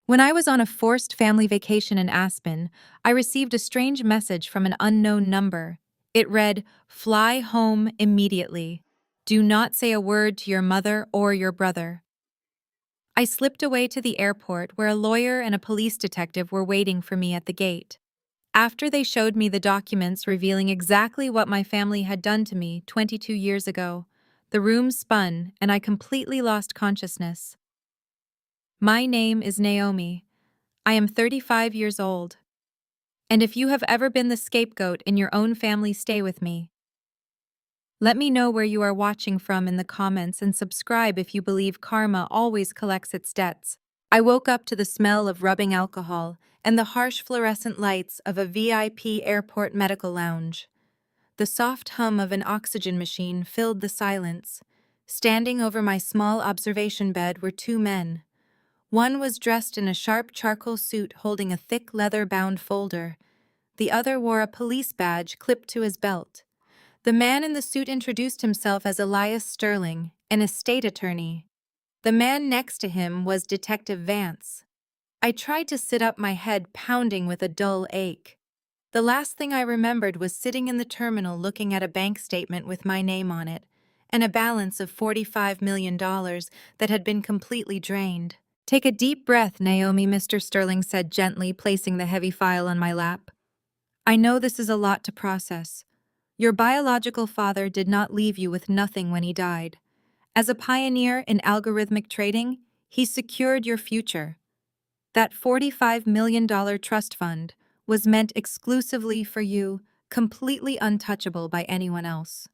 When I was on a forced family vacation in Aspen, I received a strange message from an unknown number. It read, "Fly home immediately. Do not say a word to your mother or your brother." I slipped away to the airport where a lawyer and a police detective were waiting for me at the gate. After they showed me the documents revealing exactly what my family had done to me 22 years ago, the room spun and I completely lost consciousness. My name is Naomi. I am 35 years old. And if you have ever been the scapegoat in your own family, stay with me. Let me know where you are watching from in the comments and subscribe if you believe karma always collects its debts. I woke up to the smell of rubbing alcohol and the harsh fluorescent lights of a VIP airport medical lounge. The soft hum of an oxygen machine filled the silence. Standing over my small observation bed were two men. One was dressed in a sharp charcoal suit holding a thick leather-bound folder. The other wore a police badge clipped to his belt. The man in the suit introduced himself as Elias Sterling, an estate attorney. The man next to him was Detective Vance. I tried to sit up, my head pounding with a dull ache. The last thing I remembered was sitting in the terminal looking at a bank statement with my name on it, and a balance of $45 million that had been completely drained. "Take a deep breath, Naomi," Mr. Sterling said gently, placing the heavy file on my lap. "I know this is a lot to process. Your biological father did not leave you with nothing when he died. As a pioneer in algorithmic trading, he secured your future. That $45 million trust fund was meant exclusively for you, completely untouchable by anyone else."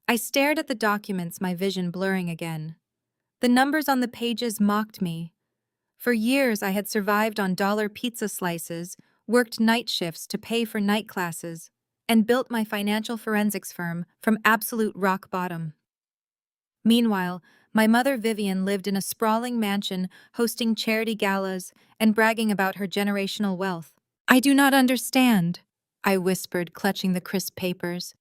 I stared at the documents, my vision blurring again. The numbers on the pages mocked me. For years I had survived on dollar pizza slices, worked night shifts to pay for night classes, and built my financial forensics firm from absolute rock bottom. Meanwhile, my mother Vivian lived in a sprawling mansion hosting charity galas and bragging about her generational wealth. "I do not understand," I whispered, clutching the crisp papers.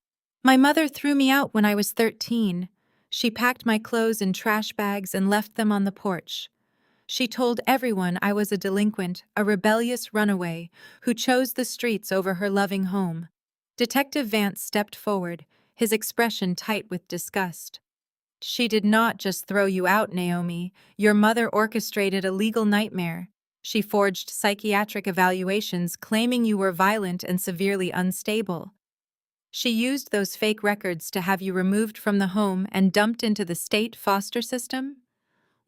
"My mother threw me out when I was 13. She packed my clothes in trash bags and left them on the porch. She told everyone I was a delinquent, a rebellious runaway who chose the streets over her loving home." Detective Vance stepped forward, his expression tight with disgust. "She did not just throw you out, Naomi. Your mother orchestrated a legal nightmare. She forged psychiatric evaluations claiming you were violent and severely unstable. She used those fake records to have you removed from the home and dumped into the state foster system.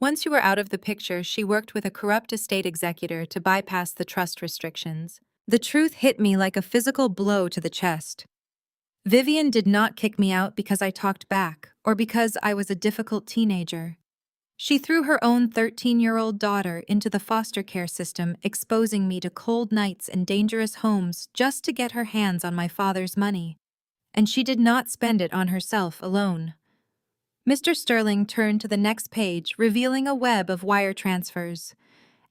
Once you were out of the picture, she worked with a corrupt estate executor to bypass the trust restrictions." The truth hit me like a physical blow to the chest. Vivian did not kick me out because I talked back or because I was a difficult teenager. She threw her own 13-year-old daughter into the foster care system, exposing me to cold nights and dangerous homes just to get her hands on my father's money. And she did not spend it on herself alone. Mr. Sterling turned to the next page, revealing a web of wire transfers.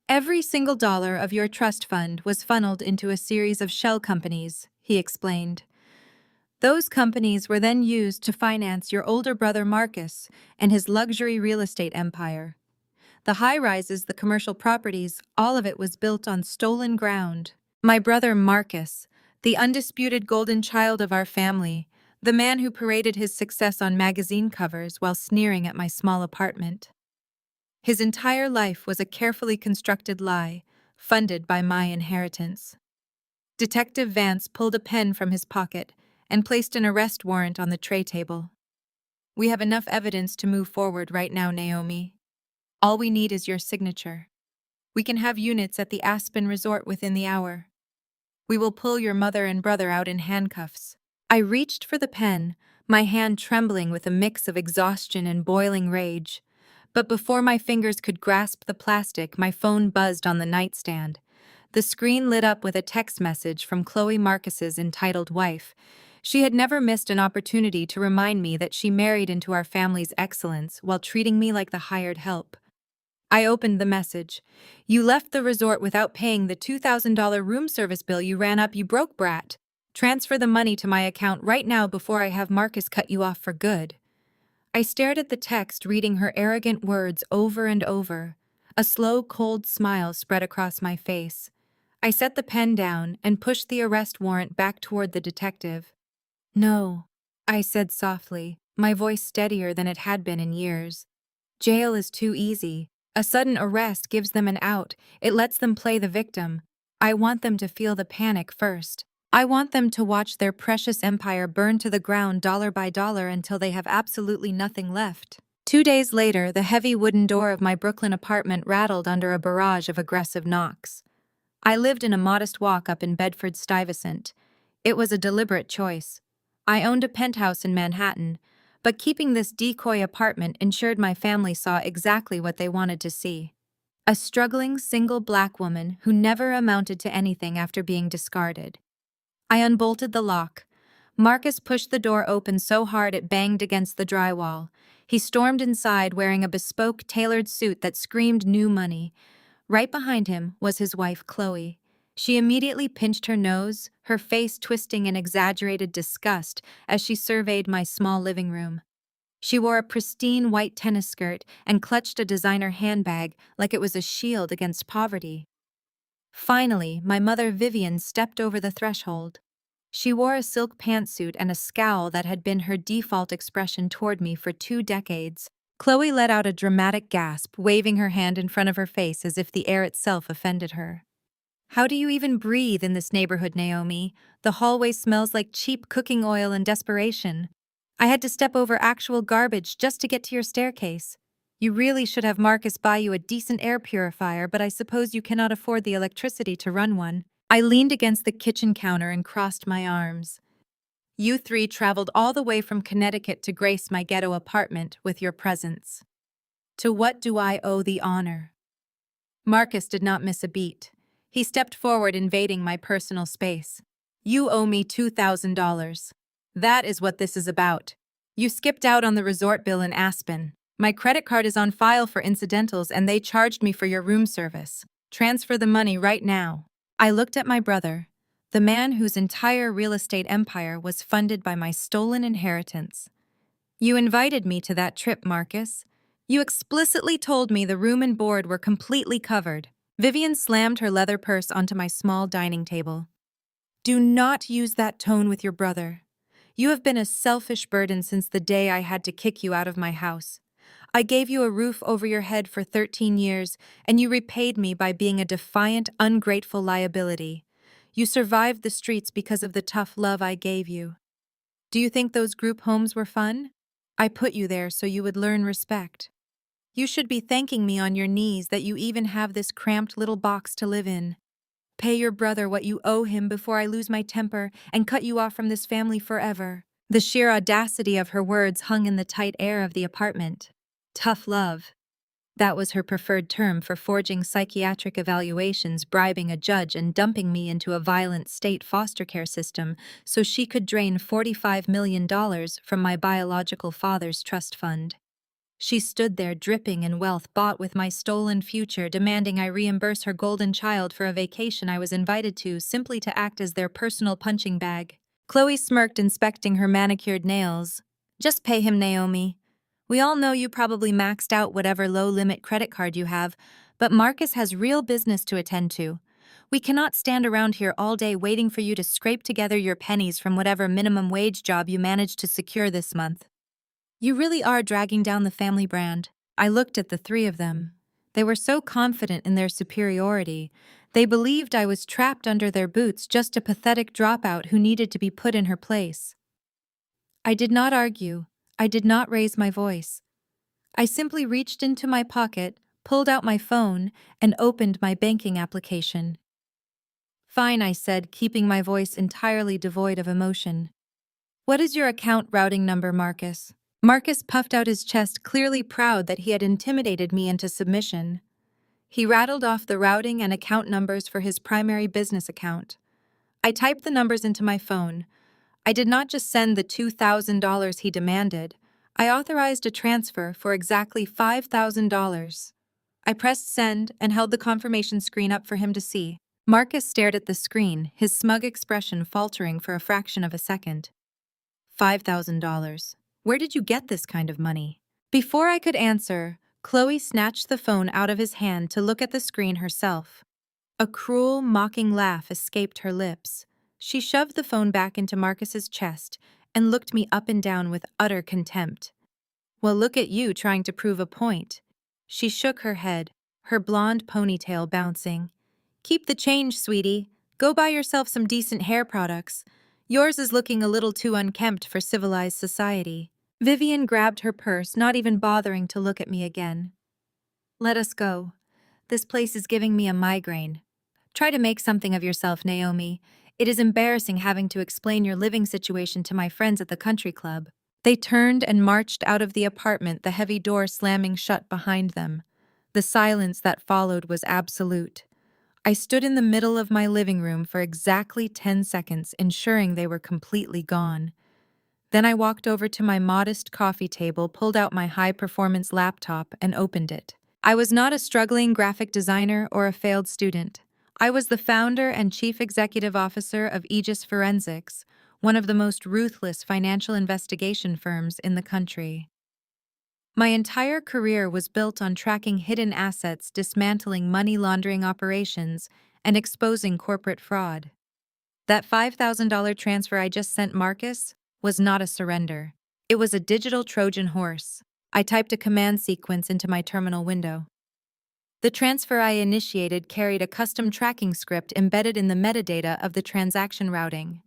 "Every single dollar of your trust fund was funneled into a series of shell companies," he explained. "Those companies were then used to finance your older brother Marcus and his luxury real estate empire. The high-rises, the commercial properties, all of it was built on stolen ground. My brother Marcus, the undisputed golden child of our family, the man who paraded his success on magazine covers while sneering at my small apartment. His entire life was a carefully constructed lie, funded by my inheritance." Detective Vance pulled a pen from his pocket and placed an arrest warrant on the tray table. "We have enough evidence to move forward right now, Naomi. All we need is your signature. We can have units at the Aspen Resort within the hour. We will pull your mother and brother out in handcuffs." I reached for the pen, my hand trembling with a mix of exhaustion and boiling rage. But before my fingers could grasp the plastic, my phone buzzed on the nightstand. The screen lit up with a text message from Chloe Marcus's entitled wife. She had never missed an opportunity to remind me that she married into our family's excellence while treating me like the hired help. I opened the message. "You left the resort without paying the $2,000 room service bill you ran up, you broke brat. Transfer the money to my account right now before I have Marcus cut you off for good." I stared at the text, reading her arrogant words over and over. A slow, cold smile spread across my face. I set the pen down and pushed the arrest warrant back toward the detective. "No," I said softly, my voice steadier than it had been in years. "Jail is too easy. A sudden arrest gives them an out. It lets them play the victim. I want them to feel the panic first. I want them to watch their precious empire burn to the ground dollar by dollar until they have absolutely nothing left." 2 days later, the heavy wooden door of my Brooklyn apartment rattled under a barrage of aggressive knocks. I lived in a modest walk up in Bedford-Stuyvesant. It was a deliberate choice. I owned a penthouse in Manhattan, but keeping this decoy apartment ensured my family saw exactly what they wanted to see. A struggling single black woman who never amounted to anything after being discarded. I unbolted the lock. Marcus pushed the door open so hard it banged against the drywall. He stormed inside wearing a bespoke, tailored suit that screamed new money. Right behind him was his wife, Chloe. She immediately pinched her nose, her face twisting in exaggerated disgust as she surveyed my small living room. She wore a pristine white tennis skirt and clutched a designer handbag like it was a shield against poverty. Finally, my mother Vivian stepped over the threshold. She wore a silk pantsuit and a scowl that had been her default expression toward me for 2 decades. Chloe let out a dramatic gasp, waving her hand in front of her face as if the air itself offended her. "How do you even breathe in this neighborhood, Naomi? The hallway smells like cheap cooking oil and desperation. I had to step over actual garbage just to get to your staircase. You really should have Marcus buy you a decent air purifier, but I suppose you cannot afford the electricity to run one." I leaned against the kitchen counter and crossed my arms. "You three traveled all the way from Connecticut to grace my ghetto apartment with your presence. To what do I owe the honor?" Marcus did not miss a beat. He stepped forward, invading my personal space. "You owe me $2,000. That is what this is about. You skipped out on the resort bill in Aspen. My credit card is on file for incidentals and they charged me for your room service. Transfer the money right now." I looked at my brother, the man whose entire real estate empire was funded by my stolen inheritance. "You invited me to that trip, Marcus. You explicitly told me the room and board were completely covered." Vivian slammed her leather purse onto my small dining table. "Do not use that tone with your brother. You have been a selfish burden since the day I had to kick you out of my house. I gave you a roof over your head for 13 years, and you repaid me by being a defiant, ungrateful liability. You survived the streets because of the tough love I gave you. Do you think those group homes were fun? I put you there so you would learn respect. You should be thanking me on your knees that you even have this cramped little box to live in. Pay your brother what you owe him before I lose my temper and cut you off from this family forever." The sheer audacity of her words hung in the tight air of the apartment. Tough love. That was her preferred term for forging psychiatric evaluations, bribing a judge, and dumping me into a violent state foster care system so she could drain $45 million from my biological father's trust fund. She stood there dripping in wealth bought with my stolen future, demanding I reimburse her golden child for a vacation I was invited to simply to act as their personal punching bag. Chloe smirked, inspecting her manicured nails. "Just pay him, Naomi. We all know you probably maxed out whatever low-limit credit card you have, but Marcus has real business to attend to. We cannot stand around here all day waiting for you to scrape together your pennies from whatever minimum wage job you managed to secure this month." You really are dragging down the family brand. I looked at the three of them. They were so confident in their superiority. They believed I was trapped under their boots, just a pathetic dropout who needed to be put in her place. I did not argue. I did not raise my voice. I simply reached into my pocket, pulled out my phone, and opened my banking application. "Fine," I said, keeping my voice entirely devoid of emotion. "What is your account routing number, Marcus?" Marcus puffed out his chest, clearly proud that he had intimidated me into submission. He rattled off the routing and account numbers for his primary business account. I typed the numbers into my phone. I did not just send the $2,000 he demanded. I authorized a transfer for exactly $5,000. I pressed send and held the confirmation screen up for him to see. Marcus stared at the screen, his smug expression faltering for a fraction of a second. $5,000. Where did you get this kind of money? Before I could answer, Chloe snatched the phone out of his hand to look at the screen herself. A cruel, mocking laugh escaped her lips. She shoved the phone back into Marcus's chest and looked me up and down with utter contempt. Well, look at you trying to prove a point. She shook her head, her blonde ponytail bouncing. Keep the change, sweetie. Go buy yourself some decent hair products. Yours is looking a little too unkempt for civilized society. Vivian grabbed her purse, not even bothering to look at me again. Let us go. This place is giving me a migraine. Try to make something of yourself, Naomi. It is embarrassing having to explain your living situation to my friends at the country club. They turned and marched out of the apartment, the heavy door slamming shut behind them. The silence that followed was absolute. I stood in the middle of my living room for exactly 10 seconds, ensuring they were completely gone. Then I walked over to my modest coffee table, pulled out my high-performance laptop, and opened it. I was not a struggling graphic designer or a failed student. I was the founder and chief executive officer of Aegis Forensics, one of the most ruthless financial investigation firms in the country. My entire career was built on tracking hidden assets, dismantling money laundering operations, and exposing corporate fraud. That $5,000 transfer I just sent Marcus was not a surrender. It was a digital Trojan horse. I typed a command sequence into my terminal window. The transfer I initiated carried a custom tracking script embedded in the metadata of the transaction routing.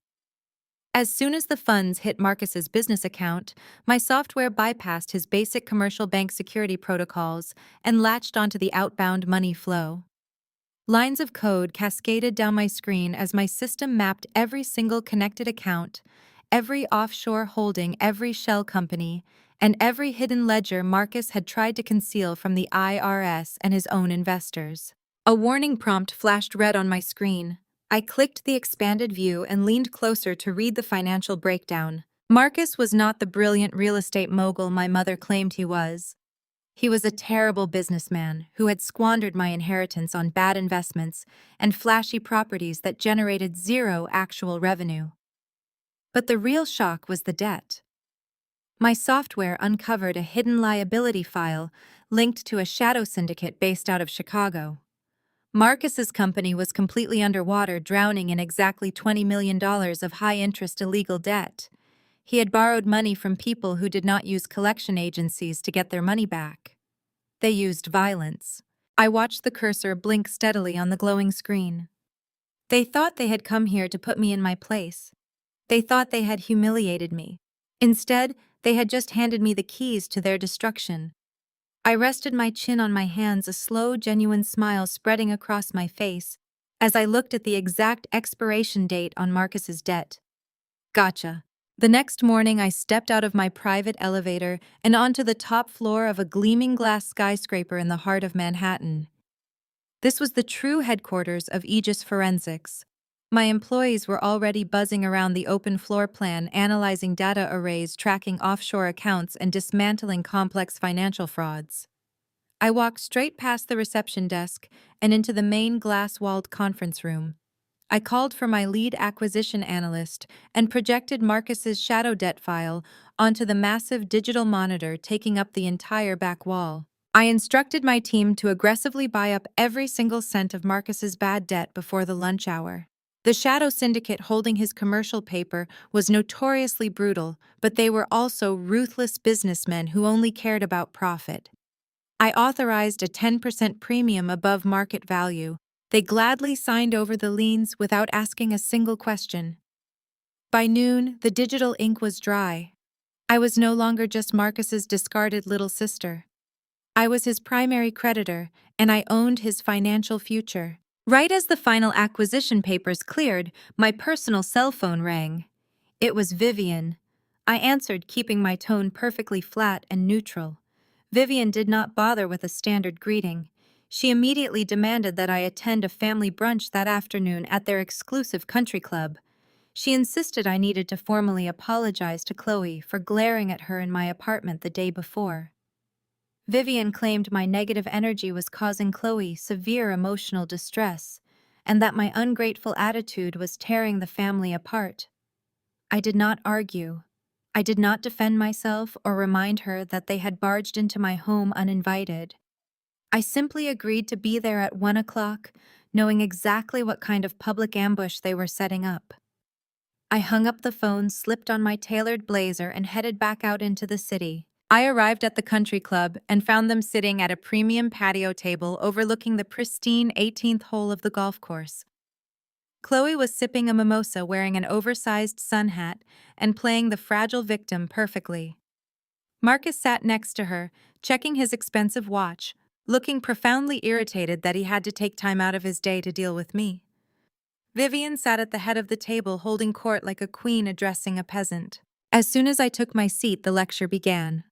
As soon as the funds hit Marcus's business account, my software bypassed his basic commercial bank security protocols and latched onto the outbound money flow. Lines of code cascaded down my screen as my system mapped every single connected account, every offshore holding, every shell company, and every hidden ledger Marcus had tried to conceal from the IRS and his own investors. A warning prompt flashed red on my screen. I clicked the expanded view and leaned closer to read the financial breakdown. Marcus was not the brilliant real estate mogul my mother claimed he was. He was a terrible businessman who had squandered my inheritance on bad investments and flashy properties that generated zero actual revenue. But the real shock was the debt. My software uncovered a hidden liability file linked to a shadow syndicate based out of Chicago. Marcus's company was completely underwater, drowning in exactly $20 million of high-interest illegal debt. He had borrowed money from people who did not use collection agencies to get their money back. They used violence. I watched the cursor blink steadily on the glowing screen. They thought they had come here to put me in my place. They thought they had humiliated me. Instead, they had just handed me the keys to their destruction. I rested my chin on my hands, a slow, genuine smile spreading across my face as I looked at the exact expiration date on Marcus's debt. Gotcha. The next morning, I stepped out of my private elevator and onto the top floor of a gleaming glass skyscraper in the heart of Manhattan. This was the true headquarters of Aegis Forensics. My employees were already buzzing around the open floor plan, analyzing data arrays, tracking offshore accounts, and dismantling complex financial frauds. I walked straight past the reception desk and into the main glass-walled conference room. I called for my lead acquisition analyst and projected Marcus's shadow debt file onto the massive digital monitor taking up the entire back wall. I instructed my team to aggressively buy up every single cent of Marcus's bad debt before the lunch hour. The shadow syndicate holding his commercial paper was notoriously brutal, but they were also ruthless businessmen who only cared about profit. I authorized a 10% premium above market value. They gladly signed over the liens without asking a single question. By noon, the digital ink was dry. I was no longer just Marcus's discarded little sister. I was his primary creditor, and I owned his financial future. Right as the final acquisition papers cleared, my personal cell phone rang. It was Vivian. I answered, keeping my tone perfectly flat and neutral. Vivian did not bother with a standard greeting. She immediately demanded that I attend a family brunch that afternoon at their exclusive country club. She insisted I needed to formally apologize to Chloe for glaring at her in my apartment the day before. Vivian claimed my negative energy was causing Chloe severe emotional distress, and that my ungrateful attitude was tearing the family apart. I did not argue. I did not defend myself or remind her that they had barged into my home uninvited. I simply agreed to be there at 1 o'clock, knowing exactly what kind of public ambush they were setting up. I hung up the phone, slipped on my tailored blazer, and headed back out into the city. I arrived at the country club and found them sitting at a premium patio table overlooking the pristine 18th hole of the golf course. Chloe was sipping a mimosa wearing an oversized sun hat and playing the fragile victim perfectly. Marcus sat next to her, checking his expensive watch, looking profoundly irritated that he had to take time out of his day to deal with me. Vivian sat at the head of the table holding court like a queen addressing a peasant. As soon as I took my seat, the lecture began.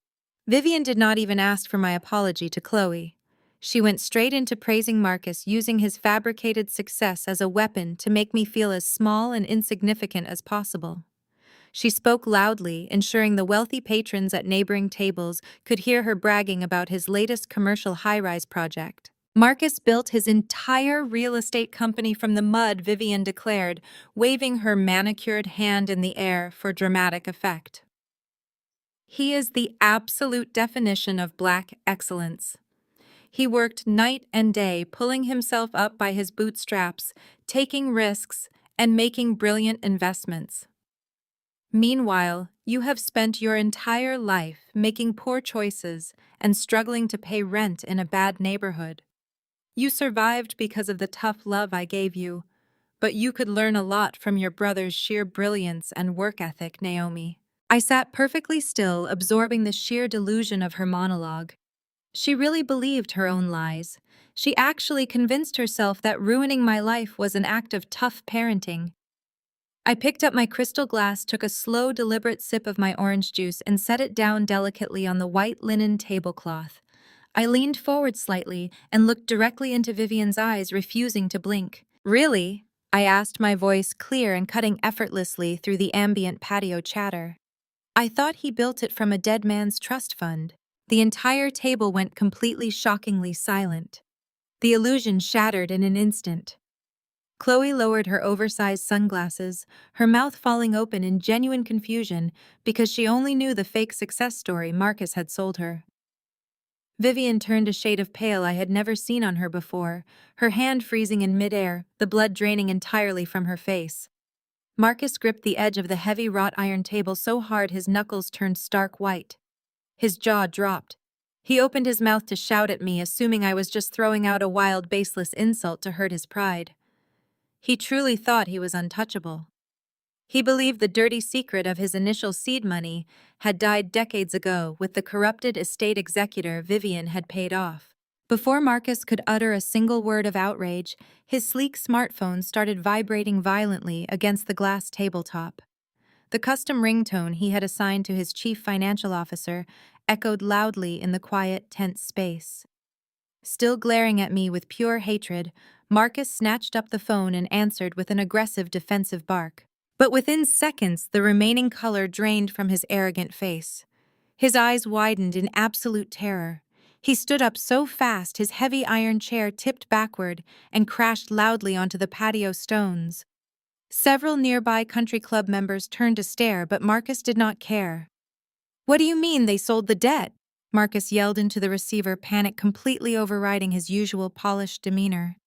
Vivian did not even ask for my apology to Chloe. She went straight into praising Marcus, using his fabricated success as a weapon to make me feel as small and insignificant as possible. She spoke loudly, ensuring the wealthy patrons at neighboring tables could hear her bragging about his latest commercial high-rise project. Marcus built his entire real estate company from the mud, Vivian declared, waving her manicured hand in the air for dramatic effect. He is the absolute definition of black excellence. He worked night and day, pulling himself up by his bootstraps, taking risks, and making brilliant investments. Meanwhile, you have spent your entire life making poor choices and struggling to pay rent in a bad neighborhood. You survived because of the tough love I gave you, but you could learn a lot from your brother's sheer brilliance and work ethic, Naomi. I sat perfectly still, absorbing the sheer delusion of her monologue. She really believed her own lies. She actually convinced herself that ruining my life was an act of tough parenting. I picked up my crystal glass, took a slow, deliberate sip of my orange juice, and set it down delicately on the white linen tablecloth. I leaned forward slightly and looked directly into Vivian's eyes, refusing to blink. "Really?" I asked, my voice clear and cutting effortlessly through the ambient patio chatter. "I thought he built it from a dead man's trust fund." The entire table went completely shockingly silent. The illusion shattered in an instant. Chloe lowered her oversized sunglasses, her mouth falling open in genuine confusion because she only knew the fake success story Marcus had sold her. Vivian turned a shade of pale I had never seen on her before, her hand freezing in midair, the blood draining entirely from her face. Marcus gripped the edge of the heavy wrought iron table so hard his knuckles turned stark white. His jaw dropped. He opened his mouth to shout at me, assuming I was just throwing out a wild, baseless insult to hurt his pride. He truly thought he was untouchable. He believed the dirty secret of his initial seed money had died decades ago with the corrupted estate executor Vivian had paid off. Before Marcus could utter a single word of outrage, his sleek smartphone started vibrating violently against the glass tabletop. The custom ringtone he had assigned to his chief financial officer echoed loudly in the quiet, tense space. Still glaring at me with pure hatred, Marcus snatched up the phone and answered with an aggressive, defensive bark. But within seconds, the remaining color drained from his arrogant face. His eyes widened in absolute terror. He stood up so fast his heavy iron chair tipped backward and crashed loudly onto the patio stones. Several nearby country club members turned to stare, but Marcus did not care. "What do you mean they sold the debt?" Marcus yelled into the receiver, panic completely overriding his usual polished demeanor.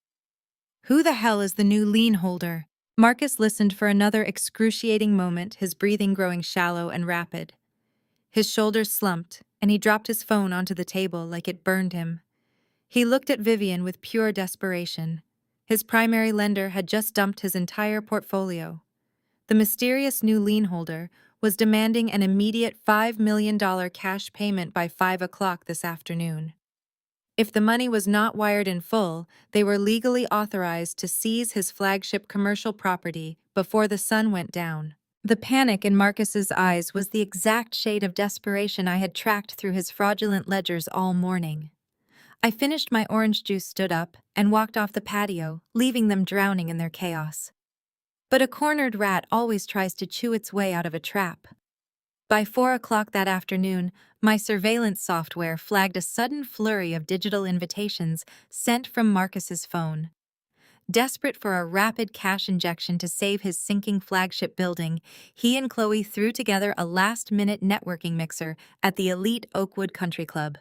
"Who the hell is the new lien holder?" Marcus listened for another excruciating moment, his breathing growing shallow and rapid. His shoulders slumped, and he dropped his phone onto the table like it burned him. He looked at Vivian with pure desperation. His primary lender had just dumped his entire portfolio. The mysterious new lien holder was demanding an immediate $5 million cash payment by 5 o'clock this afternoon. If the money was not wired in full, they were legally authorized to seize his flagship commercial property before the sun went down. The panic in Marcus's eyes was the exact shade of desperation I had tracked through his fraudulent ledgers all morning. I finished my orange juice, stood up, and walked off the patio, leaving them drowning in their chaos. But a cornered rat always tries to chew its way out of a trap. By 4 o'clock that afternoon, my surveillance software flagged a sudden flurry of digital invitations sent from Marcus's phone. Desperate for a rapid cash injection to save his sinking flagship building, he and Chloe threw together a last-minute networking mixer at the elite Oakwood Country Club.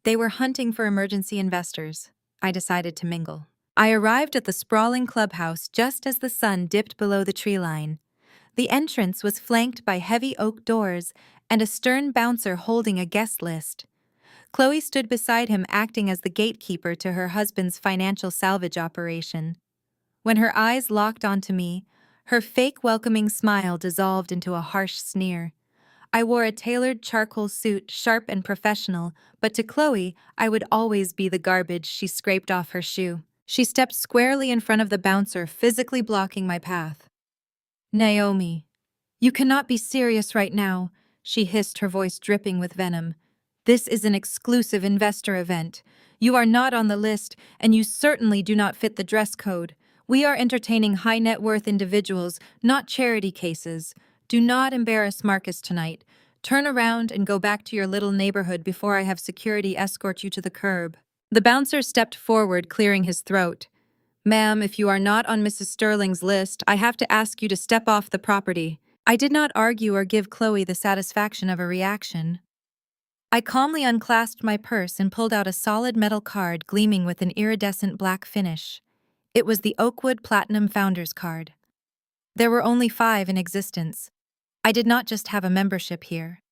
They were hunting for emergency investors. I decided to mingle. I arrived at the sprawling clubhouse just as the sun dipped below the tree line. The entrance was flanked by heavy oak doors and a stern bouncer holding a guest list. Chloe stood beside him, acting as the gatekeeper to her husband's financial salvage operation. When her eyes locked onto me, her fake welcoming smile dissolved into a harsh sneer. I wore a tailored charcoal suit, sharp and professional, but to Chloe, I would always be the garbage she scraped off her shoe. She stepped squarely in front of the bouncer, physically blocking my path. "Naomi, you cannot be serious right now," she hissed, her voice dripping with venom. "This is an exclusive investor event. You are not on the list, and you certainly do not fit the dress code. We are entertaining high-net-worth individuals, not charity cases. Do not embarrass Marcus tonight. Turn around and go back to your little neighborhood before I have security escort you to the curb." The bouncer stepped forward, clearing his throat. "Ma'am, if you are not on Mrs. Sterling's list, I have to ask you to step off the property." I did not argue or give Chloe the satisfaction of a reaction. I calmly unclasped my purse and pulled out a solid metal card gleaming with an iridescent black finish. It was the Oakwood Platinum Founders Card. There were only 5 in existence. I did not just have a membership here.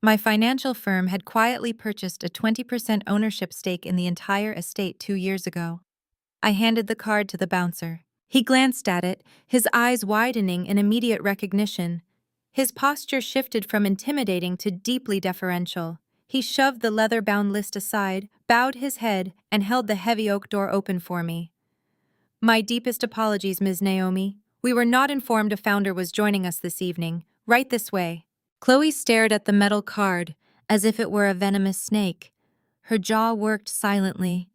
My financial firm had quietly purchased a 20% ownership stake in the entire estate 2 years ago. I handed the card to the bouncer. He glanced at it, his eyes widening in immediate recognition. His posture shifted from intimidating to deeply deferential. He shoved the leather-bound list aside, bowed his head, and held the heavy oak door open for me. "My deepest apologies, Ms. Naomi. We were not informed a founder was joining us this evening. Right this way." Chloe stared at the metal card, as if it were a venomous snake. Her jaw worked silently.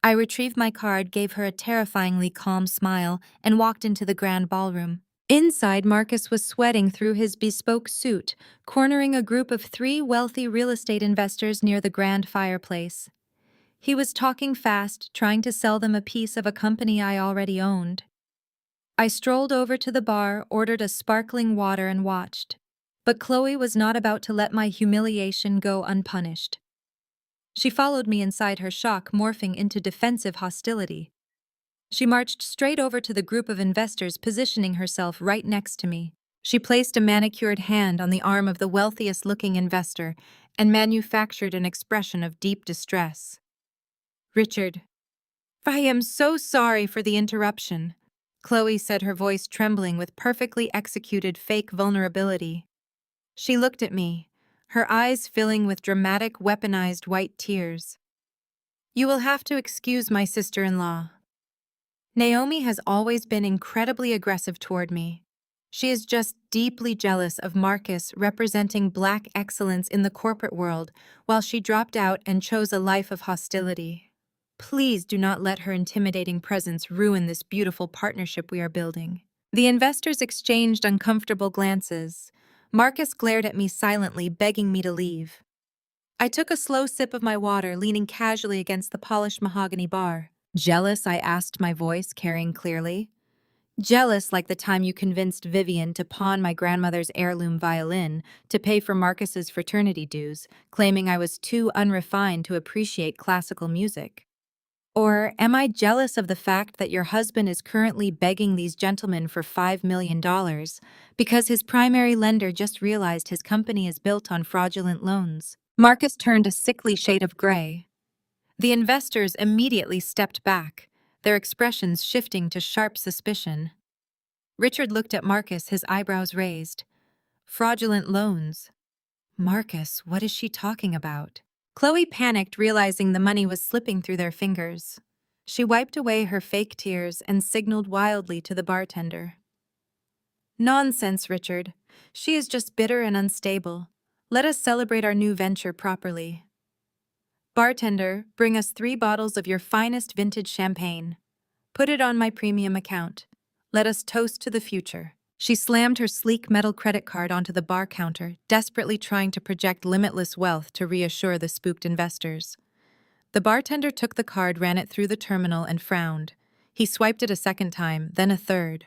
I retrieved my card, gave her a terrifyingly calm smile, and walked into the grand ballroom. Inside, Marcus was sweating through his bespoke suit, cornering a group of 3 wealthy real estate investors near the grand fireplace. He was talking fast, trying to sell them a piece of a company I already owned. I strolled over to the bar, ordered a sparkling water, and watched. But Chloe was not about to let my humiliation go unpunished. She followed me inside, her shock morphing into defensive hostility. She marched straight over to the group of investors, positioning herself right next to me. She placed a manicured hand on the arm of the wealthiest-looking investor and manufactured an expression of deep distress. "Richard, I am so sorry for the interruption," Chloe said, her voice trembling with perfectly executed fake vulnerability. She looked at me, her eyes filling with dramatic, weaponized white tears. "You will have to excuse my sister-in-law. Naomi has always been incredibly aggressive toward me. She is just deeply jealous of Marcus representing Black excellence in the corporate world, while she dropped out and chose a life of hostility. Please do not let her intimidating presence ruin this beautiful partnership we are building." The investors exchanged uncomfortable glances. Marcus glared at me silently, begging me to leave. I took a slow sip of my water, leaning casually against the polished mahogany bar. "Jealous?" I asked, my voice carrying clearly. "Jealous like the time you convinced Vivian to pawn my grandmother's heirloom violin to pay for Marcus's fraternity dues, claiming I was too unrefined to appreciate classical music? Or am I jealous of the fact that your husband is currently begging these gentlemen for $5 million because his primary lender just realized his company is built on fraudulent loans?" Marcus turned a sickly shade of gray. The investors immediately stepped back, their expressions shifting to sharp suspicion. Richard looked at Marcus, his eyebrows raised. "Fraudulent loans? Marcus, what is she talking about?" Chloe panicked, realizing the money was slipping through their fingers. She wiped away her fake tears and signaled wildly to the bartender. "Nonsense, Richard. She is just bitter and unstable. Let us celebrate our new venture properly. Bartender, bring us 3 bottles of your finest vintage champagne. Put it on my premium account. Let us toast to the future." She slammed her sleek metal credit card onto the bar counter, desperately trying to project limitless wealth to reassure the spooked investors. The bartender took the card, ran it through the terminal, and frowned. He swiped it a second time, then a third.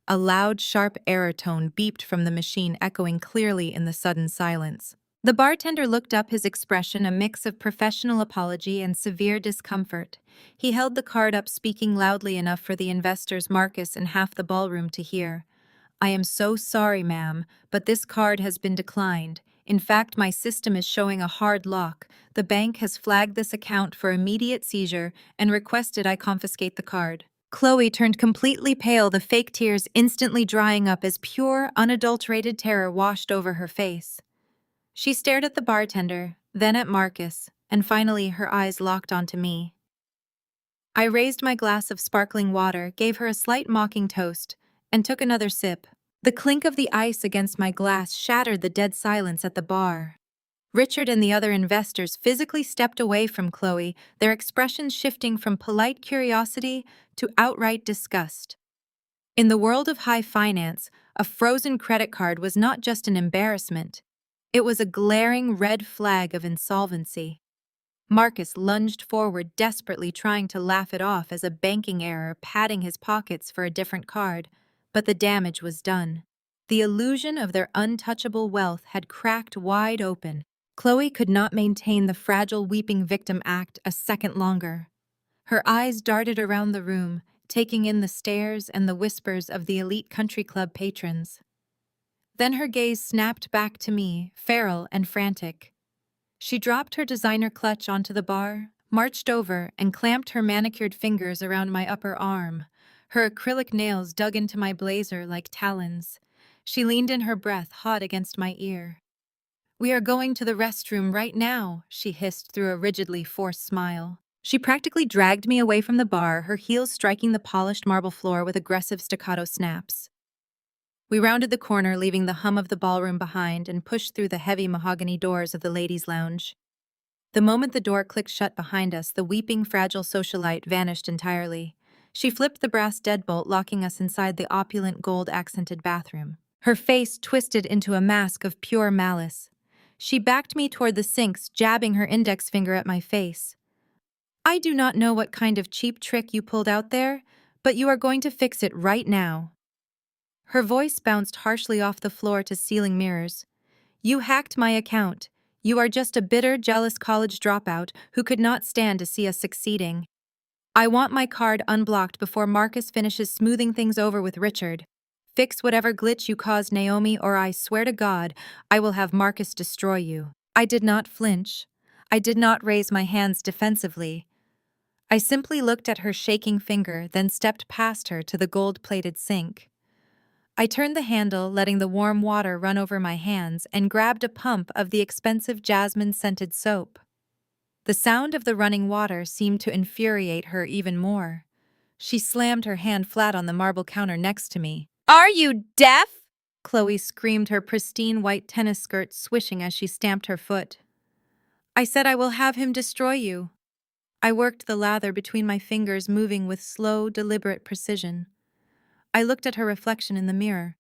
A loud, sharp error tone beeped from the machine, echoing clearly in the sudden silence. The bartender looked up, his expression a mix of professional apology and severe discomfort. He held the card up, speaking loudly enough for the investors Marcus and half the ballroom to hear. "I am so sorry, ma'am, but this card has been declined. In fact, my system is showing a hard lock. The bank has flagged this account for immediate seizure and requested I confiscate the card." Chloe turned completely pale, the fake tears instantly drying up as pure, unadulterated terror washed over her face. She stared at the bartender, then at Marcus, and finally her eyes locked onto me. I raised my glass of sparkling water, gave her a slight mocking toast, and took another sip. The clink of the ice against my glass shattered the dead silence at the bar. Richard and the other investors physically stepped away from Chloe, their expressions shifting from polite curiosity to outright disgust. In the world of high finance, a frozen credit card was not just an embarrassment. It was a glaring red flag of insolvency. Marcus lunged forward, desperately trying to laugh it off as a banking error, patting his pockets for a different card, but the damage was done. The illusion of their untouchable wealth had cracked wide open. Chloe could not maintain the fragile weeping victim act a second longer. Her eyes darted around the room, taking in the stares and the whispers of the elite country club patrons. Then her gaze snapped back to me, feral and frantic. She dropped her designer clutch onto the bar, marched over, and clamped her manicured fingers around my upper arm. Her acrylic nails dug into my blazer like talons. She leaned in, her breath hot against my ear. "We are going to the restroom right now," she hissed through a rigidly forced smile. She practically dragged me away from the bar, her heels striking the polished marble floor with aggressive staccato snaps. We rounded the corner, leaving the hum of the ballroom behind, and pushed through the heavy mahogany doors of the ladies' lounge. The moment the door clicked shut behind us, the weeping, fragile socialite vanished entirely. She flipped the brass deadbolt, locking us inside the opulent, gold-accented bathroom. Her face twisted into a mask of pure malice. She backed me toward the sinks, jabbing her index finger at my face. "I do not know what kind of cheap trick you pulled out there, but you are going to fix it right now." Her voice bounced harshly off the floor to ceiling mirrors. "You hacked my account. You are just a bitter, jealous college dropout who could not stand to see us succeeding. I want my card unblocked before Marcus finishes smoothing things over with Richard. Fix whatever glitch you caused, Naomi, or I swear to God, I will have Marcus destroy you." I did not flinch. I did not raise my hands defensively. I simply looked at her shaking finger, then stepped past her to the gold-plated sink. I turned the handle, letting the warm water run over my hands, and grabbed a pump of the expensive jasmine-scented soap. The sound of the running water seemed to infuriate her even more. She slammed her hand flat on the marble counter next to me. "Are you deaf?" Chloe screamed, her pristine white tennis skirt swishing as she stamped her foot. "I said I will have him destroy you." I worked the lather between my fingers, moving with slow, deliberate precision. I looked at her reflection in the mirror.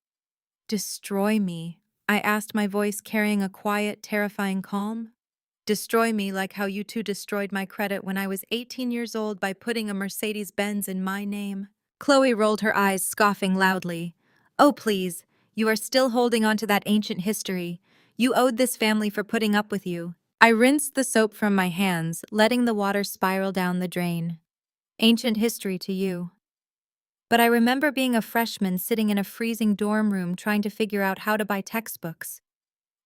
"Destroy me?" I asked, my voice carrying a quiet, terrifying calm. "Destroy me like how you two destroyed my credit when I was 18 years old by putting a Mercedes-Benz in my name." Chloe rolled her eyes, scoffing loudly. "Oh, please, you are still holding on to that ancient history. You owed this family for putting up with you." I rinsed the soap from my hands, letting the water spiral down the drain. "Ancient history to you. But I remember being a freshman sitting in a freezing dorm room trying to figure out how to buy textbooks.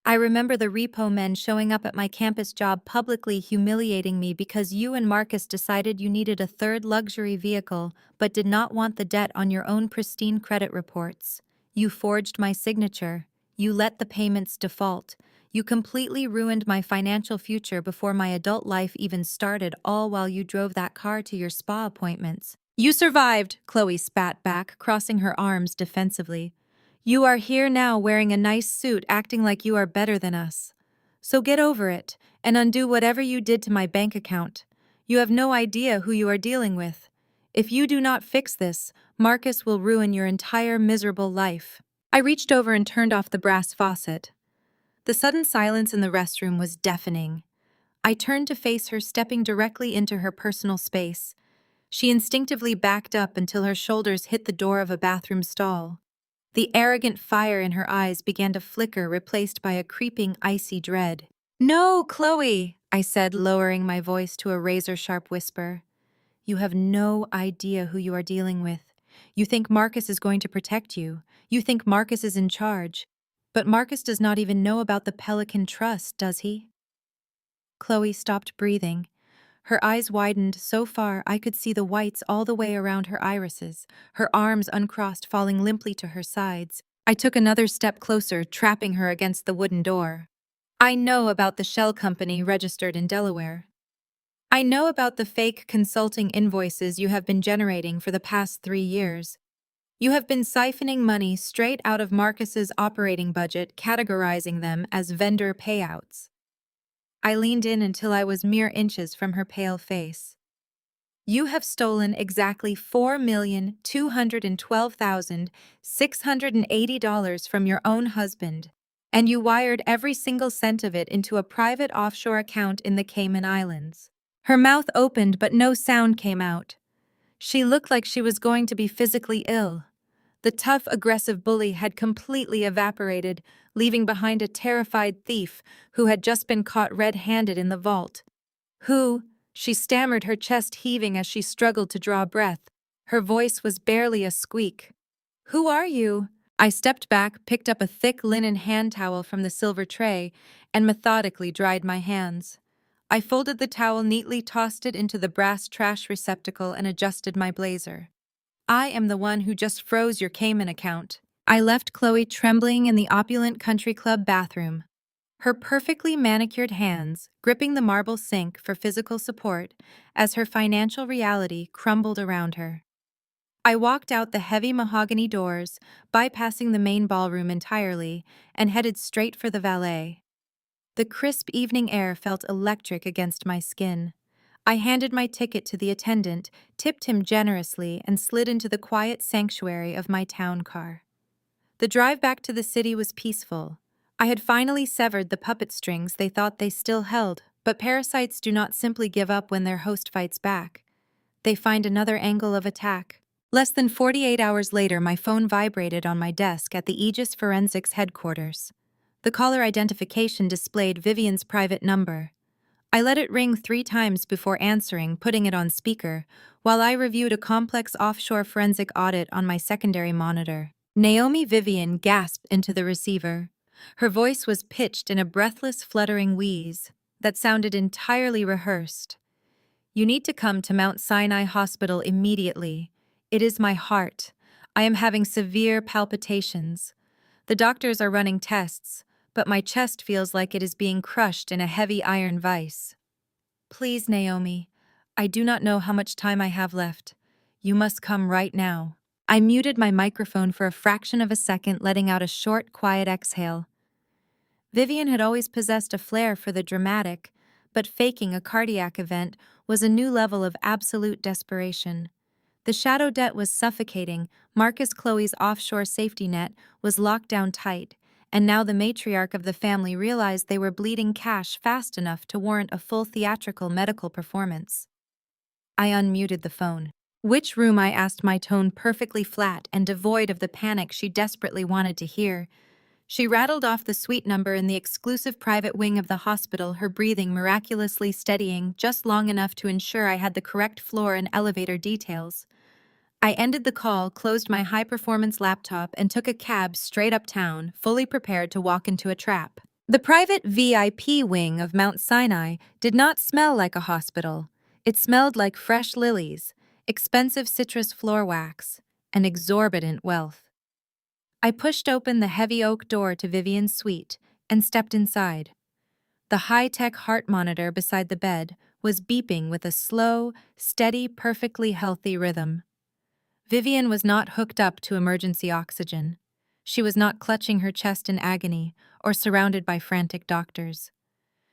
I remember the repo men showing up at my campus job publicly humiliating me because you and Marcus decided you needed a third luxury vehicle but did not want the debt on your own pristine credit reports. You forged my signature. You let the payments default. You completely ruined my financial future before my adult life even started, all while you drove that car to your spa appointments. You survived, Chloe spat back, crossing her arms defensively. You are here now wearing a nice suit, acting like you are better than us. So get over it, and undo whatever you did to my bank account. You have no idea who you are dealing with. If you do not fix this, Marcus will ruin your entire miserable life. I reached over and turned off the brass faucet. The sudden silence in the restroom was deafening. I turned to face her, stepping directly into her personal space. She instinctively backed up until her shoulders hit the door of a bathroom stall. The arrogant fire in her eyes began to flicker, replaced by a creeping, icy dread. "No, Chloe," I said, lowering my voice to a razor-sharp whisper. "You have no idea who you are dealing with. You think Marcus is going to protect you. You think Marcus is in charge. But Marcus does not even know about the Pelican Trust, does he?" Chloe stopped breathing. Her eyes widened so far I could see the whites all the way around her irises, her arms uncrossed falling limply to her sides. I took another step closer, trapping her against the wooden door. "I know about the shell company registered in Delaware. I know about the fake consulting invoices you have been generating for the past 3 years. You have been siphoning money straight out of Marcus's operating budget, categorizing them as vendor payouts." I leaned in until I was mere inches from her pale face. "You have stolen exactly $4,212,680 from your own husband, and you wired every single cent of it into a private offshore account in the Cayman Islands." Her mouth opened, but no sound came out. She looked like she was going to be physically ill. The tough, aggressive bully had completely evaporated, leaving behind a terrified thief who had just been caught red-handed in the vault. "Who?" She stammered, her chest heaving as she struggled to draw breath. Her voice was barely a squeak. "Who are you?" I stepped back, picked up a thick linen hand towel from the silver tray, and methodically dried my hands. I folded the towel neatly, tossed it into the brass trash receptacle, and adjusted my blazer. "I am the one who just froze your Cayman account." I left Chloe trembling in the opulent country club bathroom, her perfectly manicured hands gripping the marble sink for physical support as her financial reality crumbled around her. I walked out the heavy mahogany doors, bypassing the main ballroom entirely, and headed straight for the valet. The crisp evening air felt electric against my skin. I handed my ticket to the attendant, tipped him generously, and slid into the quiet sanctuary of my town car. The drive back to the city was peaceful. I had finally severed the puppet strings they thought they still held, but parasites do not simply give up when their host fights back. They find another angle of attack. Less than 48 hours later, my phone vibrated on my desk at the Aegis Forensics headquarters. The caller identification displayed Vivian's private number. I let it ring 3 times before answering, putting it on speaker, while I reviewed a complex offshore forensic audit on my secondary monitor. Naomi Vivian gasped into the receiver. Her voice was pitched in a breathless, fluttering wheeze that sounded entirely rehearsed. "You need to come to Mount Sinai Hospital immediately. It is my heart. I am having severe palpitations. The doctors are running tests, but my chest feels like it is being crushed in a heavy iron vise. Please, Naomi, I do not know how much time I have left. You must come right now." I muted my microphone for a fraction of a second, letting out a short, quiet exhale. Vivian had always possessed a flair for the dramatic, but faking a cardiac event was a new level of absolute desperation. The shadow debt was suffocating, Marcus Chloe's offshore safety net was locked down tight, and now the matriarch of the family realized they were bleeding cash fast enough to warrant a full theatrical medical performance. I unmuted the phone. "Which room?" I asked, my tone perfectly flat and devoid of the panic she desperately wanted to hear. She rattled off the suite number in the exclusive private wing of the hospital, her breathing miraculously steadying just long enough to ensure I had the correct floor and elevator details. I ended the call, closed my high-performance laptop, and took a cab straight uptown, fully prepared to walk into a trap. The private VIP wing of Mount Sinai did not smell like a hospital. It smelled like fresh lilies, expensive citrus floor wax, and exorbitant wealth. I pushed open the heavy oak door to Vivian's suite and stepped inside. The high-tech heart monitor beside the bed was beeping with a slow, steady, perfectly healthy rhythm. Vivian was not hooked up to emergency oxygen. She was not clutching her chest in agony or surrounded by frantic doctors.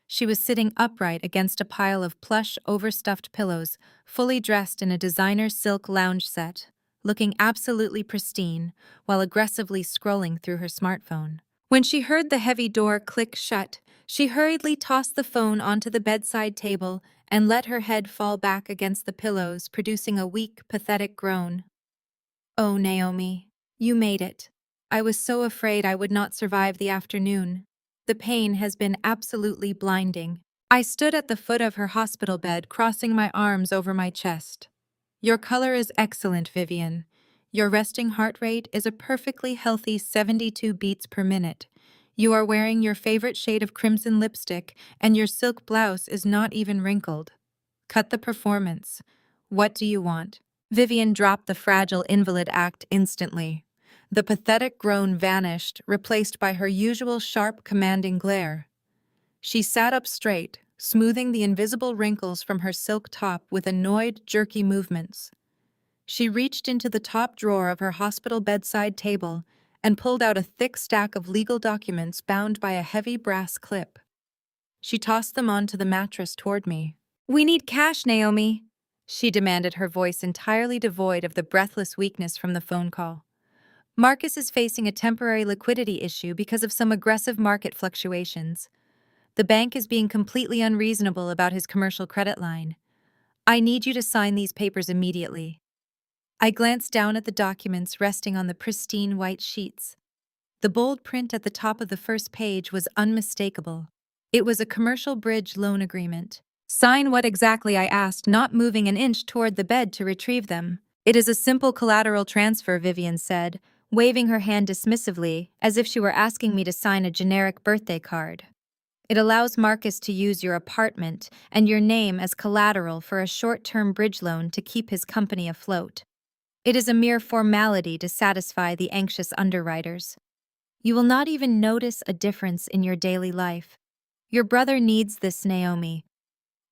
She was sitting upright against a pile of plush, overstuffed pillows, fully dressed in a designer silk lounge set, looking absolutely pristine while aggressively scrolling through her smartphone. When she heard the heavy door click shut, she hurriedly tossed the phone onto the bedside table and let her head fall back against the pillows, producing a weak, pathetic groan. "Oh, Naomi, you made it. I was so afraid I would not survive the afternoon. The pain has been absolutely blinding." I stood at the foot of her hospital bed, crossing my arms over my chest. "Your color is excellent, Vivian. Your resting heart rate is a perfectly healthy 72 beats per minute. You are wearing your favorite shade of crimson lipstick, and your silk blouse is not even wrinkled. Cut the performance. What do you want?" Vivian dropped the fragile invalid act instantly. The pathetic groan vanished, replaced by her usual sharp, commanding glare. She sat up straight, smoothing the invisible wrinkles from her silk top with annoyed, jerky movements. She reached into the top drawer of her hospital bedside table and pulled out a thick stack of legal documents bound by a heavy brass clip. She tossed them onto the mattress toward me. "We need cash, Naomi," she demanded, her voice entirely devoid of the breathless weakness from the phone call. "Marcus is facing a temporary liquidity issue because of some aggressive market fluctuations. The bank is being completely unreasonable about his commercial credit line. I need you to sign these papers immediately." I glanced down at the documents resting on the pristine white sheets. The bold print at the top of the first page was unmistakable. It was a commercial bridge loan agreement. "Sign what exactly?" I asked, not moving an inch toward the bed to retrieve them. "It is a simple collateral transfer," Vivian said, waving her hand dismissively, as if she were asking me to sign a generic birthday card. "It allows Marcus to use your apartment and your name as collateral for a short-term bridge loan to keep his company afloat. It is a mere formality to satisfy the anxious underwriters. You will not even notice a difference in your daily life. Your brother needs this, Naomi.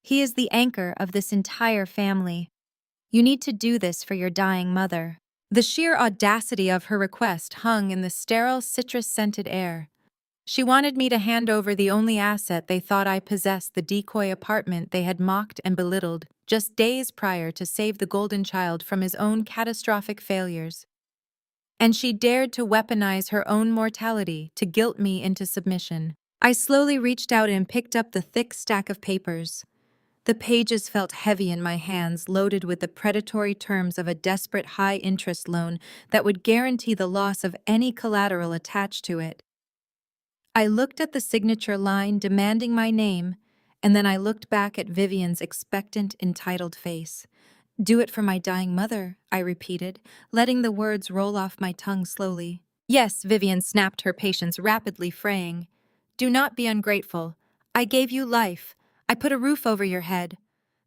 He is the anchor of this entire family. You need to do this for your dying mother." The sheer audacity of her request hung in the sterile, citrus-scented air. She wanted me to hand over the only asset they thought I possessed, the decoy apartment they had mocked and belittled just days prior, to save the golden child from his own catastrophic failures. And she dared to weaponize her own mortality to guilt me into submission. I slowly reached out and picked up the thick stack of papers. The pages felt heavy in my hands, loaded with the predatory terms of a desperate high-interest loan that would guarantee the loss of any collateral attached to it. I looked at the signature line demanding my name, and then I looked back at Vivian's expectant, entitled face. "Do it for my dying mother," I repeated, letting the words roll off my tongue slowly. "Yes," Vivian snapped, her patience rapidly fraying. "Do not be ungrateful. I gave you life. I put a roof over your head.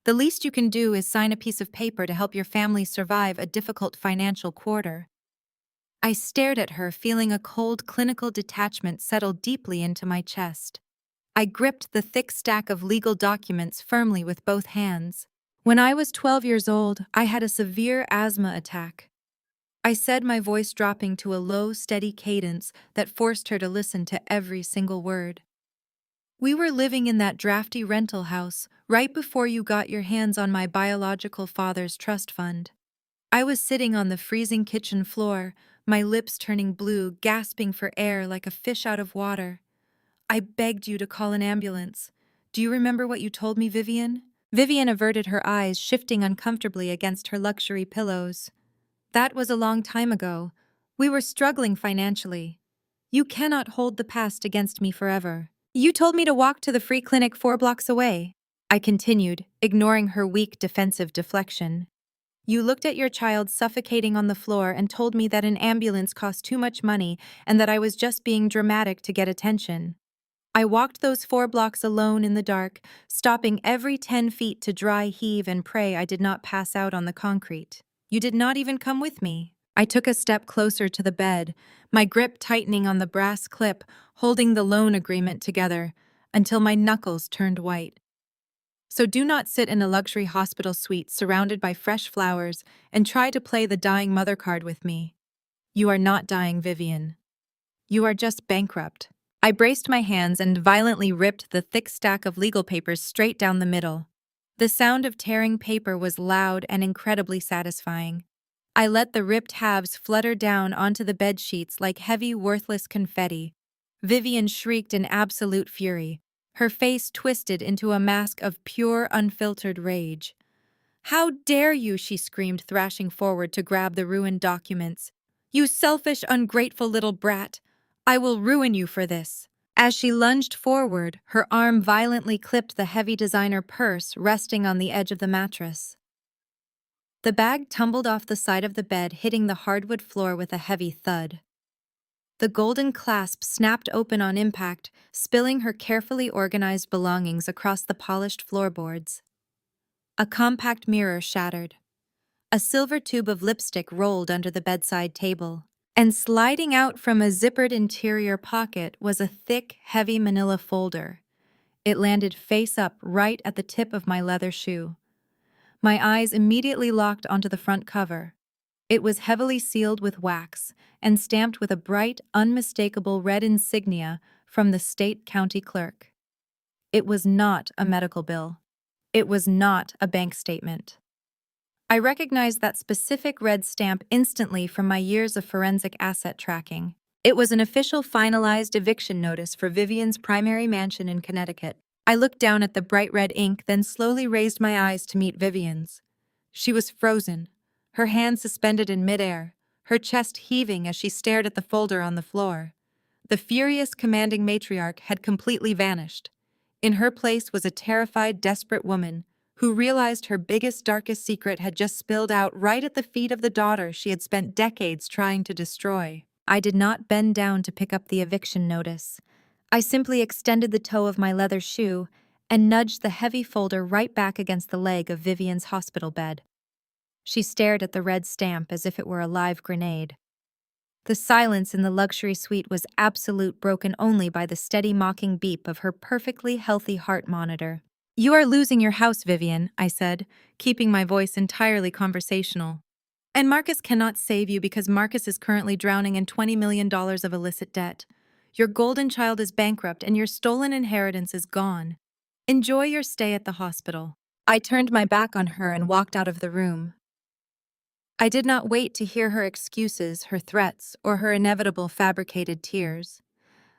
The least you can do is sign a piece of paper to help your family survive a difficult financial quarter." I stared at her, feeling a cold, clinical detachment settle deeply into my chest. I gripped the thick stack of legal documents firmly with both hands. "When I was 12 years old, I had a severe asthma attack," I said, my voice dropping to a low, steady cadence that forced her to listen to every single word. "We were living in that drafty rental house right before you got your hands on my biological father's trust fund. I was sitting on the freezing kitchen floor, my lips turning blue, gasping for air like a fish out of water. I begged you to call an ambulance. Do you remember what you told me, Vivian?" Vivian averted her eyes, shifting uncomfortably against her luxury pillows. "That was a long time ago. We were struggling financially. You cannot hold the past against me forever. You told me to walk to the free clinic 4 blocks away," I continued, ignoring her weak, defensive deflection. "You looked at your child suffocating on the floor and told me that an ambulance cost too much money and that I was just being dramatic to get attention. I walked those 4 blocks alone in the dark, stopping every 10 feet to dry heave and pray I did not pass out on the concrete. You did not even come with me." I took a step closer to the bed, my grip tightening on the brass clip, holding the loan agreement together, until my knuckles turned white. "So do not sit in a luxury hospital suite surrounded by fresh flowers and try to play the dying mother card with me. You are not dying, Vivian. You are just bankrupt." I braced my hands and violently ripped the thick stack of legal papers straight down the middle. The sound of tearing paper was loud and incredibly satisfying. I let the ripped halves flutter down onto the bedsheets like heavy, worthless confetti. Vivian shrieked in absolute fury. Her face twisted into a mask of pure, unfiltered rage. "How dare you!" she screamed, thrashing forward to grab the ruined documents. "You selfish, ungrateful little brat! I will ruin you for this!" As she lunged forward, her arm violently clipped the heavy designer purse resting on the edge of the mattress. The bag tumbled off the side of the bed, hitting the hardwood floor with a heavy thud. The golden clasp snapped open on impact, spilling her carefully organized belongings across the polished floorboards. A compact mirror shattered. A silver tube of lipstick rolled under the bedside table. And sliding out from a zippered interior pocket was a thick, heavy manila folder. It landed face up right at the tip of my leather shoe. My eyes immediately locked onto the front cover. It was heavily sealed with wax and stamped with a bright, unmistakable red insignia from the state county clerk. It was not a medical bill. It was not a bank statement. I recognized that specific red stamp instantly from my years of forensic asset tracking. It was an official finalized eviction notice for Vivian's primary mansion in Connecticut. I looked down at the bright red ink, then slowly raised my eyes to meet Vivian's. She was frozen, her hands suspended in midair, her chest heaving as she stared at the folder on the floor. The furious, commanding matriarch had completely vanished. In her place was a terrified, desperate woman who realized her biggest, darkest secret had just spilled out right at the feet of the daughter she had spent decades trying to destroy. I did not bend down to pick up the eviction notice. I simply extended the toe of my leather shoe and nudged the heavy folder right back against the leg of Vivian's hospital bed. She stared at the red stamp as if it were a live grenade. The silence in the luxury suite was absolute, broken only by the steady mocking beep of her perfectly healthy heart monitor. "You are losing your house, Vivian," I said, keeping my voice entirely conversational. "And Marcus cannot save you because Marcus is currently drowning in $20 million of illicit debt. Your golden child is bankrupt and your stolen inheritance is gone. Enjoy your stay at the hospital." I turned my back on her and walked out of the room. I did not wait to hear her excuses, her threats, or her inevitable fabricated tears.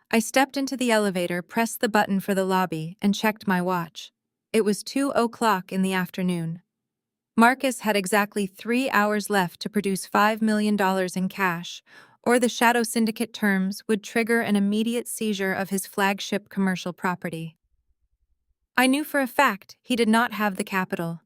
I stepped into the elevator, pressed the button for the lobby, and checked my watch. It was 2:00 in the afternoon. Marcus had exactly 3 hours left to produce $5 million in cash, or the Shadow Syndicate terms would trigger an immediate seizure of his flagship commercial property. I knew for a fact he did not have the capital.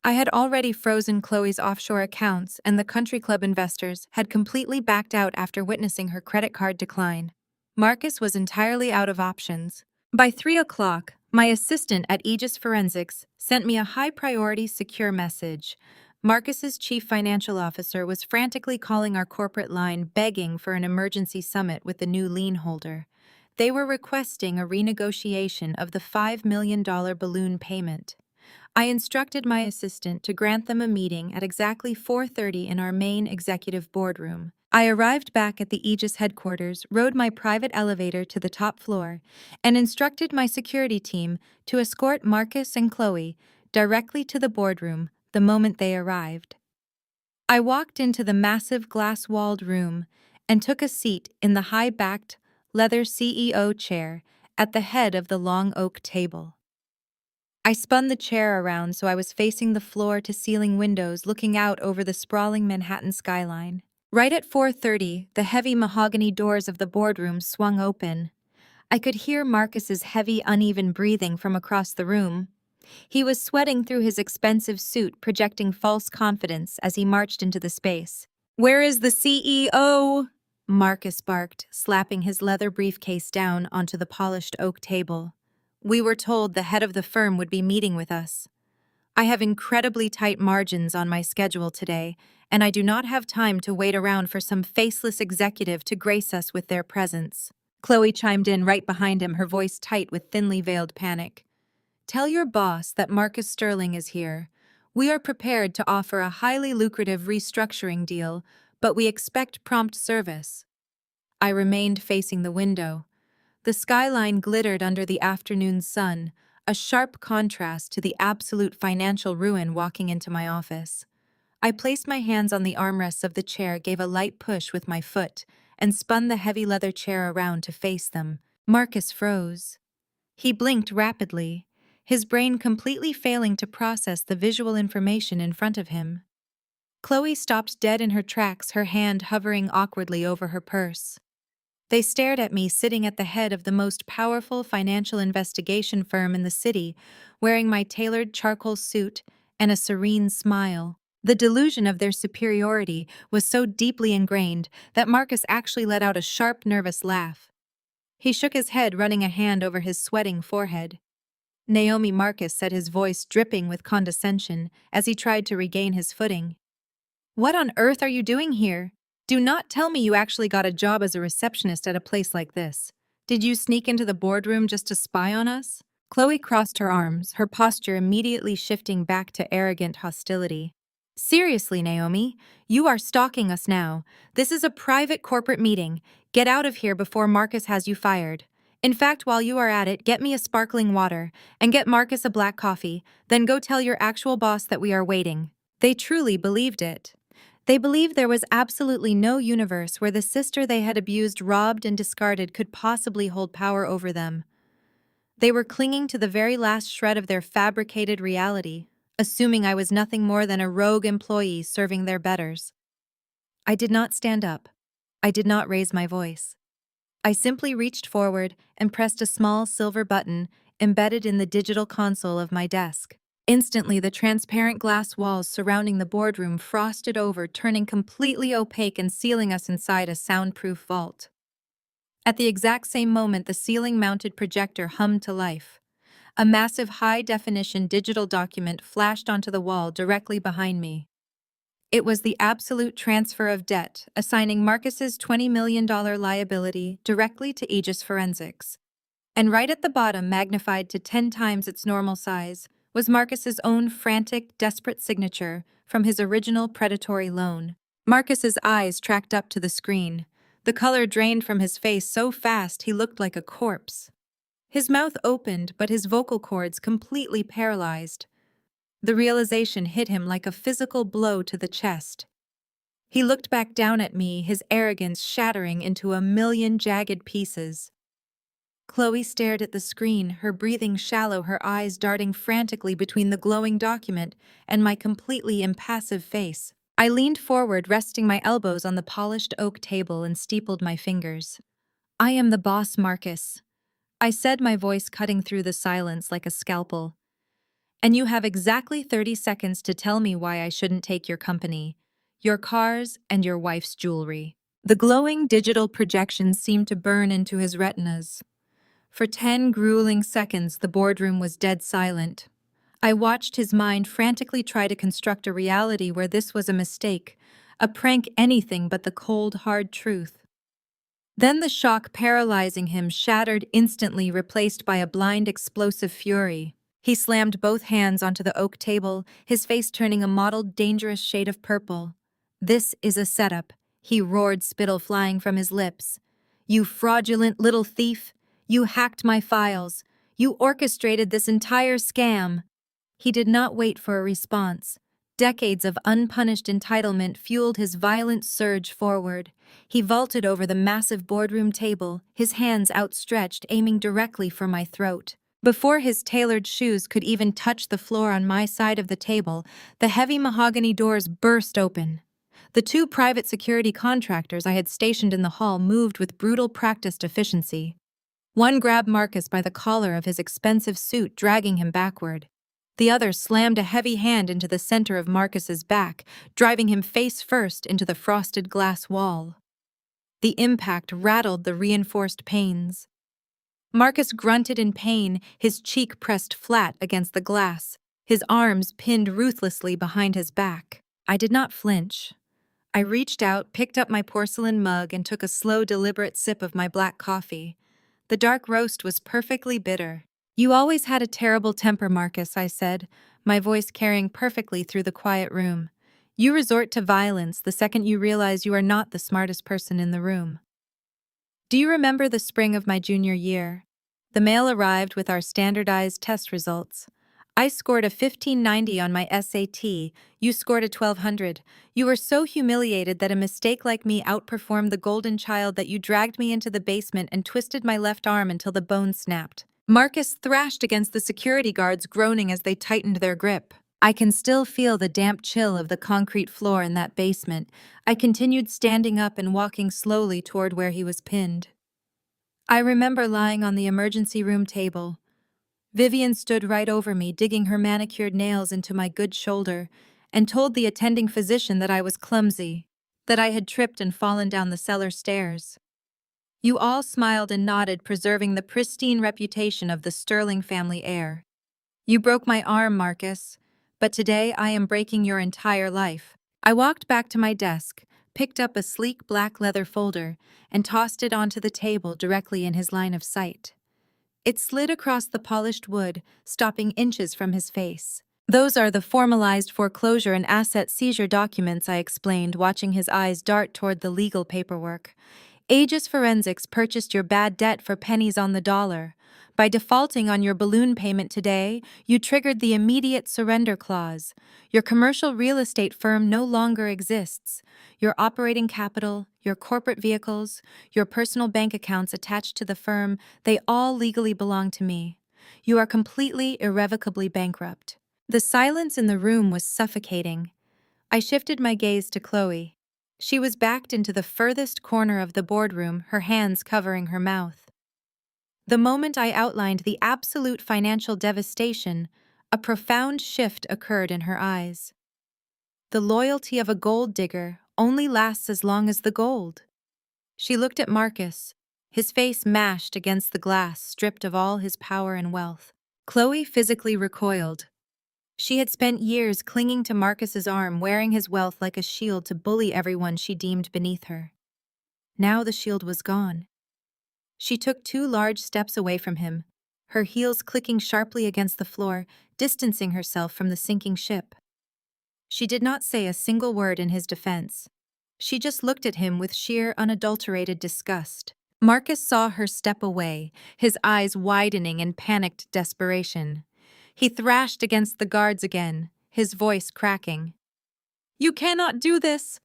I had already frozen Chloe's offshore accounts, and the country club investors had completely backed out after witnessing her credit card decline. Marcus was entirely out of options. By 3:00, my assistant at Aegis Forensics sent me a high-priority secure message. Marcus's chief financial officer was frantically calling our corporate line, begging for an emergency summit with the new lien holder. They were requesting a renegotiation of the $5 million balloon payment. I instructed my assistant to grant them a meeting at exactly 4:30 in our main executive boardroom. I arrived back at the Aegis headquarters, rode my private elevator to the top floor, and instructed my security team to escort Marcus and Chloe directly to the boardroom the moment they arrived. I walked into the massive glass-walled room and took a seat in the high-backed, leather CEO chair at the head of the long oak table. I spun the chair around so I was facing the floor-to-ceiling windows looking out over the sprawling Manhattan skyline. Right at 4:30, the heavy mahogany doors of the boardroom swung open. I could hear Marcus's heavy, uneven breathing from across the room. He was sweating through his expensive suit, projecting false confidence as he marched into the space. "Where is the CEO?" Marcus barked, slapping his leather briefcase down onto the polished oak table. "We were told the head of the firm would be meeting with us. I have incredibly tight margins on my schedule today, and I do not have time to wait around for some faceless executive to grace us with their presence." Chloe chimed in right behind him, her voice tight with thinly veiled panic. "Tell your boss that Marcus Sterling is here. We are prepared to offer a highly lucrative restructuring deal, but we expect prompt service." I remained facing the window. The skyline glittered under the afternoon sun, a sharp contrast to the absolute financial ruin walking into my office. I placed my hands on the armrests of the chair, gave a light push with my foot, and spun the heavy leather chair around to face them. Marcus froze. He blinked rapidly, his brain completely failing to process the visual information in front of him. Chloe stopped dead in her tracks, her hand hovering awkwardly over her purse. They stared at me sitting at the head of the most powerful financial investigation firm in the city, wearing my tailored charcoal suit and a serene smile. The delusion of their superiority was so deeply ingrained that Marcus actually let out a sharp, nervous laugh. He shook his head, running a hand over his sweating forehead. Naomi, Marcus said, his voice dripping with condescension as he tried to regain his footing. What on earth are you doing here? Do not tell me you actually got a job as a receptionist at a place like this. Did you sneak into the boardroom just to spy on us? Chloe crossed her arms, her posture immediately shifting back to arrogant hostility. Seriously, Naomi, you are stalking us now. This is a private corporate meeting. Get out of here before Marcus has you fired. In fact, while you are at it, get me a sparkling water, and get Marcus a black coffee, then go tell your actual boss that we are waiting. They truly believed it. They believed there was absolutely no universe where the sister they had abused, robbed, and discarded could possibly hold power over them. They were clinging to the very last shred of their fabricated reality, assuming I was nothing more than a rogue employee serving their betters. I did not stand up. I did not raise my voice. I simply reached forward and pressed a small silver button embedded in the digital console of my desk. Instantly, the transparent glass walls surrounding the boardroom frosted over, turning completely opaque and sealing us inside a soundproof vault. At the exact same moment, the ceiling-mounted projector hummed to life. A massive high-definition digital document flashed onto the wall directly behind me. It was the absolute transfer of debt, assigning Marcus's $20 million liability directly to Aegis Forensics. And right at the bottom, magnified to 10 times its normal size, was Marcus's own frantic, desperate signature from his original predatory loan. Marcus's eyes tracked up to the screen. The color drained from his face so fast he looked like a corpse. His mouth opened, but his vocal cords completely paralyzed. The realization hit him like a physical blow to the chest. He looked back down at me, his arrogance shattering into a million jagged pieces. Chloe stared at the screen, her breathing shallow, her eyes darting frantically between the glowing document and my completely impassive face. I leaned forward, resting my elbows on the polished oak table, and steepled my fingers. "I am the boss, Marcus," I said, my voice cutting through the silence like a scalpel. "And you have exactly 30 seconds to tell me why I shouldn't take your company, your cars, and your wife's jewelry." The glowing digital projection seemed to burn into his retinas. For 10 grueling seconds, the boardroom was dead silent. I watched his mind frantically try to construct a reality where this was a mistake, a prank, anything but the cold, hard truth. Then the shock paralyzing him shattered instantly, replaced by a blind, explosive fury. He slammed both hands onto the oak table, his face turning a mottled, dangerous shade of purple. "This is a setup," he roared, spittle flying from his lips. "You fraudulent little thief! You hacked my files! You orchestrated this entire scam!" He did not wait for a response. Decades of unpunished entitlement fueled his violent surge forward. He vaulted over the massive boardroom table, his hands outstretched, aiming directly for my throat. Before his tailored shoes could even touch the floor on my side of the table, the heavy mahogany doors burst open. The 2 private security contractors I had stationed in the hall moved with brutal, practiced efficiency. One grabbed Marcus by the collar of his expensive suit, dragging him backward. The other slammed a heavy hand into the center of Marcus's back, driving him face first into the frosted glass wall. The impact rattled the reinforced panes. Marcus grunted in pain, his cheek pressed flat against the glass, his arms pinned ruthlessly behind his back. I did not flinch. I reached out, picked up my porcelain mug, and took a slow, deliberate sip of my black coffee. The dark roast was perfectly bitter. "You always had a terrible temper, Marcus," I said, my voice carrying perfectly through the quiet room. "You resort to violence the second you realize you are not the smartest person in the room." Do you remember the spring of my junior year? The mail arrived with our standardized test results. I scored a 1590 on my SAT, you scored a 1200. You were so humiliated that a mistake like me outperformed the golden child that you dragged me into the basement and twisted my left arm until the bone snapped. Marcus thrashed against the security guards, groaning as they tightened their grip. I can still feel the damp chill of the concrete floor in that basement. I continued standing up and walking slowly toward where he was pinned. I remember lying on the emergency room table. Vivian stood right over me, digging her manicured nails into my good shoulder, and told the attending physician that I was clumsy, that I had tripped and fallen down the cellar stairs. You all smiled and nodded, preserving the pristine reputation of the Sterling family heir. You broke my arm, Marcus, but today I am breaking your entire life. I walked back to my desk, picked up a sleek black leather folder, and tossed it onto the table directly in his line of sight. It slid across the polished wood, stopping inches from his face. Those are the formalized foreclosure and asset seizure documents, I explained, watching his eyes dart toward the legal paperwork. Aegis Forensics purchased your bad debt for pennies on the dollar. By defaulting on your balloon payment today, you triggered the immediate surrender clause. Your commercial real estate firm no longer exists. Your operating capital, your corporate vehicles, your personal bank accounts attached to the firm, they all legally belong to me. You are completely, irrevocably bankrupt. The silence in the room was suffocating. I shifted my gaze to Chloe. She was backed into the furthest corner of the boardroom, her hands covering her mouth. The moment I outlined the absolute financial devastation, a profound shift occurred in her eyes. The loyalty of a gold digger only lasts as long as the gold. She looked at Marcus, his face mashed against the glass, stripped of all his power and wealth. Chloe physically recoiled. She had spent years clinging to Marcus's arm, wearing his wealth like a shield to bully everyone she deemed beneath her. Now the shield was gone. She took 2 large steps away from him, her heels clicking sharply against the floor, distancing herself from the sinking ship. She did not say a single word in his defense. She just looked at him with sheer, unadulterated disgust. Marcus saw her step away, his eyes widening in panicked desperation. He thrashed against the guards again, his voice cracking. "You cannot do this!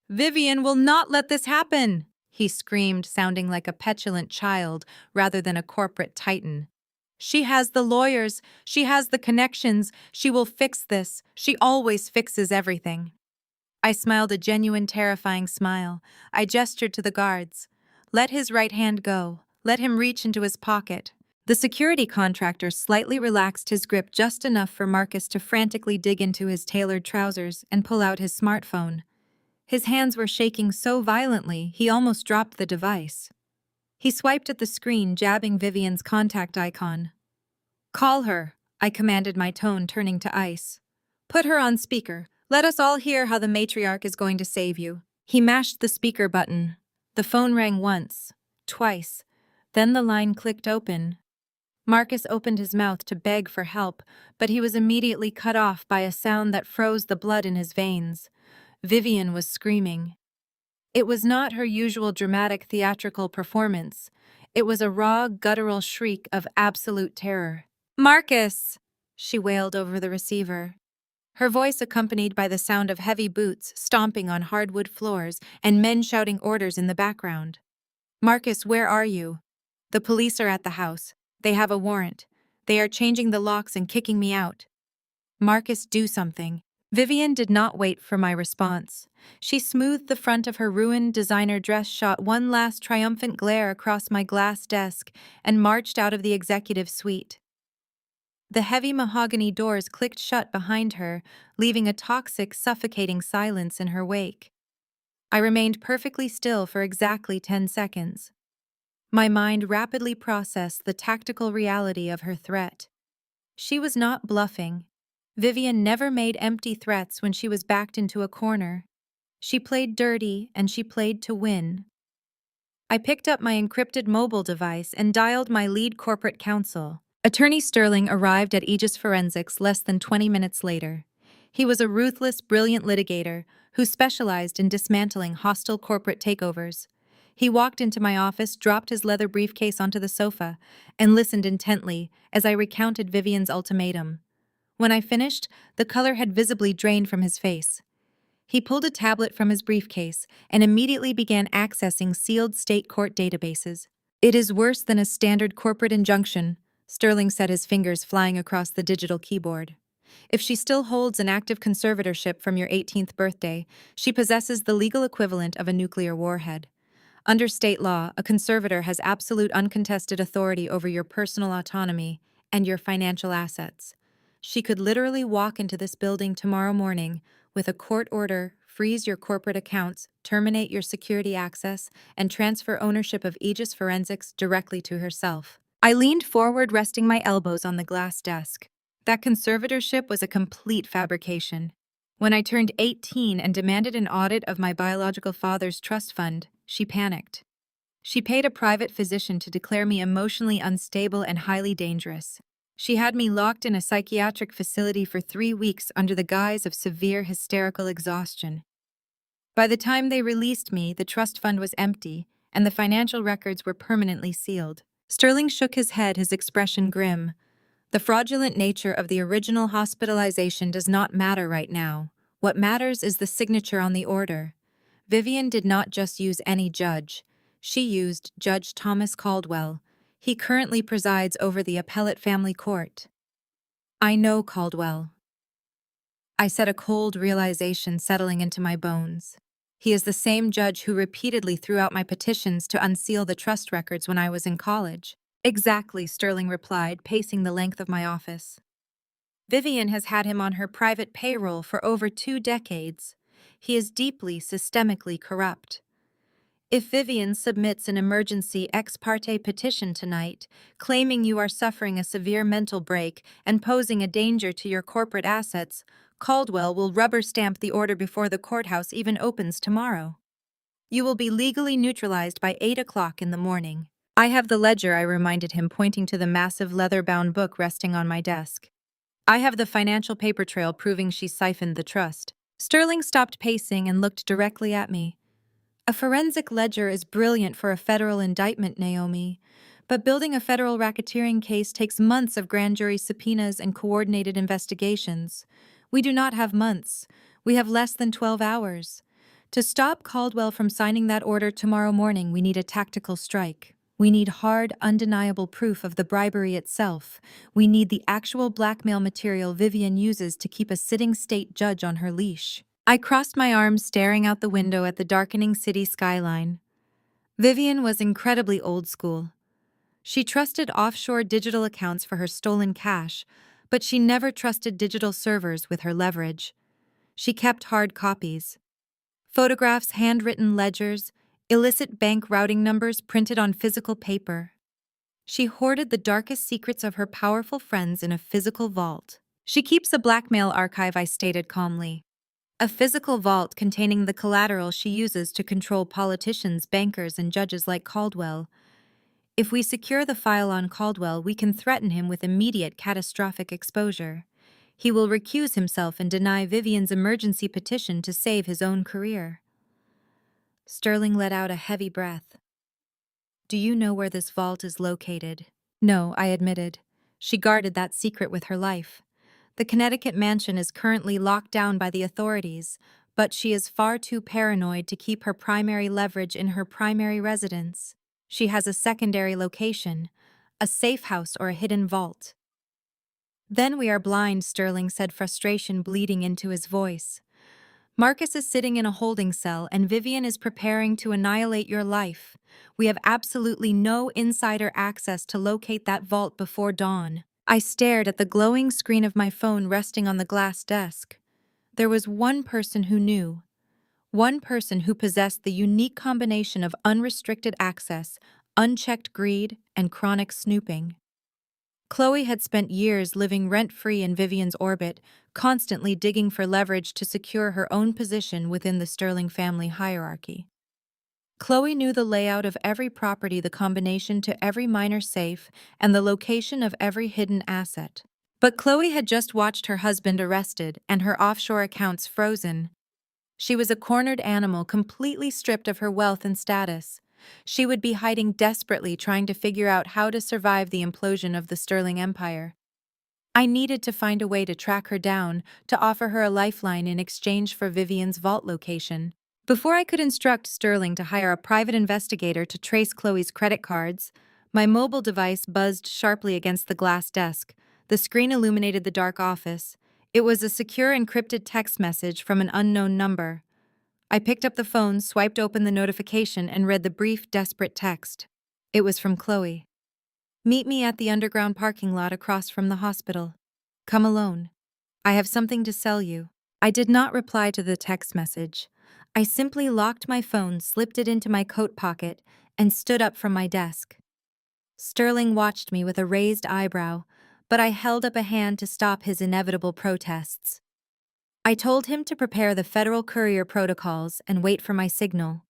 Vivian will not let this happen!" he screamed, sounding like a petulant child rather than a corporate titan. "She has the lawyers, she has the connections, she will fix this, she always fixes everything." I smiled a genuine, terrifying smile. I gestured to the guards. Let his right hand go. Let him reach into his pocket. The security contractor slightly relaxed his grip just enough for Marcus to frantically dig into his tailored trousers and pull out his smartphone. His hands were shaking so violently he almost dropped the device. He swiped at the screen, jabbing Vivian's contact icon. "Call her," I commanded, my tone turning to ice. "Put her on speaker. Let us all hear how the matriarch is going to save you." He mashed the speaker button. The phone rang once, twice. Then the line clicked open. Marcus opened his mouth to beg for help, but he was immediately cut off by a sound that froze the blood in his veins. Vivian was screaming. It was not her usual dramatic theatrical performance. It was a raw, guttural shriek of absolute terror. "Marcus!" she wailed over the receiver. Her voice accompanied by the sound of heavy boots stomping on hardwood floors and men shouting orders in the background. "Marcus, where are you? The police are at the house. They have a warrant. They are changing the locks and kicking me out. Marcus, do something." Vivian did not wait for my response. She smoothed the front of her ruined designer dress, shot one last triumphant glare across my glass desk, and marched out of the executive suite. The heavy mahogany doors clicked shut behind her, leaving a toxic, suffocating silence in her wake. I remained perfectly still for exactly 10 seconds. My mind rapidly processed the tactical reality of her threat. She was not bluffing. Vivian never made empty threats when she was backed into a corner. She played dirty, and she played to win. I picked up my encrypted mobile device and dialed my lead corporate counsel. Attorney Sterling arrived at Aegis Forensics less than 20 minutes later. He was a ruthless, brilliant litigator who specialized in dismantling hostile corporate takeovers. He walked into my office, dropped his leather briefcase onto the sofa, and listened intently as I recounted Vivian's ultimatum. When I finished, the color had visibly drained from his face. He pulled a tablet from his briefcase and immediately began accessing sealed state court databases. "It is worse than a standard corporate injunction," Sterling said, his fingers flying across the digital keyboard. If she still holds an active conservatorship from your 18th birthday, she possesses the legal equivalent of a nuclear warhead. Under state law, a conservator has absolute uncontested authority over your personal autonomy and your financial assets. She could literally walk into this building tomorrow morning with a court order, freeze your corporate accounts, terminate your security access, and transfer ownership of Aegis Forensics directly to herself. I leaned forward, resting my elbows on the glass desk. That conservatorship was a complete fabrication. When I turned 18 and demanded an audit of my biological father's trust fund, she panicked. She paid a private physician to declare me emotionally unstable and highly dangerous. She had me locked in a psychiatric facility for 3 weeks under the guise of severe hysterical exhaustion. By the time they released me, the trust fund was empty, and the financial records were permanently sealed. Sterling shook his head, his expression grim. The fraudulent nature of the original hospitalization does not matter right now. What matters is the signature on the order. Vivian did not just use any judge. She used Judge Thomas Caldwell. He currently presides over the appellate family court. I know Caldwell. I said, a cold realization settling into my bones. He is the same judge who repeatedly threw out my petitions to unseal the trust records when I was in college. Exactly, Sterling replied, pacing the length of my office. Vivian has had him on her private payroll for over 2 decades. He is deeply, systemically corrupt. If Vivian submits an emergency ex parte petition tonight, claiming you are suffering a severe mental break and posing a danger to your corporate assets, Caldwell will rubber stamp the order before the courthouse even opens tomorrow. You will be legally neutralized by 8 o'clock in the morning. I have the ledger, I reminded him, pointing to the massive leather-bound book resting on my desk. I have the financial paper trail proving she siphoned the trust. Sterling stopped pacing and looked directly at me. A forensic ledger is brilliant for a federal indictment, Naomi, but building a federal racketeering case takes months of grand jury subpoenas and coordinated investigations. We do not have months. We have less than 12 hours. To stop Caldwell from signing that order tomorrow morning, we need a tactical strike. We need hard, undeniable proof of the bribery itself. We need the actual blackmail material Vivian uses to keep a sitting state judge on her leash. I crossed my arms, staring out the window at the darkening city skyline. Vivian was incredibly old school. She trusted offshore digital accounts for her stolen cash, but she never trusted digital servers with her leverage. She kept hard copies. Photographs, handwritten ledgers, illicit bank routing numbers printed on physical paper. She hoarded the darkest secrets of her powerful friends in a physical vault. She keeps a blackmail archive, I stated calmly. A physical vault containing the collateral she uses to control politicians, bankers, and judges like Caldwell. If we secure the file on Caldwell, we can threaten him with immediate catastrophic exposure. He will recuse himself and deny Vivian's emergency petition to save his own career. Sterling let out a heavy breath. Do you know where this vault is located? No, I admitted. She guarded that secret with her life. The Connecticut mansion is currently locked down by the authorities, but she is far too paranoid to keep her primary leverage in her primary residence. She has a secondary location, a safe house or a hidden vault. Then we are blind, Sterling said, frustration bleeding into his voice. Marcus is sitting in a holding cell and Vivian is preparing to annihilate your life. We have absolutely no insider access to locate that vault before dawn. I stared at the glowing screen of my phone resting on the glass desk. There was one person who knew. One person who possessed the unique combination of unrestricted access, unchecked greed, and chronic snooping. Chloe had spent years living rent-free in Vivian's orbit, constantly digging for leverage to secure her own position within the Sterling family hierarchy. Chloe knew the layout of every property, the combination to every minor safe, and the location of every hidden asset. But Chloe had just watched her husband arrested and her offshore accounts frozen. She was a cornered animal, completely stripped of her wealth and status. She would be hiding desperately, trying to figure out how to survive the implosion of the Sterling Empire. I needed to find a way to track her down, to offer her a lifeline in exchange for Vivian's vault location. Before I could instruct Sterling to hire a private investigator to trace Chloe's credit cards, My mobile device buzzed sharply against the glass desk. The screen illuminated the dark office. It was a secure encrypted text message from an unknown number. I picked up the phone, swiped open the notification, and read the brief, desperate text. It was from Chloe. Meet me at the underground parking lot across from the hospital. Come alone. I have something to sell you. I did not reply to the text message. I simply locked my phone, slipped it into my coat pocket, and stood up from my desk. Sterling watched me with a raised eyebrow, but I held up a hand to stop his inevitable protests. I told him to prepare the federal courier protocols and wait for my signal.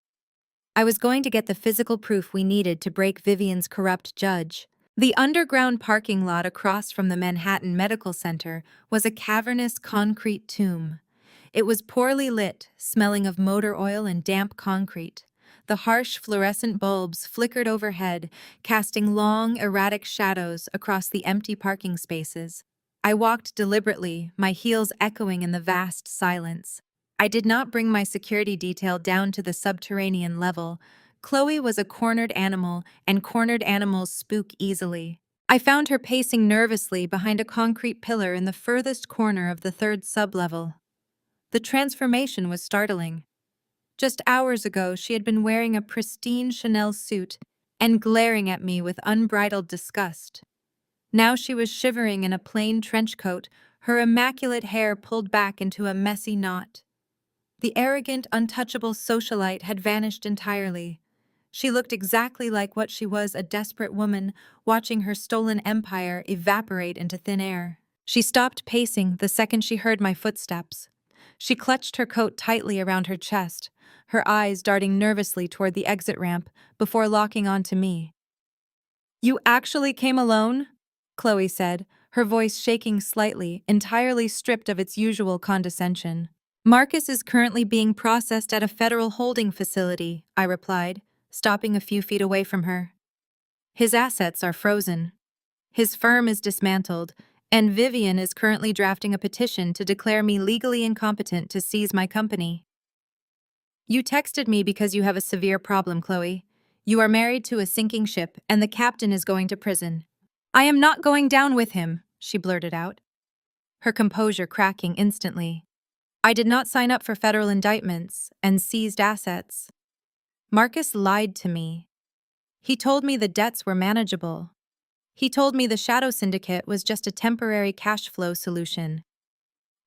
I was going to get the physical proof we needed to break Vivian's corrupt judge. The underground parking lot across from the Manhattan Medical Center was a cavernous concrete tomb. It was poorly lit, smelling of motor oil and damp concrete. The harsh fluorescent bulbs flickered overhead, casting long, erratic shadows across the empty parking spaces. I walked deliberately, my heels echoing in the vast silence. I did not bring my security detail down to the subterranean level. Chloe was a cornered animal, and cornered animals spook easily. I found her pacing nervously behind a concrete pillar in the furthest corner of the third sublevel. The transformation was startling. Just hours ago, she had been wearing a pristine Chanel suit and glaring at me with unbridled disgust. Now she was shivering in a plain trench coat, her immaculate hair pulled back into a messy knot. The arrogant, untouchable socialite had vanished entirely. She looked exactly like what she was, a desperate woman watching her stolen empire evaporate into thin air. She stopped pacing the second she heard my footsteps. She clutched her coat tightly around her chest, her eyes darting nervously toward the exit ramp before locking onto me. "You actually came alone?" Chloe said, her voice shaking slightly, entirely stripped of its usual condescension. "Marcus is currently being processed at a federal holding facility," I replied, stopping a few feet away from her. "His assets are frozen. His firm is dismantled, and Vivian is currently drafting a petition to declare me legally incompetent to seize my company." "You texted me because you have a severe problem, Chloe. You are married to a sinking ship, and the captain is going to prison." "I am not going down with him," she blurted out, her composure cracking instantly. "I did not sign up for federal indictments and seized assets. Marcus lied to me. He told me the debts were manageable. He told me the shadow syndicate was just a temporary cash flow solution.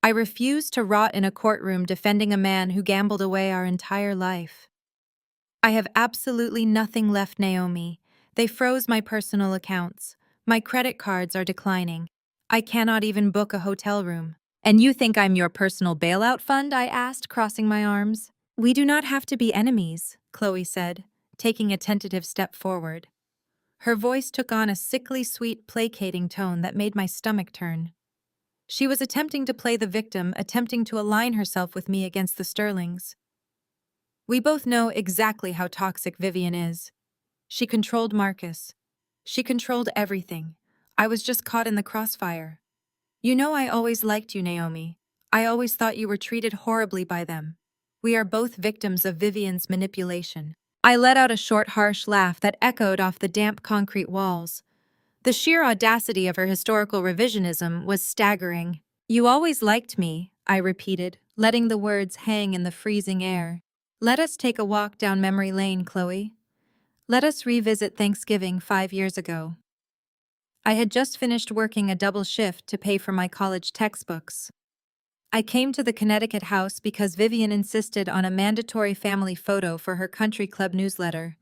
I refuse to rot in a courtroom defending a man who gambled away our entire life. I have absolutely nothing left, Naomi. They froze my personal accounts. My credit cards are declining. I cannot even book a hotel room." "And you think I'm your personal bailout fund?" I asked, crossing my arms. "We do not have to be enemies," Chloe said, taking a tentative step forward. Her voice took on a sickly sweet, placating tone that made my stomach turn. She was attempting to play the victim, attempting to align herself with me against the Sterlings. "We both know exactly how toxic Vivian is. She controlled Marcus. She controlled everything. I was just caught in the crossfire. You know I always liked you, Naomi. I always thought you were treated horribly by them. We are both victims of Vivian's manipulation." I let out a short, harsh laugh that echoed off the damp concrete walls. The sheer audacity of her historical revisionism was staggering. "You always liked me," I repeated, letting the words hang in the freezing air. "Let us take a walk down memory lane, Chloe. Let us revisit Thanksgiving 5 years ago." I had just finished working a double shift to pay for my college textbooks. I came to the Connecticut house because Vivian insisted on a mandatory family photo for her country club newsletter.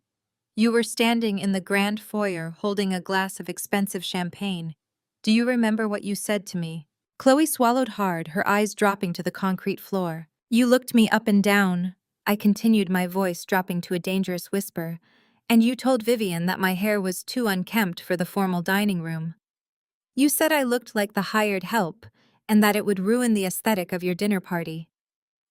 You were standing in the grand foyer holding a glass of expensive champagne. Do you remember what you said to me? Chloe swallowed hard, her eyes dropping to the concrete floor. "You looked me up and down," I continued, my voice dropping to a dangerous whisper, "and you told Vivian that my hair was too unkempt for the formal dining room. You said I looked like the hired help, and that it would ruin the aesthetic of your dinner party.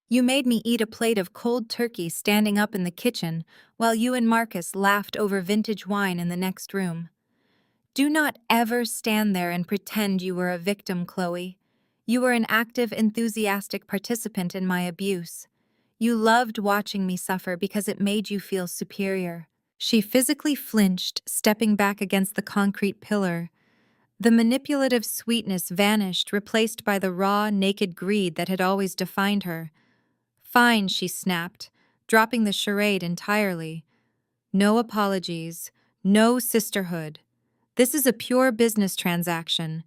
You made me eat a plate of cold turkey standing up in the kitchen while you and Marcus laughed over vintage wine in the next room. Do not ever stand there and pretend you were a victim, Chloe. You were an active, enthusiastic participant in my abuse. You loved watching me suffer because it made you feel superior. She physically flinched, stepping back against the concrete pillar. The manipulative sweetness vanished, replaced by the raw, naked greed that had always defined her. "Fine," she snapped, dropping the charade entirely. "No apologies. No sisterhood. This is a pure business transaction.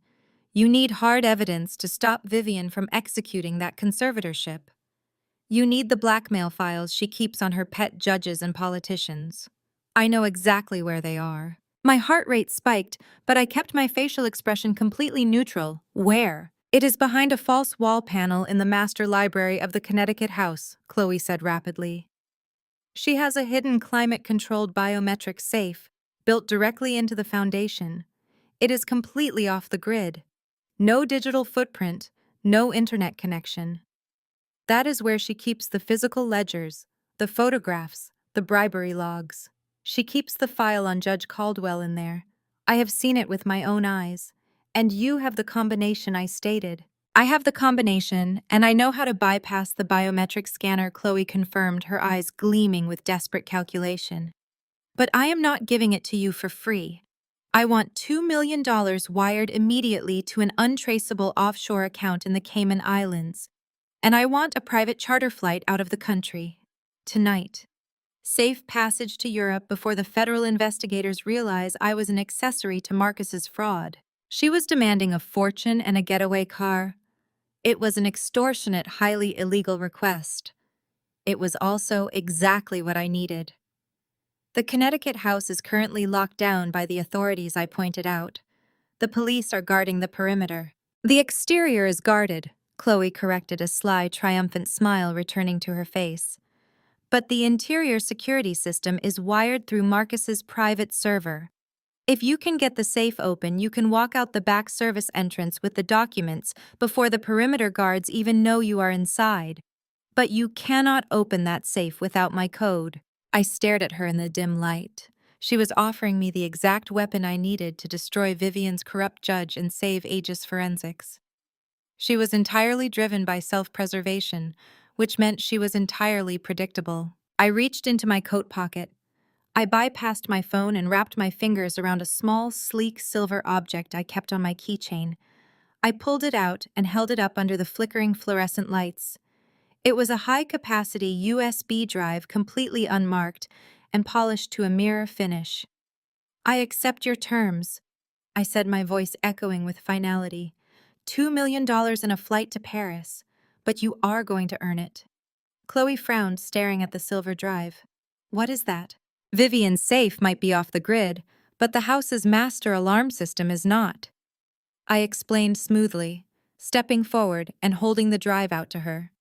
You need hard evidence to stop Vivian from executing that conservatorship. You need the blackmail files she keeps on her pet judges and politicians. I know exactly where they are." My heart rate spiked, but I kept my facial expression completely neutral. "Where?" "It is behind a false wall panel in the master library of the Connecticut House," Chloe said rapidly. "She has a hidden climate-controlled biometric safe built directly into the foundation. It is completely off the grid. No digital footprint, no internet connection. That is where she keeps the physical ledgers, the photographs, the bribery logs. She keeps the file on Judge Caldwell in there. I have seen it with my own eyes. And you have the combination I stated." "I have the combination, and I know how to bypass the biometric scanner," Chloe confirmed, her eyes gleaming with desperate calculation. "But I am not giving it to you for free. I want $2 million wired immediately to an untraceable offshore account in the Cayman Islands. And I want a private charter flight out of the country. Tonight. Safe passage to Europe before the federal investigators realize I was an accessory to Marcus's fraud." She was demanding a fortune and a getaway car. It was an extortionate, highly illegal request. It was also exactly what I needed. "The Connecticut house is currently locked down by the authorities," I pointed out. "The police are guarding the perimeter." "The exterior is guarded," Chloe corrected, a sly, triumphant smile returning to her face. "But the interior security system is wired through Marcus's private server. If you can get the safe open, you can walk out the back service entrance with the documents before the perimeter guards even know you are inside. But you cannot open that safe without my code." I stared at her in the dim light. She was offering me the exact weapon I needed to destroy Vivian's corrupt judge and save Aegis Forensics. She was entirely driven by self-preservation, which meant she was entirely predictable. I reached into my coat pocket. I bypassed my phone and wrapped my fingers around a small, sleek silver object I kept on my keychain. I pulled it out and held it up under the flickering fluorescent lights. It was a high-capacity USB drive, completely unmarked and polished to a mirror finish. "I accept your terms," I said, my voice echoing with finality. $2 million and a flight to Paris, but you are going to earn it." Chloe frowned, staring at the silver drive. "What is that?" "Vivian's safe might be off the grid, but the house's master alarm system is not," I explained smoothly, stepping forward and holding the drive out to her.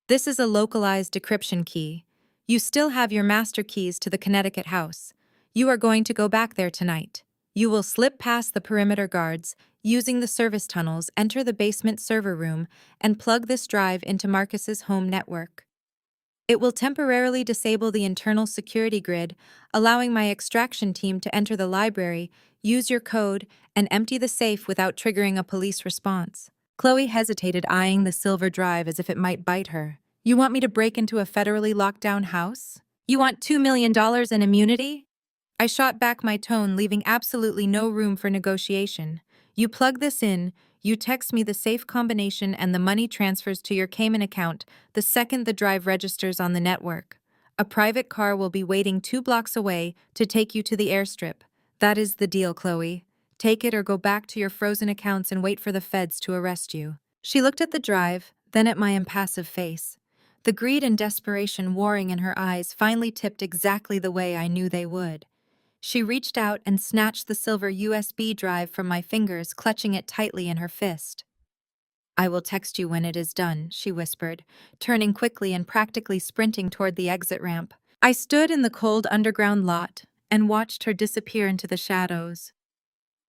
"This is a localized decryption key. You still have your master keys to the Connecticut house. You are going to go back there tonight. You will slip past the perimeter guards, using the service tunnels, enter the basement server room, and plug this drive into Marcus's home network. It will temporarily disable the internal security grid, allowing my extraction team to enter the library, use your code, and empty the safe without triggering a police response." Chloe hesitated, eyeing the silver drive as if it might bite her. "You want me to break into a federally locked-down house? You want $2 million in immunity?" I shot back, my tone leaving absolutely no room for negotiation. "You plug this in, you text me the safe combination, and the money transfers to your Cayman account the second the drive registers on the network. A private car will be waiting 2 blocks away to take you to the airstrip. That is the deal, Chloe. Take it or go back to your frozen accounts and wait for the feds to arrest you." She looked at the drive, then at my impassive face. The greed and desperation warring in her eyes finally tipped exactly the way I knew they would. She reached out and snatched the silver USB drive from my fingers, clutching it tightly in her fist. "I will text you when it is done," she whispered, turning quickly and practically sprinting toward the exit ramp. I stood in the cold underground lot and watched her disappear into the shadows.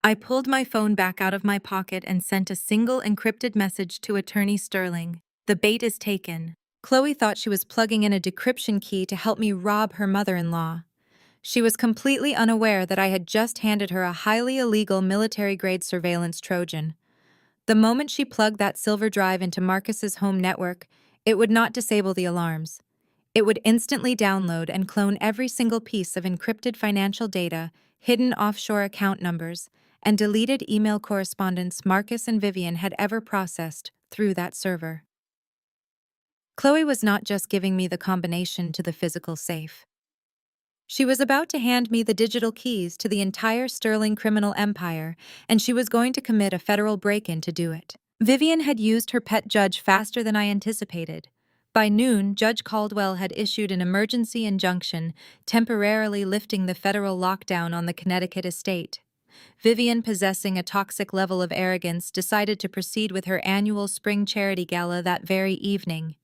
I pulled my phone back out of my pocket and sent a single encrypted message to Attorney Sterling. "The bait is taken." Chloe thought she was plugging in a decryption key to help me rob her mother-in-law. She was completely unaware that I had just handed her a highly illegal military-grade surveillance Trojan. The moment she plugged that silver drive into Marcus's home network, it would not disable the alarms. It would instantly download and clone every single piece of encrypted financial data, hidden offshore account numbers, and deleted email correspondence Marcus and Vivian had ever processed through that server. Chloe was not just giving me the combination to the physical safe. She was about to hand me the digital keys to the entire Sterling criminal empire, and she was going to commit a federal break-in to do it. Vivian had used her pet judge faster than I anticipated. By noon, Judge Caldwell had issued an emergency injunction, temporarily lifting the federal lockdown on the Connecticut estate. Vivian, possessing a toxic level of arrogance, decided to proceed with her annual spring charity gala that very evening.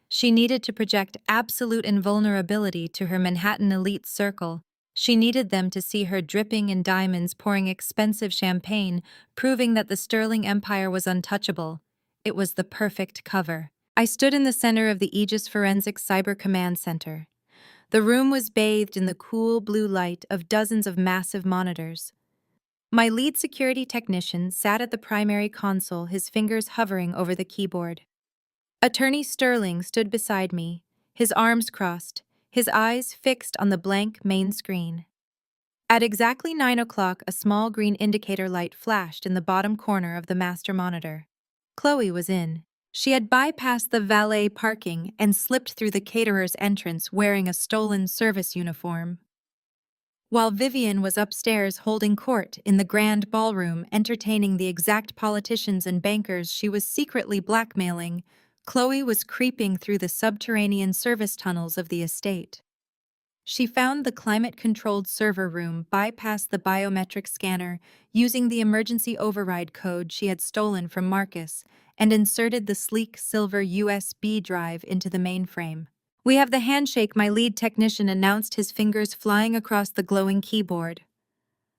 She needed to project absolute invulnerability to her Manhattan elite circle. She needed them to see her dripping in diamonds, pouring expensive champagne, proving that the Sterling Empire was untouchable. It was the perfect cover. I stood in the center of the Aegis Forensics Cyber Command Center. The room was bathed in the cool blue light of dozens of massive monitors. My lead security technician sat at the primary console, his fingers hovering over the keyboard. Attorney Sterling stood beside me, his arms crossed, his eyes fixed on the blank main screen. At exactly 9 o'clock, a small green indicator light flashed in the bottom corner of the master monitor. Chloe was in. She had bypassed the valet parking and slipped through the caterer's entrance wearing a stolen service uniform. While Vivian was upstairs holding court in the grand ballroom entertaining the exact politicians and bankers she was secretly blackmailing, Chloe was creeping through the subterranean service tunnels of the estate. She found the climate-controlled server room, bypassed the biometric scanner, using the emergency override code she had stolen from Marcus, and inserted the sleek silver USB drive into the mainframe. "We have the handshake," my lead technician announced, his fingers flying across the glowing keyboard.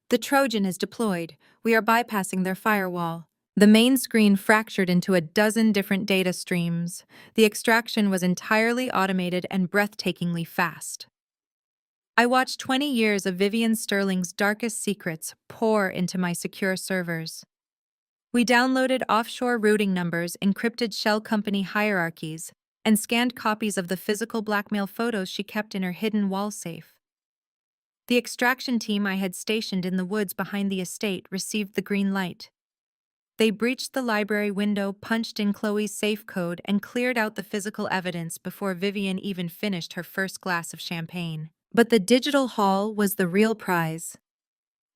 "The Trojan is deployed. We are bypassing their firewall." The main screen fractured into a dozen different data streams. The extraction was entirely automated and breathtakingly fast. I watched 20 years of Vivian Sterling's darkest secrets pour into my secure servers. We downloaded offshore routing numbers, encrypted shell company hierarchies, and scanned copies of the physical blackmail photos she kept in her hidden wall safe. The extraction team I had stationed in the woods behind the estate received the green light. They breached the library window, punched in Chloe's safe code, and cleared out the physical evidence before Vivian even finished her first glass of champagne. But the digital haul was the real prize.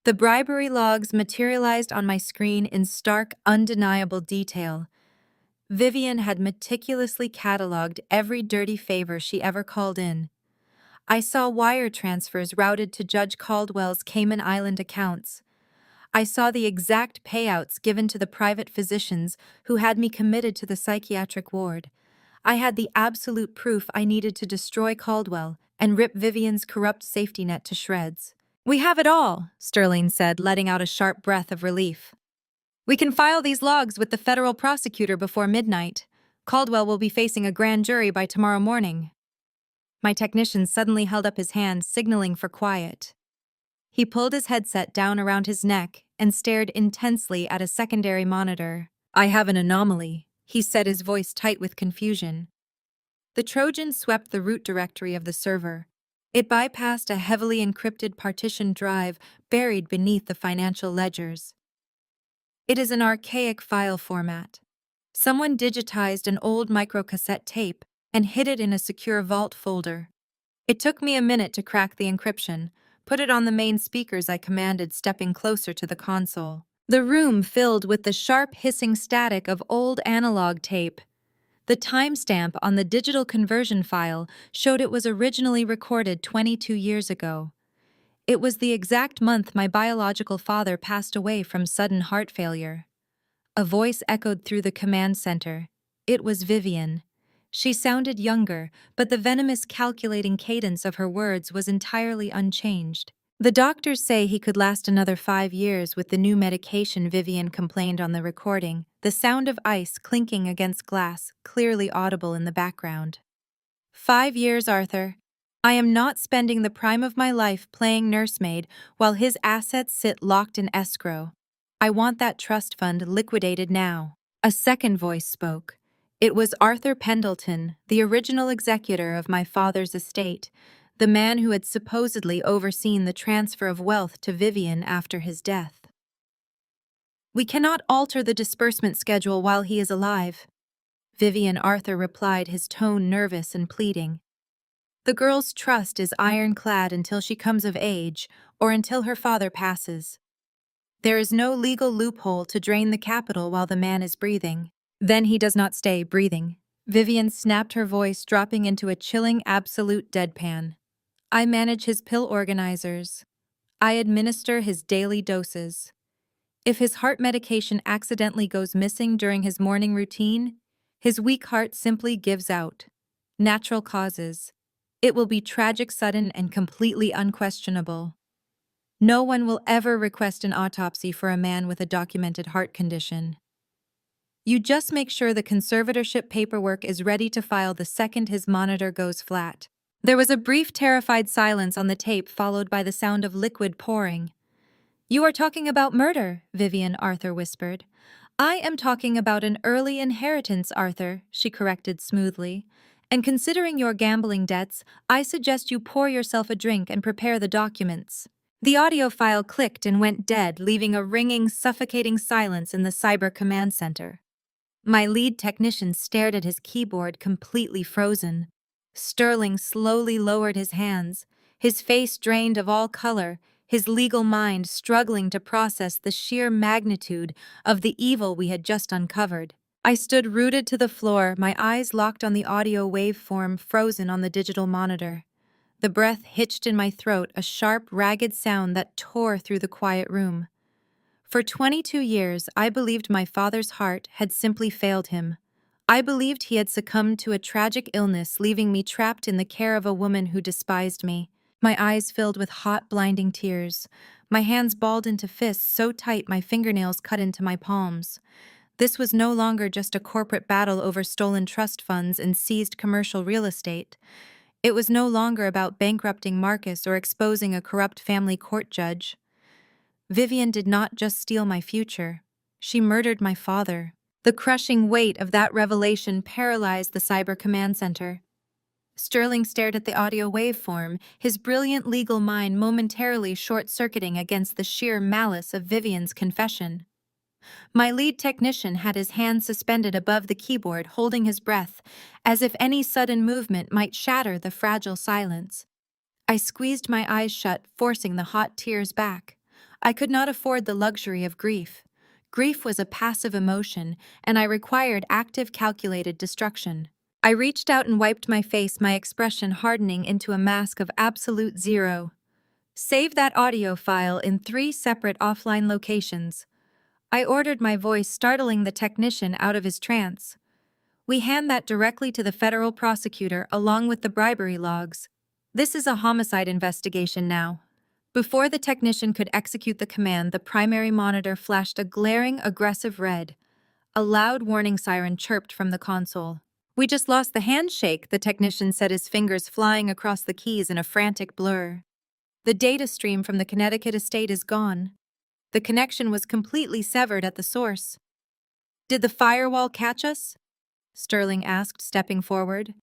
The bribery logs materialized on my screen in stark, undeniable detail. Vivian had meticulously cataloged every dirty favor she ever called in. I saw wire transfers routed to Judge Caldwell's Cayman Island accounts. I saw the exact payouts given to the private physicians who had me committed to the psychiatric ward. I had the absolute proof I needed to destroy Caldwell and rip Vivian's corrupt safety net to shreds. "We have it all," Sterling said, letting out a sharp breath of relief. "We can file these logs with the federal prosecutor before midnight. Caldwell will be facing a grand jury by tomorrow morning." My technician suddenly held up his hand, signaling for quiet. He pulled his headset down around his neck and stared intensely at a secondary monitor. "I have an anomaly," he said, his voice tight with confusion. The Trojan swept the root directory of the server. It bypassed a heavily encrypted partition drive buried beneath the financial ledgers. It is an archaic file format. Someone digitized an old microcassette tape and hid it in a secure vault folder. It took me a minute to crack the encryption, put it on the main speakers I commanded, stepping closer to the console. The room filled with the sharp hissing static of old analog tape. The timestamp on the digital conversion file showed it was originally recorded 22 years ago. It was the exact month my biological father passed away from sudden heart failure. A voice echoed through the command center. It was Vivian. She sounded younger, but the venomous, calculating cadence of her words was entirely unchanged. "The doctors say he could last another 5 years with the new medication," Vivian complained on the recording, the sound of ice clinking against glass clearly audible in the background. "5 years, Arthur. I am not spending the prime of my life playing nursemaid while his assets sit locked in escrow. I want that trust fund liquidated now." A second voice spoke. It was Arthur Pendleton, the original executor of my father's estate, the man who had supposedly overseen the transfer of wealth to Vivian after his death. "We cannot alter the disbursement schedule while he is alive," Vivian Arthur replied, his tone nervous and pleading. "The girl's trust is ironclad until she comes of age or until her father passes. There is no legal loophole to drain the capital while the man is breathing." "Then he does not stay breathing." Vivian snapped, her voice dropping into a chilling absolute deadpan. "I manage his pill organizers. I administer his daily doses. If his heart medication accidentally goes missing during his morning routine, his weak heart simply gives out. Natural causes. It will be tragic, sudden, and completely unquestionable. No one will ever request an autopsy for a man with a documented heart condition. You just make sure the conservatorship paperwork is ready to file the second his monitor goes flat." There was a brief, terrified silence on the tape, followed by the sound of liquid pouring. "You are talking about murder," Vivian Arthur whispered. "I am talking about an early inheritance, Arthur," she corrected smoothly. "And considering your gambling debts, I suggest you pour yourself a drink and prepare the documents." The audio file clicked and went dead, leaving a ringing, suffocating silence in the cyber command center. My lead technician stared at his keyboard, completely frozen. Sterling slowly lowered his hands, his face drained of all color, his legal mind struggling to process the sheer magnitude of the evil we had just uncovered. I stood rooted to the floor, my eyes locked on the audio waveform frozen on the digital monitor. The breath hitched in my throat, a sharp, ragged sound that tore through the quiet room. For 22 years, I believed my father's heart had simply failed him. I believed he had succumbed to a tragic illness, leaving me trapped in the care of a woman who despised me. My eyes filled with hot, blinding tears. My hands balled into fists so tight my fingernails cut into my palms. This was no longer just a corporate battle over stolen trust funds and seized commercial real estate. It was no longer about bankrupting Marcus or exposing a corrupt family court judge. Vivian did not just steal my future. She murdered my father. The crushing weight of that revelation paralyzed the cyber command center. Sterling stared at the audio waveform, his brilliant legal mind momentarily short-circuiting against the sheer malice of Vivian's confession. My lead technician had his hand suspended above the keyboard, holding his breath, as if any sudden movement might shatter the fragile silence. I squeezed my eyes shut, forcing the hot tears back. I could not afford the luxury of grief. Grief was a passive emotion, and I required active, calculated destruction. I reached out and wiped my face, my expression hardening into a mask of absolute zero. "Save that audio file in 3 separate offline locations." I ordered, my voice startling the technician out of his trance. "We hand that directly to the federal prosecutor along with the bribery logs. This is a homicide investigation now." Before the technician could execute the command, the primary monitor flashed a glaring, aggressive red. A loud warning siren chirped from the console. "We just lost the handshake," the technician said, his fingers flying across the keys in a frantic blur. "The data stream from the Connecticut estate is gone. The connection was completely severed at the source." "Did the firewall catch us?" Sterling asked, stepping forward.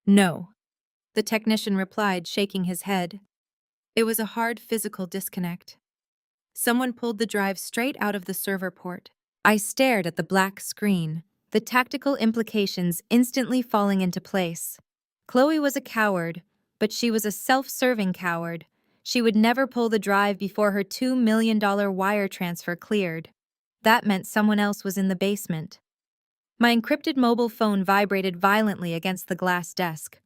"No," the technician replied, shaking his head. It was a hard physical disconnect. Someone pulled the drive straight out of the server port. I stared at the black screen, the tactical implications instantly falling into place. Chloe was a coward, but she was a self-serving coward. She would never pull the drive before her $2 million wire transfer cleared. That meant someone else was in the basement. My encrypted mobile phone vibrated violently against the glass desk.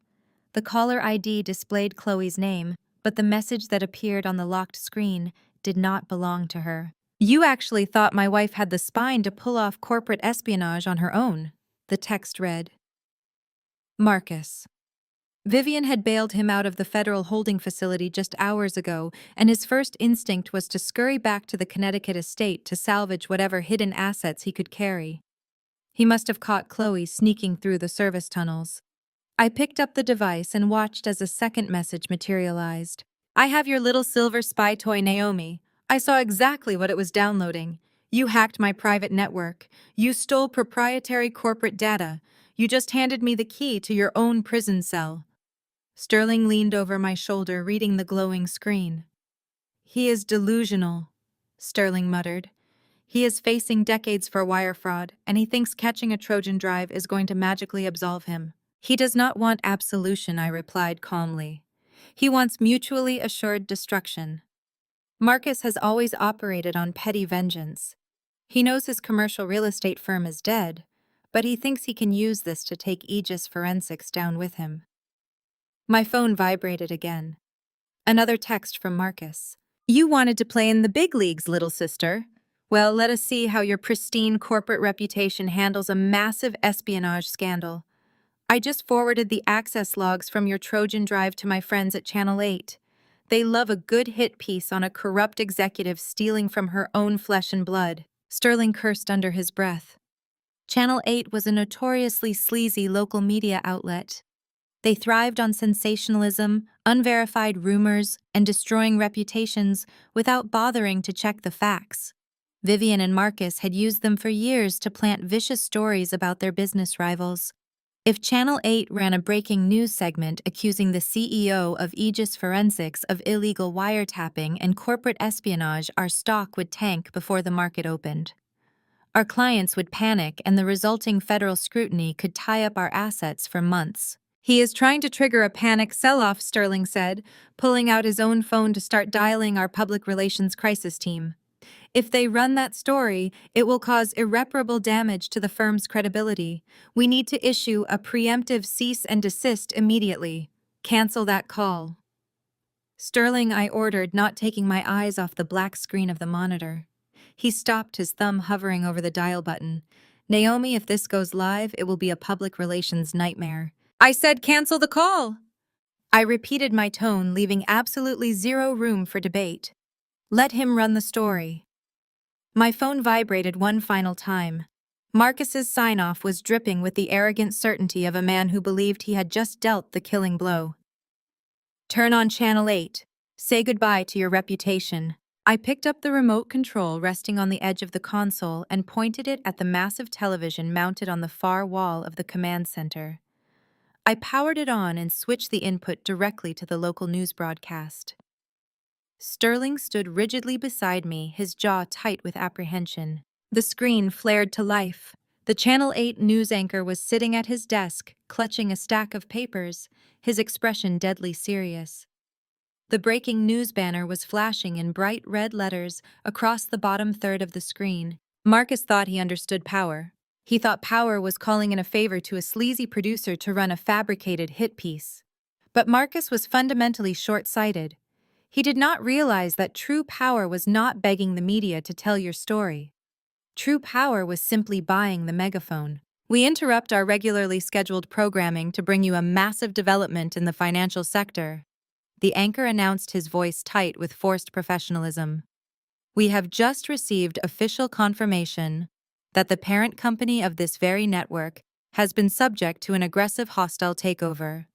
The caller ID displayed Chloe's name, but the message that appeared on the locked screen did not belong to her. "You actually thought my wife had the spine to pull off corporate espionage on her own," the text read. Marcus. Vivian had bailed him out of the federal holding facility just hours ago, and his first instinct was to scurry back to the Connecticut estate to salvage whatever hidden assets he could carry. He must have caught Chloe sneaking through the service tunnels. I picked up the device and watched as a second message materialized. "I have your little silver spy toy, Naomi. I saw exactly what it was downloading. You hacked my private network. You stole proprietary corporate data. You just handed me the key to your own prison cell. Sterling leaned over my shoulder, reading the glowing screen. He is delusional, Sterling muttered. He is facing decades for wire fraud, and he thinks catching a Trojan drive is going to magically absolve him. He does not want absolution, I replied calmly. He wants mutually assured destruction. Marcus has always operated on petty vengeance. He knows his commercial real estate firm is dead, but he thinks he can use this to take Aegis Forensics down with him. My phone vibrated again. Another text from Marcus. You wanted to play in the big leagues, little sister. Well, let us see how your pristine corporate reputation handles a massive espionage scandal. I just forwarded the access logs from your Trojan drive to my friends at Channel 8. They love a good hit piece on a corrupt executive stealing from her own flesh and blood. Sterling cursed under his breath. Channel 8 was a notoriously sleazy local media outlet. They thrived on sensationalism, unverified rumors, and destroying reputations without bothering to check the facts. Vivian and Marcus had used them for years to plant vicious stories about their business rivals. If Channel 8 ran a breaking news segment accusing the CEO of Aegis Forensics of illegal wiretapping and corporate espionage, our stock would tank before the market opened. Our clients would panic, and the resulting federal scrutiny could tie up our assets for months. He is trying to trigger a panic sell-off, Sterling said, pulling out his own phone to start dialing our public relations crisis team. If they run that story, it will cause irreparable damage to the firm's credibility. We need to issue a preemptive cease and desist immediately. Cancel that call. Sterling, I ordered, not taking my eyes off the black screen of the monitor. He stopped, his thumb hovering over the dial button. Naomi, if this goes live, it will be a public relations nightmare. I said cancel the call! I repeated my tone, leaving absolutely zero room for debate. Let him run the story. My phone vibrated one final time. Marcus's sign-off was dripping with the arrogant certainty of a man who believed he had just dealt the killing blow. Turn on Channel 8. Say goodbye to your reputation. I picked up the remote control resting on the edge of the console and pointed it at the massive television mounted on the far wall of the command center. I powered it on and switched the input directly to the local news broadcast. Sterling stood rigidly beside me, his jaw tight with apprehension. The screen flared to life. The Channel 8 news anchor was sitting at his desk, clutching a stack of papers, his expression deadly serious. The breaking news banner was flashing in bright red letters across the bottom third of the screen. Marcus thought he understood power. He thought power was calling in a favor to a sleazy producer to run a fabricated hit piece. But Marcus was fundamentally short-sighted. He did not realize that true power was not begging the media to tell your story. True power was simply buying the megaphone. We interrupt our regularly scheduled programming to bring you a massive development in the financial sector. The anchor announced, his voice tight with forced professionalism. We have just received official confirmation that the parent company of this very network has been subject to an aggressive hostile takeover.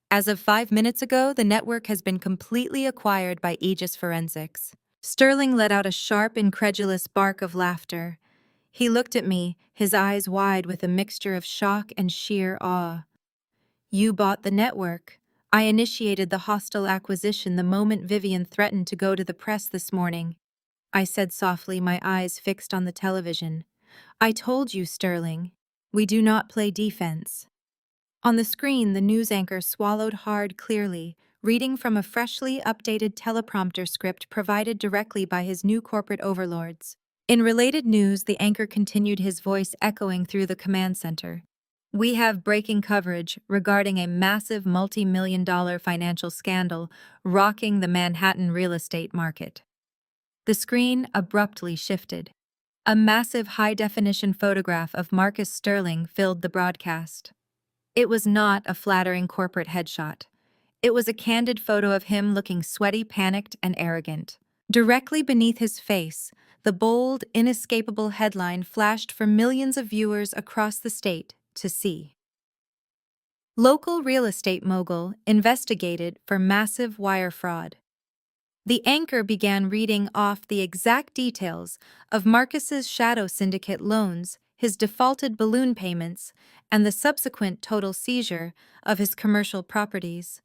As of 5 minutes ago, the network has been completely acquired by Aegis Forensics. Sterling let out a sharp, incredulous bark of laughter. He looked at me, his eyes wide with a mixture of shock and sheer awe. You bought the network. I initiated the hostile acquisition the moment Vivian threatened to go to the press this morning. I said softly, my eyes fixed on the television. I told you, Sterling. We do not play defense. On the screen, the news anchor swallowed hard clearly, reading from a freshly updated teleprompter script provided directly by his new corporate overlords. In related news, the anchor continued, his voice echoing through the command center. We have breaking coverage regarding a massive multi-million-dollar financial scandal rocking the Manhattan real estate market. The screen abruptly shifted. A massive high-definition photograph of Marcus Sterling filled the broadcast. It was not a flattering corporate headshot. It was a candid photo of him looking sweaty, panicked, and arrogant. Directly beneath his face, the bold, inescapable headline flashed for millions of viewers across the state to see. Local real estate mogul investigated for massive wire fraud. The anchor began reading off the exact details of Marcus's shadow syndicate loans, his defaulted balloon payments, and the subsequent total seizure of his commercial properties.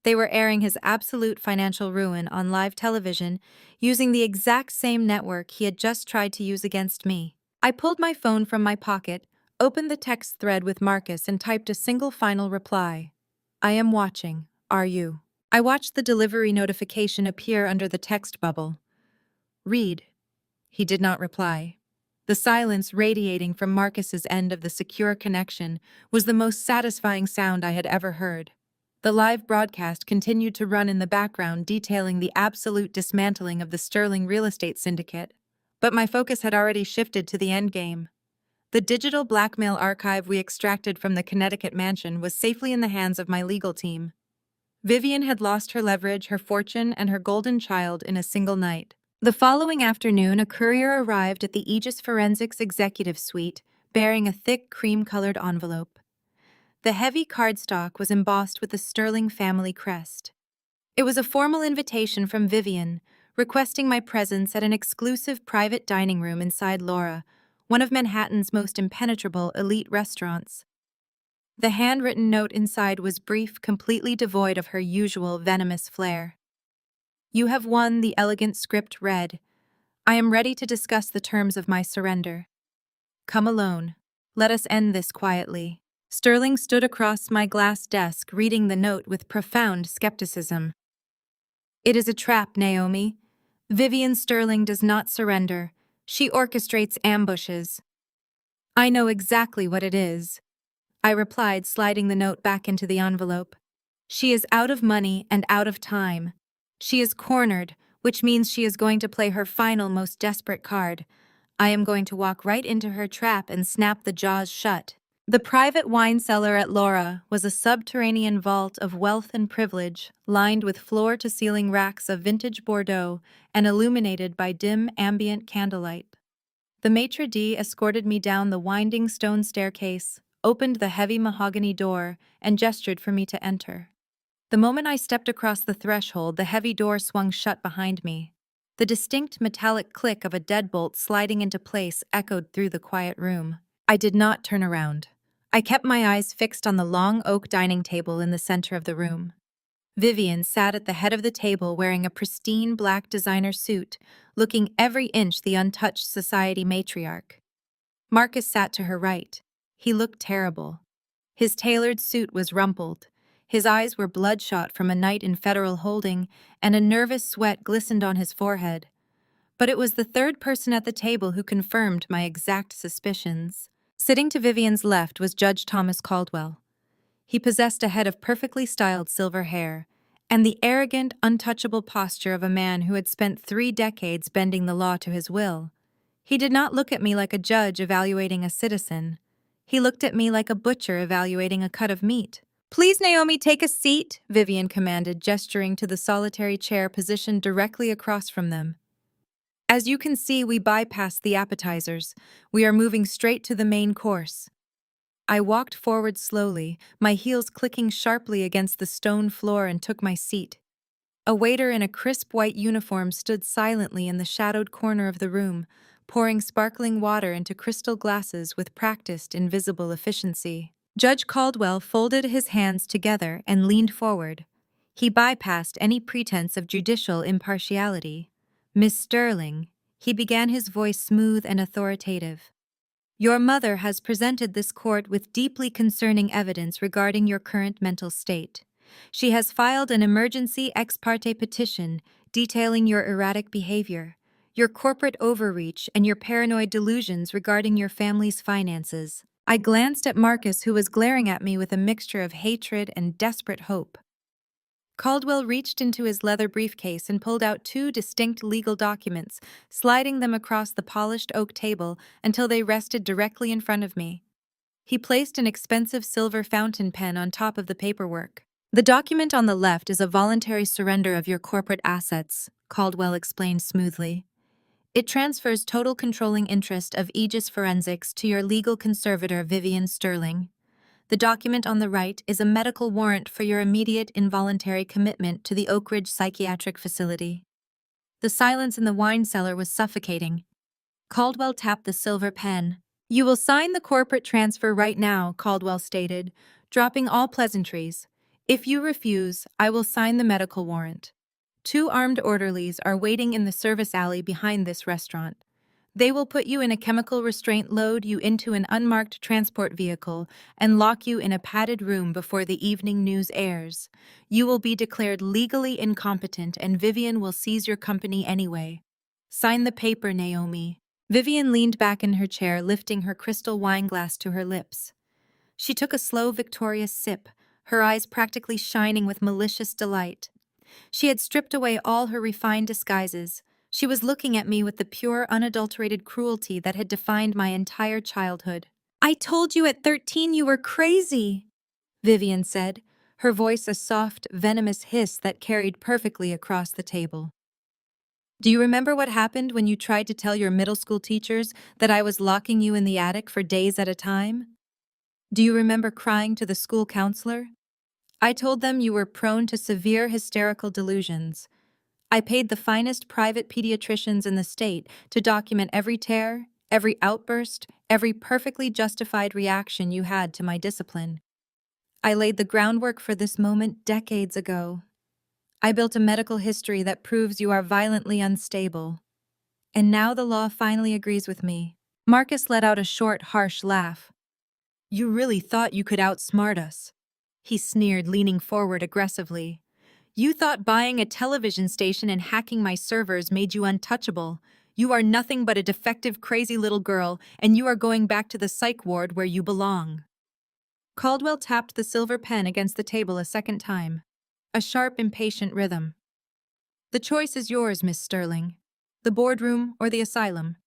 They were airing his absolute financial ruin on live television using the exact same network he had just tried to use against me. I pulled my phone from my pocket, opened the text thread with Marcus, and typed a single final reply. I am watching. Are you? I watched the delivery notification appear under the text bubble. Read. He did not reply. The silence radiating from Marcus's end of the secure connection was the most satisfying sound I had ever heard. The live broadcast continued to run in the background, detailing the absolute dismantling of the Sterling real estate syndicate. But my focus had already shifted to the endgame. The digital blackmail archive we extracted from the Connecticut mansion was safely in the hands of my legal team. Vivian had lost her leverage, her fortune, and her golden child in a single night. The following afternoon, a courier arrived at the Aegis Forensics executive suite, bearing a thick cream-colored envelope. The heavy cardstock was embossed with the Sterling family crest. It was a formal invitation from Vivian, requesting my presence at an exclusive private dining room inside Laura, one of Manhattan's most impenetrable elite restaurants. The handwritten note inside was brief, completely devoid of her usual venomous flair. You have won, the elegant script read. I am ready to discuss the terms of my surrender. Come alone. Let us end this quietly. Sterling stood across my glass desk, reading the note with profound skepticism. It is a trap, Naomi. Vivian Sterling does not surrender. She orchestrates ambushes. I know exactly what it is, I replied, sliding the note back into the envelope. She is out of money and out of time. She is cornered, which means she is going to play her final, most desperate card. I am going to walk right into her trap and snap the jaws shut. The private wine cellar at Laura was a subterranean vault of wealth and privilege, lined with floor-to-ceiling racks of vintage Bordeaux and illuminated by dim, ambient candlelight. The maitre d' escorted me down the winding stone staircase, opened the heavy mahogany door, and gestured for me to enter. The moment I stepped across the threshold, the heavy door swung shut behind me. The distinct metallic click of a deadbolt sliding into place echoed through the quiet room. I did not turn around. I kept my eyes fixed on the long oak dining table in the center of the room. Vivian sat at the head of the table wearing a pristine black designer suit, looking every inch the untouched society matriarch. Marcus sat to her right. He looked terrible. His tailored suit was rumpled. His eyes were bloodshot from a night in federal holding, and a nervous sweat glistened on his forehead. But it was the third person at the table who confirmed my exact suspicions. Sitting to Vivian's left was Judge Thomas Caldwell. He possessed a head of perfectly styled silver hair, and the arrogant, untouchable posture of a man who had spent 3 decades bending the law to his will. He did not look at me like a judge evaluating a citizen. He looked at me like a butcher evaluating a cut of meat. Please, Naomi, take a seat, Vivian commanded, gesturing to the solitary chair positioned directly across from them. As you can see, we bypassed the appetizers. We are moving straight to the main course. I walked forward slowly, my heels clicking sharply against the stone floor, and took my seat. A waiter in a crisp white uniform stood silently in the shadowed corner of the room, pouring sparkling water into crystal glasses with practiced, invisible efficiency. Judge Caldwell folded his hands together and leaned forward. He bypassed any pretense of judicial impartiality. Miss Sterling, he began, his voice smooth and authoritative. Your mother has presented this court with deeply concerning evidence regarding your current mental state. She has filed an emergency ex parte petition detailing your erratic behavior, your corporate overreach, and your paranoid delusions regarding your family's finances. I glanced at Marcus, who was glaring at me with a mixture of hatred and desperate hope. Caldwell reached into his leather briefcase and pulled out 2 distinct legal documents, sliding them across the polished oak table until they rested directly in front of me. He placed an expensive silver fountain pen on top of the paperwork. The document on the left is a voluntary surrender of your corporate assets, Caldwell explained smoothly. It transfers total controlling interest of Aegis Forensics to your legal conservator, Vivian Sterling. The document on the right is a medical warrant for your immediate involuntary commitment to the Oak Ridge Psychiatric Facility. The silence in the wine cellar was suffocating. Caldwell tapped the silver pen. You will sign the corporate transfer right now, Caldwell stated, dropping all pleasantries. If you refuse, I will sign the medical warrant. Two armed orderlies are waiting in the service alley behind this restaurant. They will put you in a chemical restraint, load you into an unmarked transport vehicle, and lock you in a padded room before the evening news airs. You will be declared legally incompetent, and Vivian will seize your company anyway. Sign the paper, Naomi. Vivian leaned back in her chair, lifting her crystal wine glass to her lips. She took a slow, victorious sip, her eyes practically shining with malicious delight. She had stripped away all her refined disguises. She was looking at me with the pure, unadulterated cruelty that had defined my entire childhood. "I told you at 13 you were crazy," Vivian said, her voice a soft, venomous hiss that carried perfectly across the table. "Do you remember what happened when you tried to tell your middle school teachers that I was locking you in the attic for days at a time? Do you remember crying to the school counselor? I told them you were prone to severe hysterical delusions. I paid the finest private pediatricians in the state to document every tear, every outburst, every perfectly justified reaction you had to my discipline. I laid the groundwork for this moment decades ago. I built a medical history that proves you are violently unstable. And now the law finally agrees with me." Marcus let out a short, harsh laugh. "You really thought you could outsmart us," he sneered, leaning forward aggressively. "You thought buying a television station and hacking my servers made you untouchable. You are nothing but a defective, crazy little girl, and you are going back to the psych ward where you belong." Caldwell tapped the silver pen against the table a second time. A sharp, impatient rhythm. "The choice is yours, Miss Sterling. The boardroom or the asylum.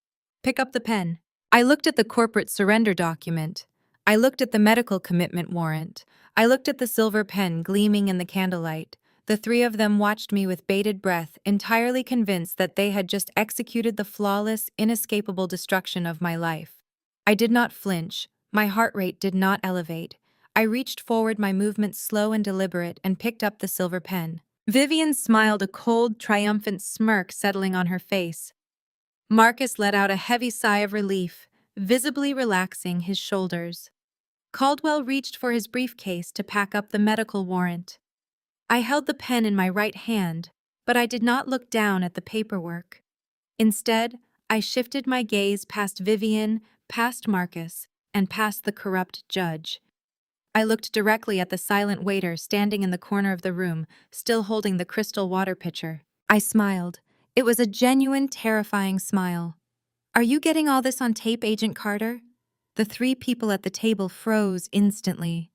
Pick up the pen." I looked at the corporate surrender document. I looked at the medical commitment warrant. I looked at the silver pen gleaming in the candlelight. The three of them watched me with bated breath, entirely convinced that they had just executed the flawless, inescapable destruction of my life. I did not flinch. My heart rate did not elevate. I reached forward, my movements slow and deliberate, and picked up the silver pen. Vivian smiled, a cold, triumphant smirk settling on her face. Marcus let out a heavy sigh of relief, visibly relaxing his shoulders. Caldwell reached for his briefcase to pack up the medical warrant. I held the pen in my right hand, but I did not look down at the paperwork. Instead, I shifted my gaze past Vivian, past Marcus, and past the corrupt judge. I looked directly at the silent waiter standing in the corner of the room, still holding the crystal water pitcher. I smiled. It was a genuine, terrifying smile. "Are you getting all this on tape, Agent Carter?" The three people at the table froze instantly.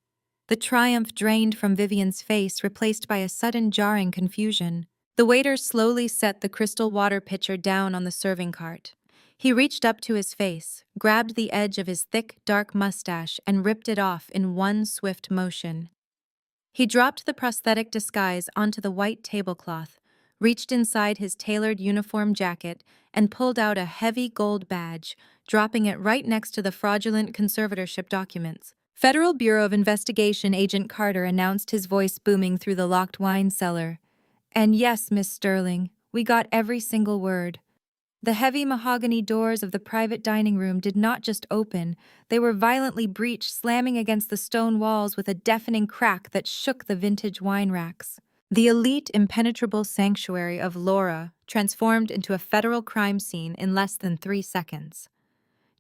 The triumph drained from Vivian's face, replaced by a sudden jarring confusion. The waiter slowly set the crystal water pitcher down on the serving cart. He reached up to his face, grabbed the edge of his thick, dark mustache, and ripped it off in one swift motion. He dropped the prosthetic disguise onto the white tablecloth, reached inside his tailored uniform jacket, and pulled out a heavy gold badge, dropping it right next to the fraudulent conservatorship documents. "Federal Bureau of Investigation," Agent Carter announced, his voice booming through the locked wine cellar. "And yes, Miss Sterling, we got every single word." The heavy mahogany doors of the private dining room did not just open, they were violently breached, slamming against the stone walls with a deafening crack that shook the vintage wine racks. The elite, impenetrable sanctuary of Laura transformed into a federal crime scene in less than 3 seconds.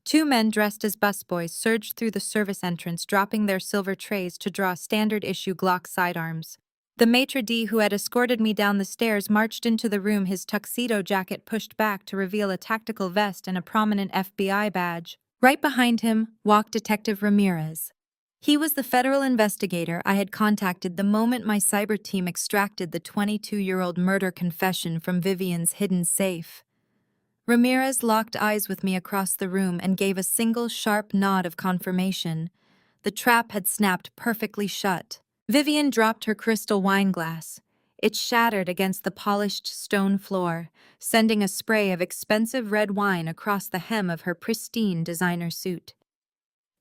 Two men dressed as busboys surged through the service entrance, dropping their silver trays to draw standard-issue Glock sidearms. The maitre d' who had escorted me down the stairs marched into the room, his tuxedo jacket pushed back to reveal a tactical vest and a prominent FBI badge. Right behind him walked Detective Ramirez. He was the federal investigator I had contacted the moment my cyber team extracted the 22-year-old murder confession from Vivian's hidden safe. Ramirez locked eyes with me across the room and gave a single sharp nod of confirmation. The trap had snapped perfectly shut. Vivian dropped her crystal wine glass. It shattered against the polished stone floor, sending a spray of expensive red wine across the hem of her pristine designer suit.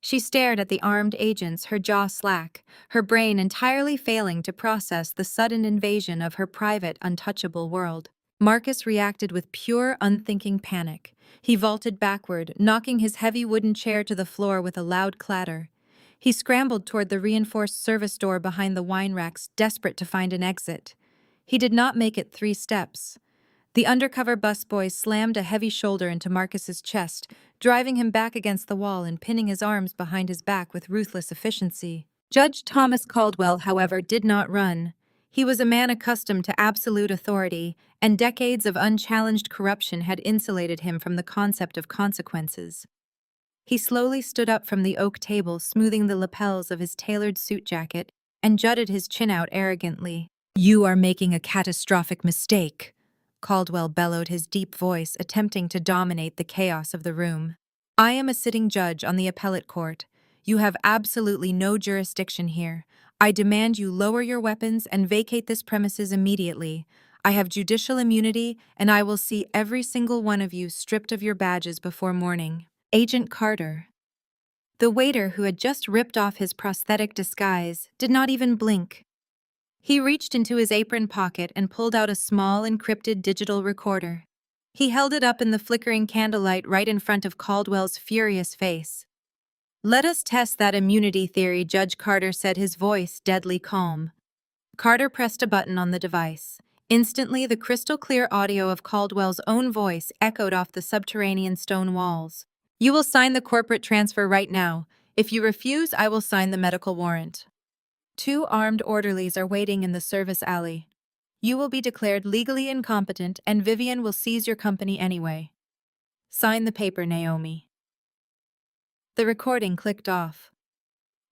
She stared at the armed agents, her jaw slack, her brain entirely failing to process the sudden invasion of her private, untouchable world. Marcus reacted with pure, unthinking panic. He vaulted backward, knocking his heavy wooden chair to the floor with a loud clatter. He scrambled toward the reinforced service door behind the wine racks, desperate to find an exit. He did not make it 3 steps. The undercover busboy slammed a heavy shoulder into Marcus's chest, driving him back against the wall and pinning his arms behind his back with ruthless efficiency. Judge Thomas Caldwell, however, did not run. He was a man accustomed to absolute authority, and decades of unchallenged corruption had insulated him from the concept of consequences. He slowly stood up from the oak table, smoothing the lapels of his tailored suit jacket, and jutted his chin out arrogantly. "You are making a catastrophic mistake," Caldwell bellowed, his deep voice attempting to dominate the chaos of the room. "I am a sitting judge on the appellate court. You have absolutely no jurisdiction here. I demand you lower your weapons and vacate this premises immediately. I have judicial immunity, and I will see every single one of you stripped of your badges before morning." Agent Carter, the waiter who had just ripped off his prosthetic disguise, did not even blink. He reached into his apron pocket and pulled out a small, encrypted digital recorder. He held it up in the flickering candlelight right in front of Caldwell's furious face. "Let us test that immunity theory," Judge Carter said, his voice deadly calm. Carter pressed a button on the device. Instantly, the crystal-clear audio of Caldwell's own voice echoed off the subterranean stone walls. "You will sign the corporate transfer right now. If you refuse, I will sign the medical warrant. 2 armed orderlies are waiting in the service alley. You will be declared legally incompetent, and Vivian will seize your company anyway. Sign the paper, Naomi." The recording clicked off.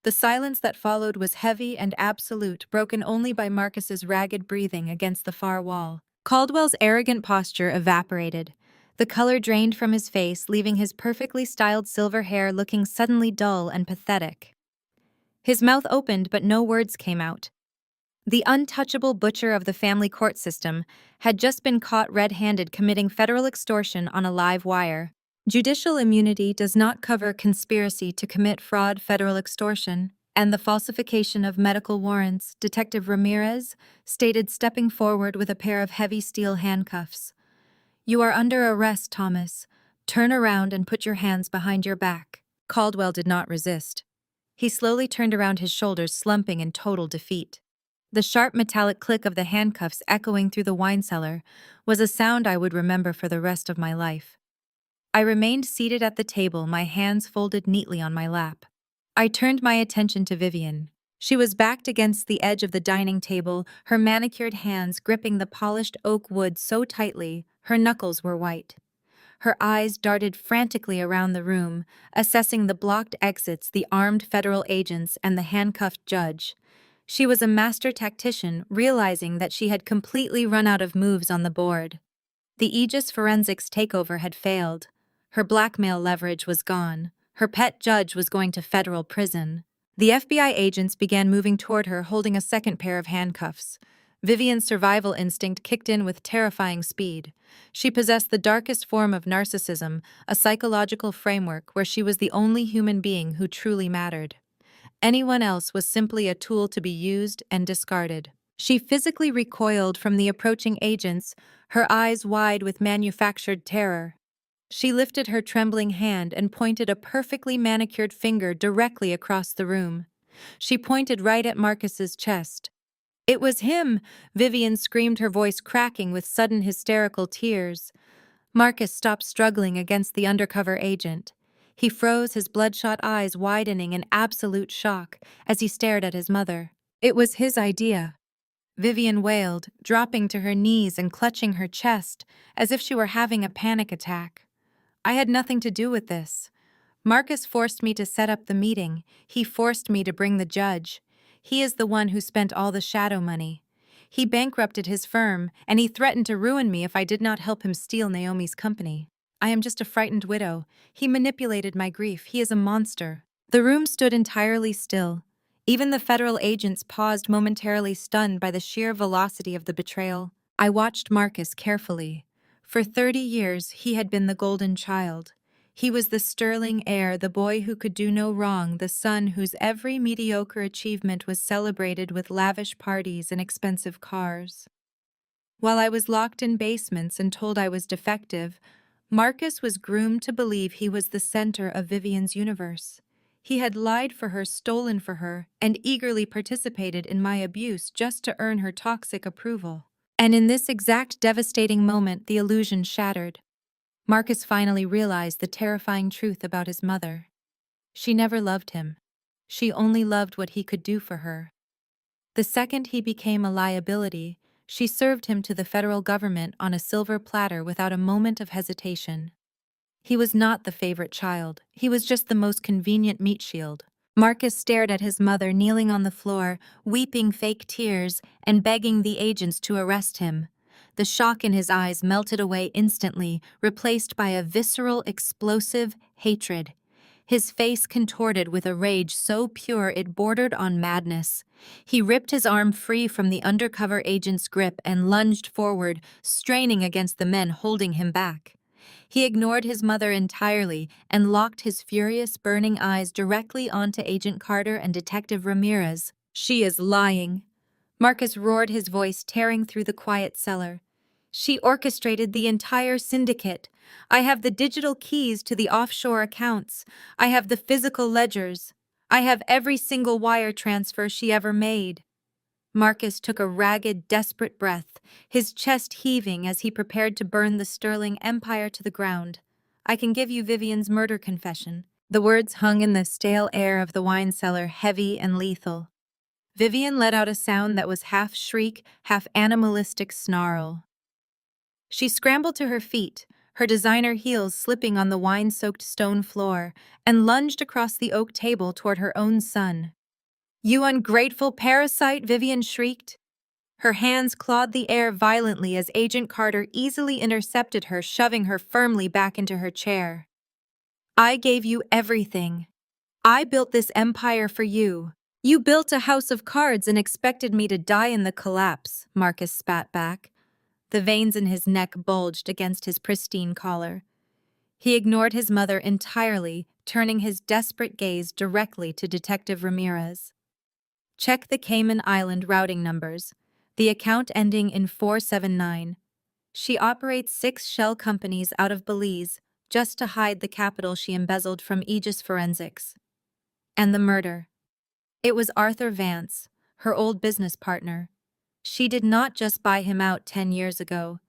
The silence that followed was heavy and absolute, broken only by Marcus's ragged breathing against the far wall. Caldwell's arrogant posture evaporated. The color drained from his face, leaving his perfectly styled silver hair looking suddenly dull and pathetic. His mouth opened, but no words came out. The untouchable butcher of the family court system had just been caught red-handed committing federal extortion on a live wire. Judicial immunity does not cover conspiracy to commit fraud, federal extortion, and the falsification of medical warrants, Detective Ramirez stated, stepping forward with a pair of heavy steel handcuffs. "You are under arrest, Thomas. Turn around and put your hands behind your back." Caldwell did not resist. He slowly turned around, his shoulders slumping in total defeat. The sharp metallic click of the handcuffs echoing through the wine cellar was a sound I would remember for the rest of my life. I remained seated at the table, my hands folded neatly on my lap. I turned my attention to Vivian. She was backed against the edge of the dining table, her manicured hands gripping the polished oak wood so tightly her knuckles were white. Her eyes darted frantically around the room, assessing the blocked exits, the armed federal agents, and the handcuffed judge. She was a master tactician, realizing that she had completely run out of moves on the board. The Aegis Forensics takeover had failed. Her blackmail leverage was gone. Her pet judge was going to federal prison. The FBI agents began moving toward her, holding a second pair of handcuffs. Vivian's survival instinct kicked in with terrifying speed. She possessed the darkest form of narcissism, a psychological framework where she was the only human being who truly mattered. Anyone else was simply a tool to be used and discarded. She physically recoiled from the approaching agents, her eyes wide with manufactured terror. She lifted her trembling hand and pointed a perfectly manicured finger directly across the room. She pointed right at Marcus's chest. "It was him!" Vivian screamed, her voice cracking with sudden hysterical tears. Marcus stopped struggling against the undercover agent. He froze, his bloodshot eyes widening in absolute shock as he stared at his mother. "It was his idea," Vivian wailed, dropping to her knees and clutching her chest as if she were having a panic attack. "I had nothing to do with this. Marcus forced me to set up the meeting. He forced me to bring the judge. He is the one who spent all the shadow money. He bankrupted his firm, and he threatened to ruin me if I did not help him steal Naomi's company. I am just a frightened widow. He manipulated my grief. He is a monster." The room stood entirely still. Even the federal agents paused, momentarily stunned by the sheer velocity of the betrayal. I watched Marcus carefully. For 30 years, he had been the golden child. He was the sterling heir, the boy who could do no wrong, the son whose every mediocre achievement was celebrated with lavish parties and expensive cars. While I was locked in basements and told I was defective, Marcus was groomed to believe he was the center of Vivian's universe. He had lied for her, stolen for her, and eagerly participated in my abuse just to earn her toxic approval. And in this exact devastating moment, the illusion shattered. Marcus finally realized the terrifying truth about his mother. She never loved him. She only loved what he could do for her. The second he became a liability, she served him to the federal government on a silver platter without a moment of hesitation. He was not the favorite child, he was just the most convenient meat shield. Marcus stared at his mother kneeling on the floor, weeping fake tears and begging the agents to arrest him. The shock in his eyes melted away instantly, replaced by a visceral, explosive hatred. His face contorted with a rage so pure it bordered on madness. He ripped his arm free from the undercover agent's grip and lunged forward, straining against the men holding him back. He ignored his mother entirely and locked his furious, burning eyes directly onto Agent Carter and Detective Ramirez. "She is lying," Marcus roared, his voice tearing through the quiet cellar. "She orchestrated the entire syndicate. I have the digital keys to the offshore accounts. I have the physical ledgers. I have every single wire transfer she ever made." Marcus took a ragged, desperate breath, his chest heaving as he prepared to burn the Sterling empire to the ground. "I can give you Vivian's murder confession." The words hung in the stale air of the wine cellar, heavy and lethal. Vivian let out a sound that was half shriek, half animalistic snarl. She scrambled to her feet, her designer heels slipping on the wine-soaked stone floor, and lunged across the oak table toward her own son. "You ungrateful parasite!" Vivian shrieked. Her hands clawed the air violently as Agent Carter easily intercepted her, shoving her firmly back into her chair. "I gave you everything. I built this empire for you. You built a house of cards and expected me to die in the collapse," Marcus spat back. The veins in his neck bulged against his pristine collar. He ignored his mother entirely, turning his desperate gaze directly to Detective Ramirez. "Check the Cayman Island routing numbers. The account ending in 479. She operates 6 shell companies out of Belize, just to hide the capital she embezzled from Aegis Forensics. And the murder. It was Arthur Vance, her old business partner. She did not just buy him out 10 years ago.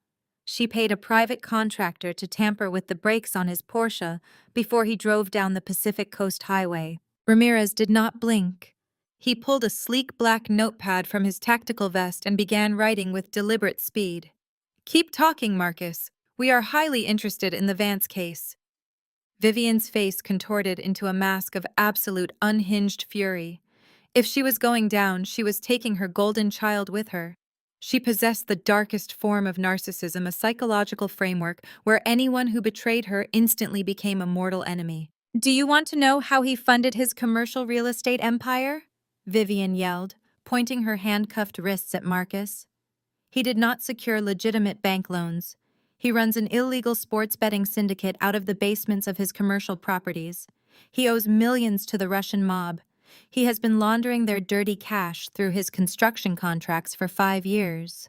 She paid a private contractor to tamper with the brakes on his Porsche before he drove down the Pacific Coast Highway." Ramirez did not blink. He pulled a sleek black notepad from his tactical vest and began writing with deliberate speed. "Keep talking, Marcus. We are highly interested in the Vance case." Vivian's face contorted into a mask of absolute unhinged fury. If she was going down, she was taking her golden child with her. She possessed the darkest form of narcissism, a psychological framework where anyone who betrayed her instantly became a mortal enemy. "Do you want to know how he funded his commercial real estate empire?" Vivian yelled, pointing her handcuffed wrists at Marcus. "He did not secure legitimate bank loans. He runs an illegal sports betting syndicate out of the basements of his commercial properties. He owes millions to the Russian mob. He has been laundering their dirty cash through his construction contracts for 5 years.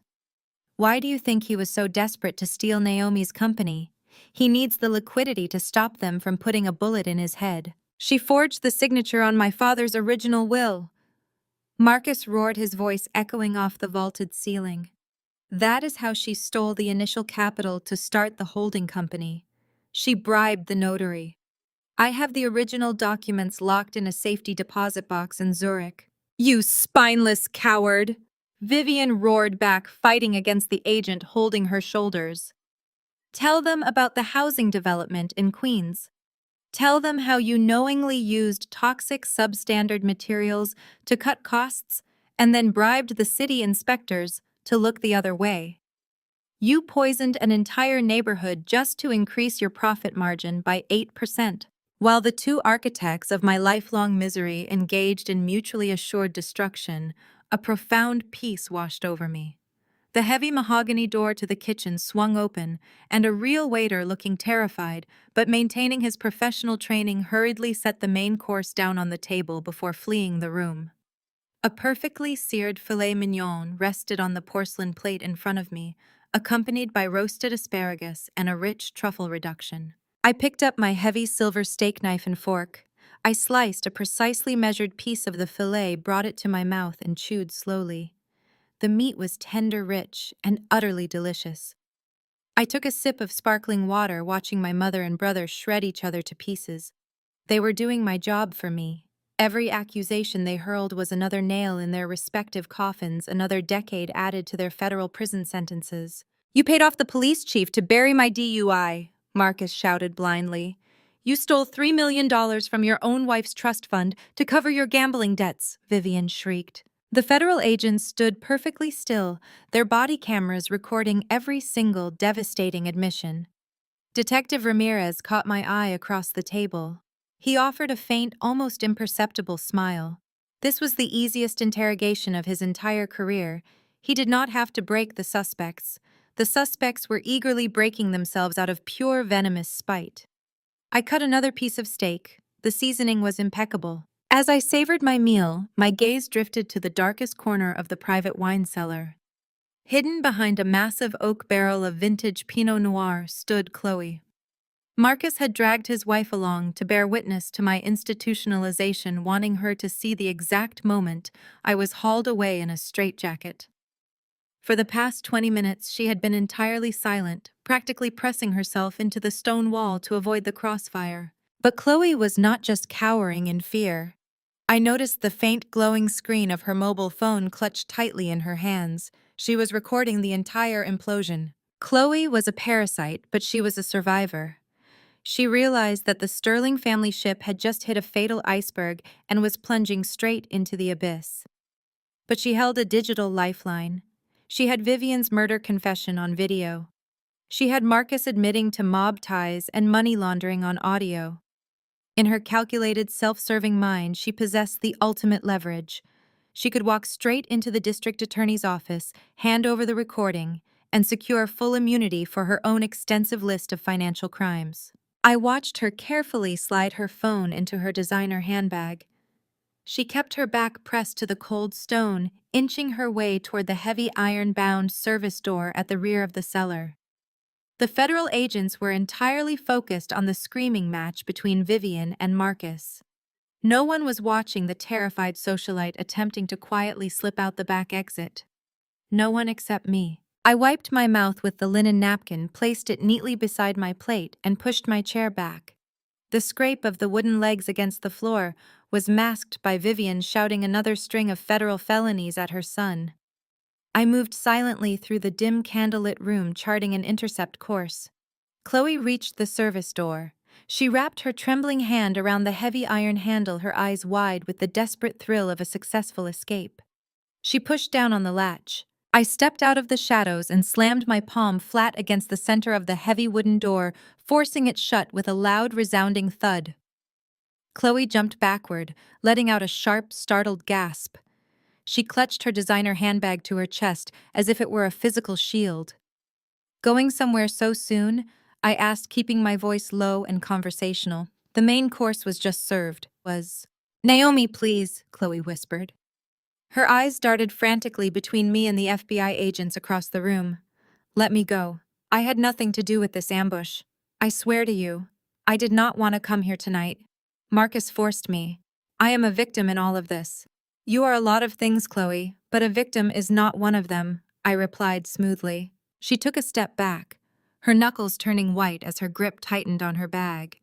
Why do you think he was so desperate to steal Naomi's company? He needs the liquidity to stop them from putting a bullet in his head. She forged the signature on my father's original will." Marcus roared, his voice echoing off the vaulted ceiling. "That is how she stole the initial capital to start the holding company. She bribed the notary. I have the original documents locked in a safety deposit box in Zurich." "You spineless coward!" Vivian roared back, fighting against the agent holding her shoulders. "Tell them about the housing development in Queens. Tell them how you knowingly used toxic substandard materials to cut costs and then bribed the city inspectors to look the other way. You poisoned an entire neighborhood just to increase your profit margin by 8%. While the two architects of my lifelong misery engaged in mutually assured destruction, a profound peace washed over me. The heavy mahogany door to the kitchen swung open, and a real waiter, looking terrified but maintaining his professional training, hurriedly set the main course down on the table before fleeing the room. A perfectly seared filet mignon rested on the porcelain plate in front of me, accompanied by roasted asparagus and a rich truffle reduction. I picked up my heavy silver steak knife and fork. I sliced a precisely measured piece of the filet, brought it to my mouth, and chewed slowly. The meat was tender, rich, and utterly delicious. I took a sip of sparkling water, watching my mother and brother shred each other to pieces. They were doing my job for me. Every accusation they hurled was another nail in their respective coffins, another decade added to their federal prison sentences. "You paid off the police chief to bury my DUI," Marcus shouted blindly. "You stole $3 million from your own wife's trust fund to cover your gambling debts," Vivian shrieked. The federal agents stood perfectly still, their body cameras recording every single devastating admission. Detective Ramirez caught my eye across the table. He offered a faint, almost imperceptible smile. This was the easiest interrogation of his entire career. He did not have to break the suspects. The suspects were eagerly breaking themselves out of pure venomous spite. I cut another piece of steak. The seasoning was impeccable. As I savored my meal, my gaze drifted to the darkest corner of the private wine cellar. Hidden behind a massive oak barrel of vintage Pinot Noir stood Chloe. Marcus had dragged his wife along to bear witness to my institutionalization, wanting her to see the exact moment I was hauled away in a straitjacket. For the past 20 minutes, she had been entirely silent, practically pressing herself into the stone wall to avoid the crossfire. But Chloe was not just cowering in fear. I noticed the faint glowing screen of her mobile phone clutched tightly in her hands. She was recording the entire implosion. Chloe was a parasite, but she was a survivor. She realized that the Sterling family ship had just hit a fatal iceberg and was plunging straight into the abyss. But she held a digital lifeline. She had Vivian's murder confession on video. She had Marcus admitting to mob ties and money laundering on audio. In her calculated, self-serving mind, she possessed the ultimate leverage. She could walk straight into the district attorney's office, hand over the recording, and secure full immunity for her own extensive list of financial crimes. I watched her carefully slide her phone into her designer handbag. She kept her back pressed to the cold stone, inching her way toward the heavy iron-bound service door at the rear of the cellar. The federal agents were entirely focused on the screaming match between Vivian and Marcus. No one was watching the terrified socialite attempting to quietly slip out the back exit. No one except me. I wiped my mouth with the linen napkin, placed it neatly beside my plate, and pushed my chair back. The scrape of the wooden legs against the floor was masked by Vivian shouting another string of federal felonies at her son. I moved silently through the dim candlelit room, charting an intercept course. Chloe reached the service door. She wrapped her trembling hand around the heavy iron handle, her eyes wide with the desperate thrill of a successful escape. She pushed down on the latch. I stepped out of the shadows and slammed my palm flat against the center of the heavy wooden door, forcing it shut with a loud, resounding thud. Chloe jumped backward, letting out a sharp, startled gasp. She clutched her designer handbag to her chest as if it were a physical shield. "Going somewhere so soon?" I asked, keeping my voice low and conversational. The main course was just served. "Naomi, please," Chloe whispered. Her eyes darted frantically between me and the FBI agents across the room. "Let me go. I had nothing to do with this ambush. I swear to you, I did not want to come here tonight. Marcus forced me. I am a victim in all of this." "You are a lot of things, Chloe, but a victim is not one of them," I replied smoothly. She took a step back, her knuckles turning white as her grip tightened on her bag.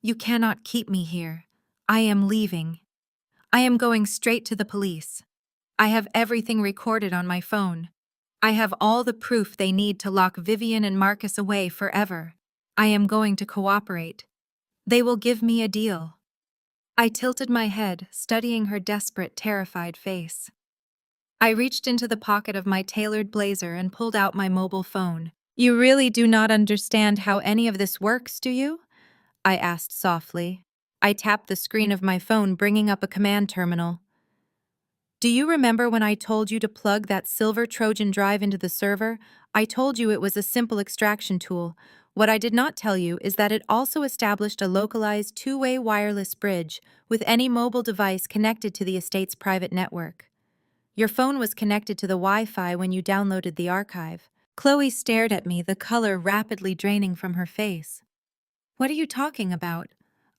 "You cannot keep me here. I am leaving. I am going straight to the police. I have everything recorded on my phone. I have all the proof they need to lock Vivian and Marcus away forever. I am going to cooperate. They will give me a deal." I tilted my head, studying her desperate, terrified face. I reached into the pocket of my tailored blazer and pulled out my mobile phone. "You really do not understand how any of this works, do you?" I asked softly. I tapped the screen of my phone, bringing up a command terminal. "Do you remember when I told you to plug that silver Trojan drive into the server? I told you it was a simple extraction tool. What I did not tell you is that it also established a localized two-way wireless bridge with any mobile device connected to the estate's private network. Your phone was connected to the Wi-Fi when you downloaded the archive. Chloe stared at me, the color rapidly draining from her face. What are you talking about?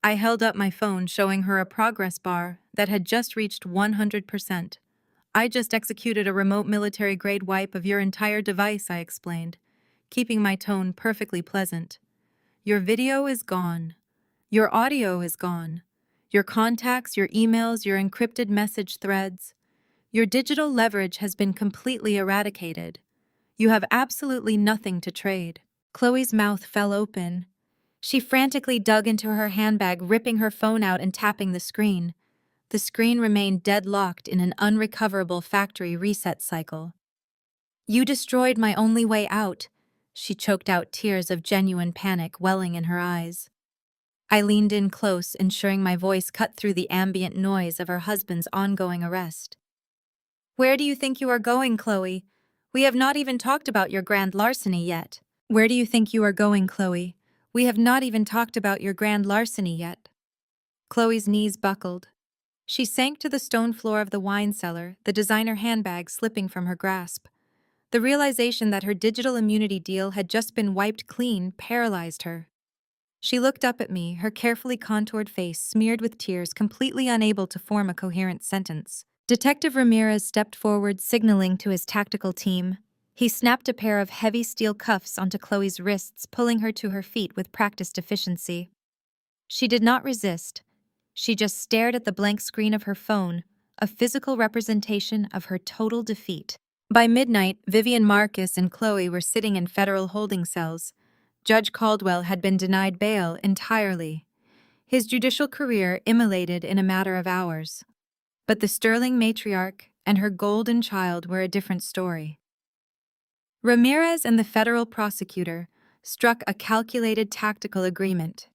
I held up my phone, showing her a progress bar that had just reached 100%. I just executed a remote military-grade wipe of your entire device, I explained, keeping my tone perfectly pleasant. Your video is gone. Your audio is gone. Your contacts, your emails, your encrypted message threads. Your digital leverage has been completely eradicated. You have absolutely nothing to trade. Chloe's mouth fell open. She frantically dug into her handbag, ripping her phone out and tapping the screen. The screen remained deadlocked in an unrecoverable factory reset cycle. You destroyed my only way out. She choked out, tears of genuine panic welling in her eyes. I leaned in close, ensuring my voice cut through the ambient noise of her husband's ongoing arrest. Where do you think you are going, Chloe? We have not even talked about your grand larceny yet. Where do you think you are going, Chloe? We have not even talked about your grand larceny yet. Chloe's knees buckled. She sank to the stone floor of the wine cellar, the designer handbag slipping from her grasp. The realization that her digital immunity deal had just been wiped clean paralyzed her. She looked up at me, her carefully contoured face smeared with tears, completely unable to form a coherent sentence. Detective Ramirez stepped forward, signaling to his tactical team. He snapped a pair of heavy steel cuffs onto Chloe's wrists, pulling her to her feet with practiced efficiency. She did not resist. She just stared at the blank screen of her phone, a physical representation of her total defeat. By midnight, Vivian Marcus and Chloe were sitting in federal holding cells. Judge Caldwell had been denied bail entirely. His judicial career immolated in a matter of hours. But the Sterling matriarch and her golden child were a different story. Ramirez and the federal prosecutor struck a calculated tactical agreement.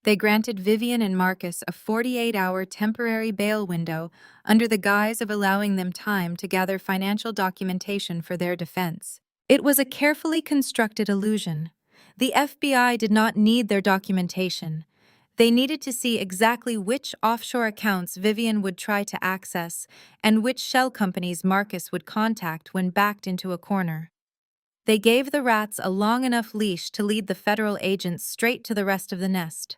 They granted Vivian and Marcus a 48-hour temporary bail window under the guise of allowing them time to gather financial documentation for their defense. It was a carefully constructed illusion. The FBI did not need their documentation. They needed to see exactly which offshore accounts Vivian would try to access and which shell companies Marcus would contact when backed into a corner. They gave the rats a long enough leash to lead the federal agents straight to the rest of the nest.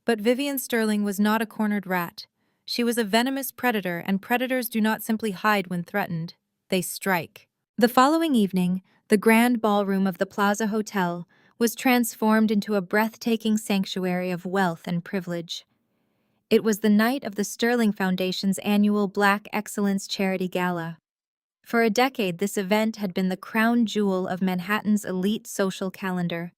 But Vivian Sterling was not a cornered rat. She was a venomous predator, and predators do not simply hide when threatened. They strike. The following evening, the grand ballroom of the Plaza Hotel was transformed into a breathtaking sanctuary of wealth and privilege. It was the night of the Sterling Foundation's annual Black Excellence Charity Gala. For a decade, this event had been the crown jewel of Manhattan's elite social calendar.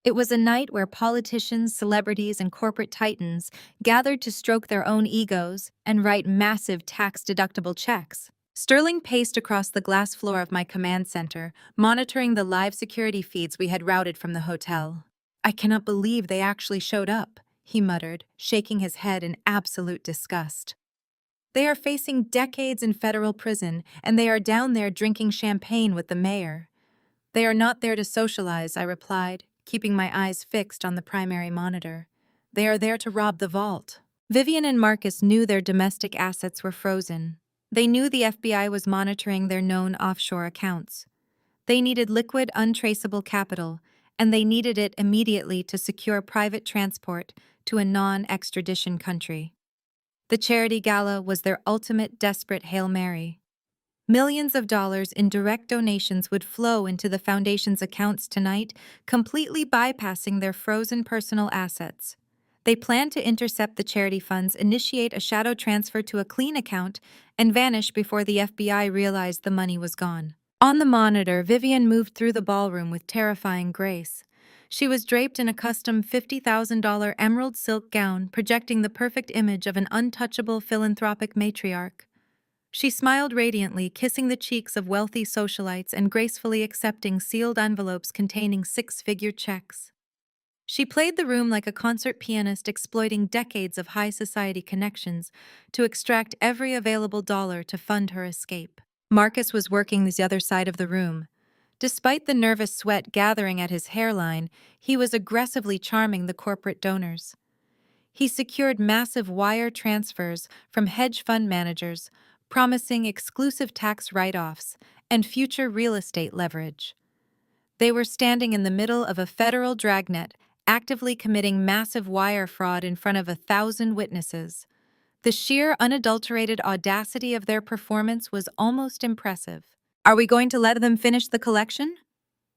It was a night where politicians, celebrities, and corporate titans gathered to stroke their own egos and write massive tax-deductible checks. Sterling paced across the glass floor of my command center, monitoring the live security feeds we had routed from the hotel. "I cannot believe they actually showed up," he muttered, shaking his head in absolute disgust. "They are facing decades in federal prison, and they are down there drinking champagne with the mayor." "They are not there to socialize," I replied, keeping my eyes fixed on the primary monitor. "They are there to rob the vault." Vivian and Marcus knew their domestic assets were frozen. They knew the FBI was monitoring their known offshore accounts. They needed liquid, untraceable capital, and they needed it immediately to secure private transport to a non-extradition country. The charity gala was their ultimate desperate Hail Mary. Millions of dollars in direct donations would flow into the foundation's accounts tonight, completely bypassing their frozen personal assets. They planned to intercept the charity funds, initiate a shadow transfer to a clean account, and vanish before the FBI realized the money was gone. On the monitor, Vivian moved through the ballroom with terrifying grace. She was draped in a custom $50,000 emerald silk gown, projecting the perfect image of an untouchable philanthropic matriarch. She smiled radiantly, kissing the cheeks of wealthy socialites and gracefully accepting sealed envelopes containing six-figure checks. She played the room like a concert pianist, exploiting decades of high society connections to extract every available dollar to fund her escape. Marcus was working the other side of the room. Despite the nervous sweat gathering at his hairline, he was aggressively charming the corporate donors. He secured massive wire transfers from hedge fund managers, promising exclusive tax write-offs and future real estate leverage. They were standing in the middle of a federal dragnet, actively committing massive wire fraud in front of 1,000 witnesses. The sheer, unadulterated audacity of their performance was almost impressive. "Are we going to let them finish the collection?"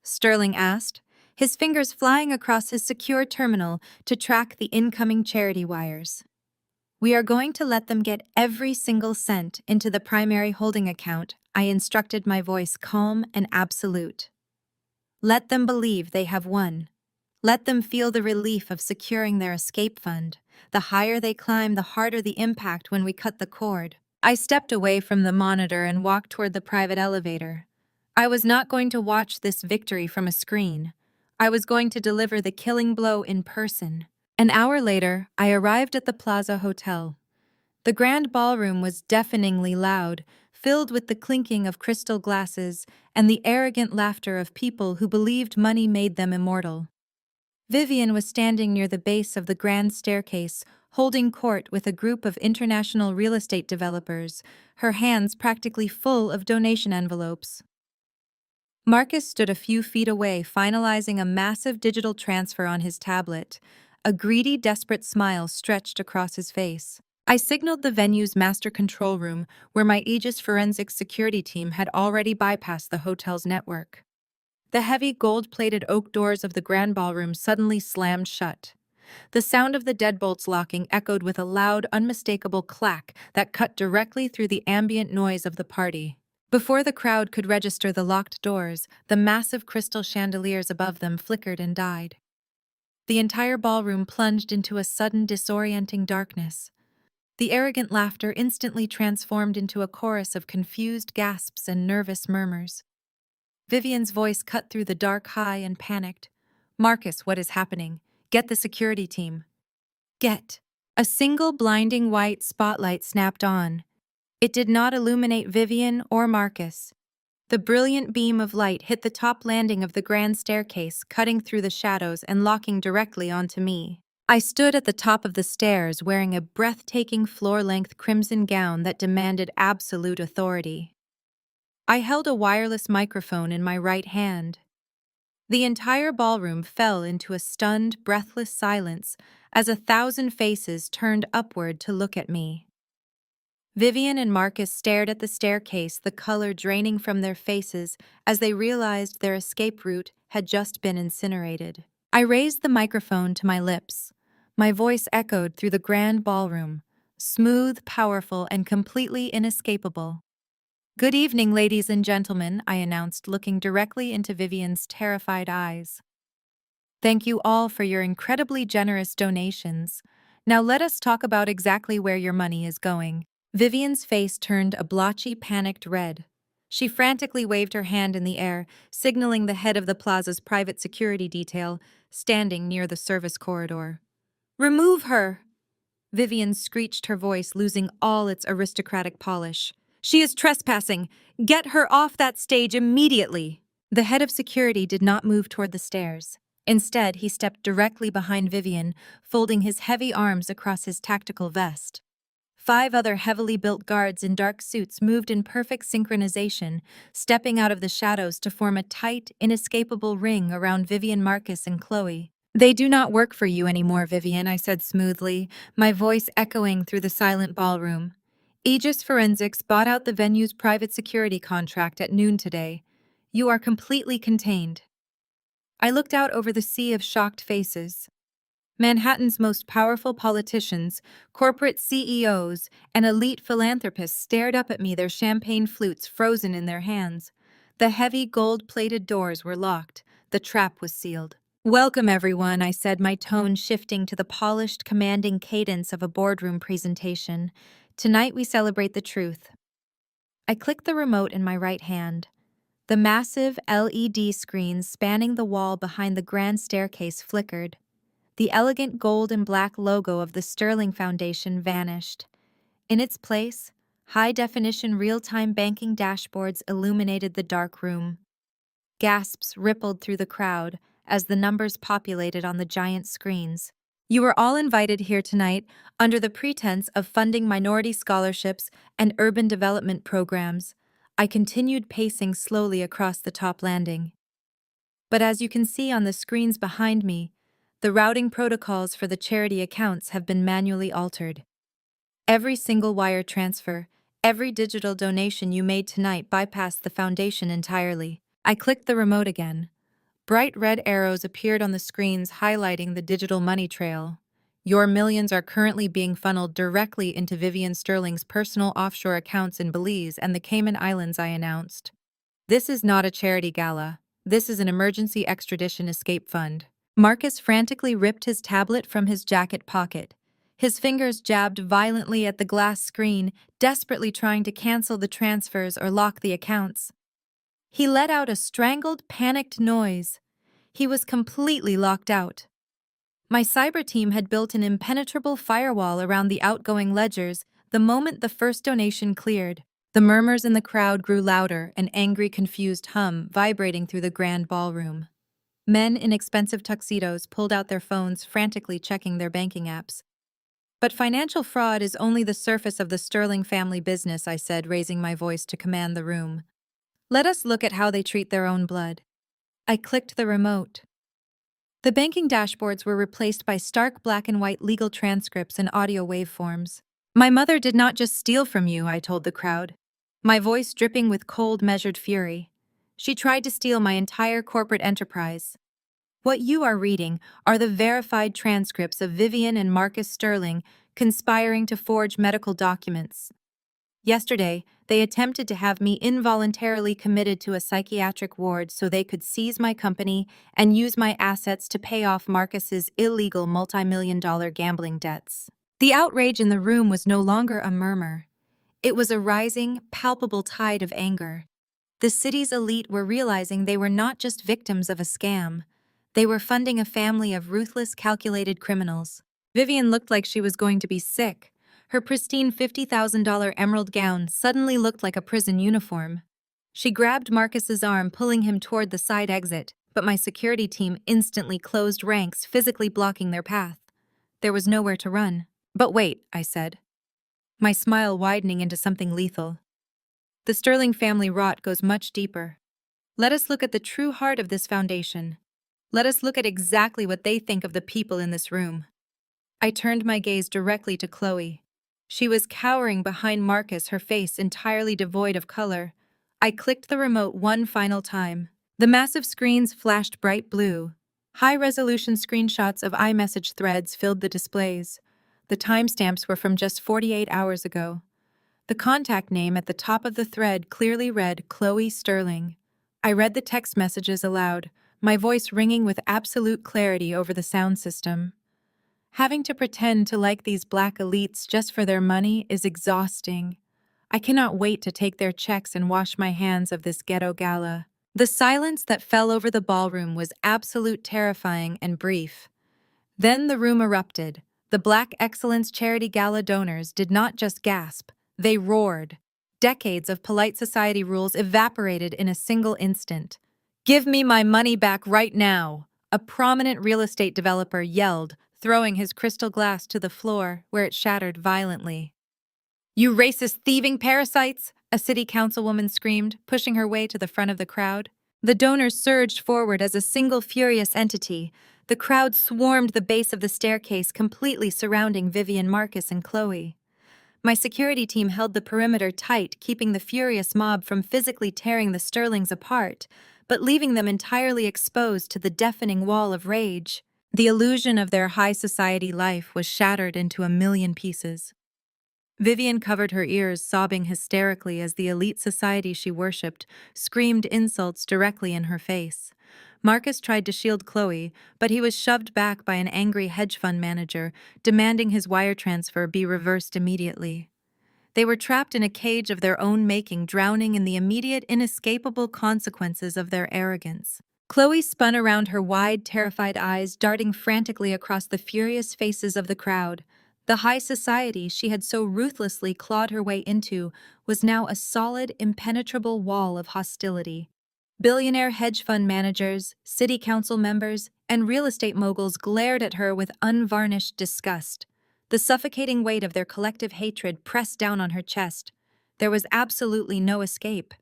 Sterling asked, his fingers flying across his secure terminal to track the incoming charity wires. "We are going to let them get every single cent into the primary holding account," I instructed, my voice calm and absolute. "Let them believe they have won. Let them feel the relief of securing their escape fund. The higher they climb, the harder the impact when we cut the cord." I stepped away from the monitor and walked toward the private elevator. I was not going to watch this victory from a screen. I was going to deliver the killing blow in person. An hour later, I arrived at the Plaza Hotel. The grand ballroom was deafeningly loud, filled with the clinking of crystal glasses and the arrogant laughter of people who believed money made them immortal. Vivian was standing near the base of the grand staircase, holding court with a group of international real estate developers, her hands practically full of donation envelopes. Marcus stood a few feet away, finalizing a massive digital transfer on his tablet. A greedy, desperate smile stretched across his face. I signaled the venue's master control room, where my Aegis forensics security team had already bypassed the hotel's network. The heavy gold-plated oak doors of the grand ballroom suddenly slammed shut. The sound of the deadbolts locking echoed with a loud, unmistakable clack that cut directly through the ambient noise of the party. Before the crowd could register the locked doors, the massive crystal chandeliers above them flickered and died. The entire ballroom plunged into a sudden, disorienting darkness. The arrogant laughter instantly transformed into a chorus of confused gasps and nervous murmurs. Vivian's voice cut through the dark high and panicked. "Marcus, what is happening? Get the security team." "Get." A single blinding white spotlight snapped on. It did not illuminate Vivian or Marcus. The brilliant beam of light hit the top landing of the grand staircase, cutting through the shadows and locking directly onto me. I stood at the top of the stairs wearing a breathtaking floor-length crimson gown that demanded absolute authority. I held a wireless microphone in my right hand. The entire ballroom fell into a stunned, breathless silence as 1,000 faces turned upward to look at me. Vivian and Marcus stared at the staircase, the color draining from their faces as they realized their escape route had just been incinerated. I raised the microphone to my lips. My voice echoed through the grand ballroom, smooth, powerful, and completely inescapable. "Good evening, ladies and gentlemen," I announced, looking directly into Vivian's terrified eyes. "Thank you all for your incredibly generous donations. Now let us talk about exactly where your money is going." Vivian's face turned a blotchy, panicked red. She frantically waved her hand in the air, signaling the head of the plaza's private security detail, standing near the service corridor. "Remove her!" Vivian screeched, her voice losing all its aristocratic polish. "She is trespassing! Get her off that stage immediately!" The head of security did not move toward the stairs. Instead, he stepped directly behind Vivian, folding his heavy arms across his tactical vest. 5 other heavily built guards in dark suits moved in perfect synchronization, stepping out of the shadows to form a tight, inescapable ring around Vivian, Marcus, and Chloe. "They do not work for you anymore, Vivian," I said smoothly, my voice echoing through the silent ballroom. "Aegis Forensics bought out the venue's private security contract at noon today. You are completely contained." I looked out over the sea of shocked faces. Manhattan's most powerful politicians, corporate CEOs, and elite philanthropists stared up at me, their champagne flutes frozen in their hands. The heavy gold-plated doors were locked. The trap was sealed. "Welcome, everyone," I said, my tone shifting to the polished, commanding cadence of a boardroom presentation. "Tonight we celebrate the truth." I clicked the remote in my right hand. The massive LED screens spanning the wall behind the grand staircase flickered. The elegant gold and black logo of the Sterling Foundation vanished. In its place, high-definition real-time banking dashboards illuminated the dark room. Gasps rippled through the crowd as the numbers populated on the giant screens. You are all invited here tonight under the pretense of funding minority scholarships and urban development programs. I continued pacing slowly across the top landing. But as you can see on the screens behind me, the routing protocols for the charity accounts have been manually altered. Every single wire transfer, every digital donation you made tonight bypassed the foundation entirely. I clicked the remote again. Bright red arrows appeared on the screens highlighting the digital money trail. Your millions are currently being funneled directly into Vivian Sterling's personal offshore accounts in Belize and the Cayman Islands, I announced. This is not a charity gala. This is an emergency extradition escape fund. Marcus frantically ripped his tablet from his jacket pocket. His fingers jabbed violently at the glass screen, desperately trying to cancel the transfers or lock the accounts. He let out a strangled, panicked noise. He was completely locked out. My cyber team had built an impenetrable firewall around the outgoing ledgers the moment the first donation cleared. The murmurs in the crowd grew louder, an angry, confused hum vibrating through the grand ballroom. Men in expensive tuxedos pulled out their phones, frantically checking their banking apps. But financial fraud is only the surface of the Sterling family business, I said, raising my voice to command the room. Let us look at how they treat their own blood. I clicked the remote. The banking dashboards were replaced by stark black and white legal transcripts and audio waveforms. My mother did not just steal from you, I told the crowd, my voice dripping with cold, measured fury. She tried to steal my entire corporate enterprise. What you are reading are the verified transcripts of Vivian and Marcus Sterling conspiring to forge medical documents. Yesterday, they attempted to have me involuntarily committed to a psychiatric ward so they could seize my company and use my assets to pay off Marcus's illegal multi-million-dollar gambling debts. The outrage in the room was no longer a murmur. It was a rising, palpable tide of anger. The city's elite were realizing they were not just victims of a scam. They were funding a family of ruthless, calculated criminals. Vivian looked like she was going to be sick. Her pristine $50,000 emerald gown suddenly looked like a prison uniform. She grabbed Marcus's arm, pulling him toward the side exit, but my security team instantly closed ranks, physically blocking their path. There was nowhere to run. But wait, I said, my smile widening into something lethal. The Sterling family rot goes much deeper. Let us look at the true heart of this foundation. Let us look at exactly what they think of the people in this room. I turned my gaze directly to Chloe. She was cowering behind Marcus, her face entirely devoid of color. I clicked the remote one final time. The massive screens flashed bright blue. High-resolution screenshots of iMessage threads filled the displays. The timestamps were from just 48 hours ago. The contact name at the top of the thread clearly read Chloe Sterling. I read the text messages aloud, my voice ringing with absolute clarity over the sound system. Having to pretend to like these black elites just for their money is exhausting. I cannot wait to take their checks and wash my hands of this ghetto gala. The silence that fell over the ballroom was absolute, terrifying, and brief. Then the room erupted. The Black Excellence Charity Gala donors did not just gasp, they roared. Decades of polite society rules evaporated in a single instant. "Give me my money back right now!" a prominent real estate developer yelled, throwing his crystal glass to the floor, where it shattered violently. "You racist, thieving parasites!" a city councilwoman screamed, pushing her way to the front of the crowd. The donors surged forward as a single furious entity. The crowd swarmed the base of the staircase, completely surrounding Vivian, Marcus, and Chloe. My security team held the perimeter tight, keeping the furious mob from physically tearing the Sterlings apart, but leaving them entirely exposed to the deafening wall of rage. The illusion of their high society life was shattered into a million pieces. Vivian covered her ears, sobbing hysterically as the elite society she worshipped screamed insults directly in her face. Marcus tried to shield Chloe, but he was shoved back by an angry hedge fund manager, demanding his wire transfer be reversed immediately. They were trapped in a cage of their own making, drowning in the immediate, inescapable consequences of their arrogance. Chloe spun around, her wide, terrified eyes darting frantically across the furious faces of the crowd. The high society she had so ruthlessly clawed her way into was now a solid, impenetrable wall of hostility. Billionaire hedge fund managers, city council members, and real estate moguls glared at her with unvarnished disgust. The suffocating weight of their collective hatred pressed down on her chest. There was absolutely no escape.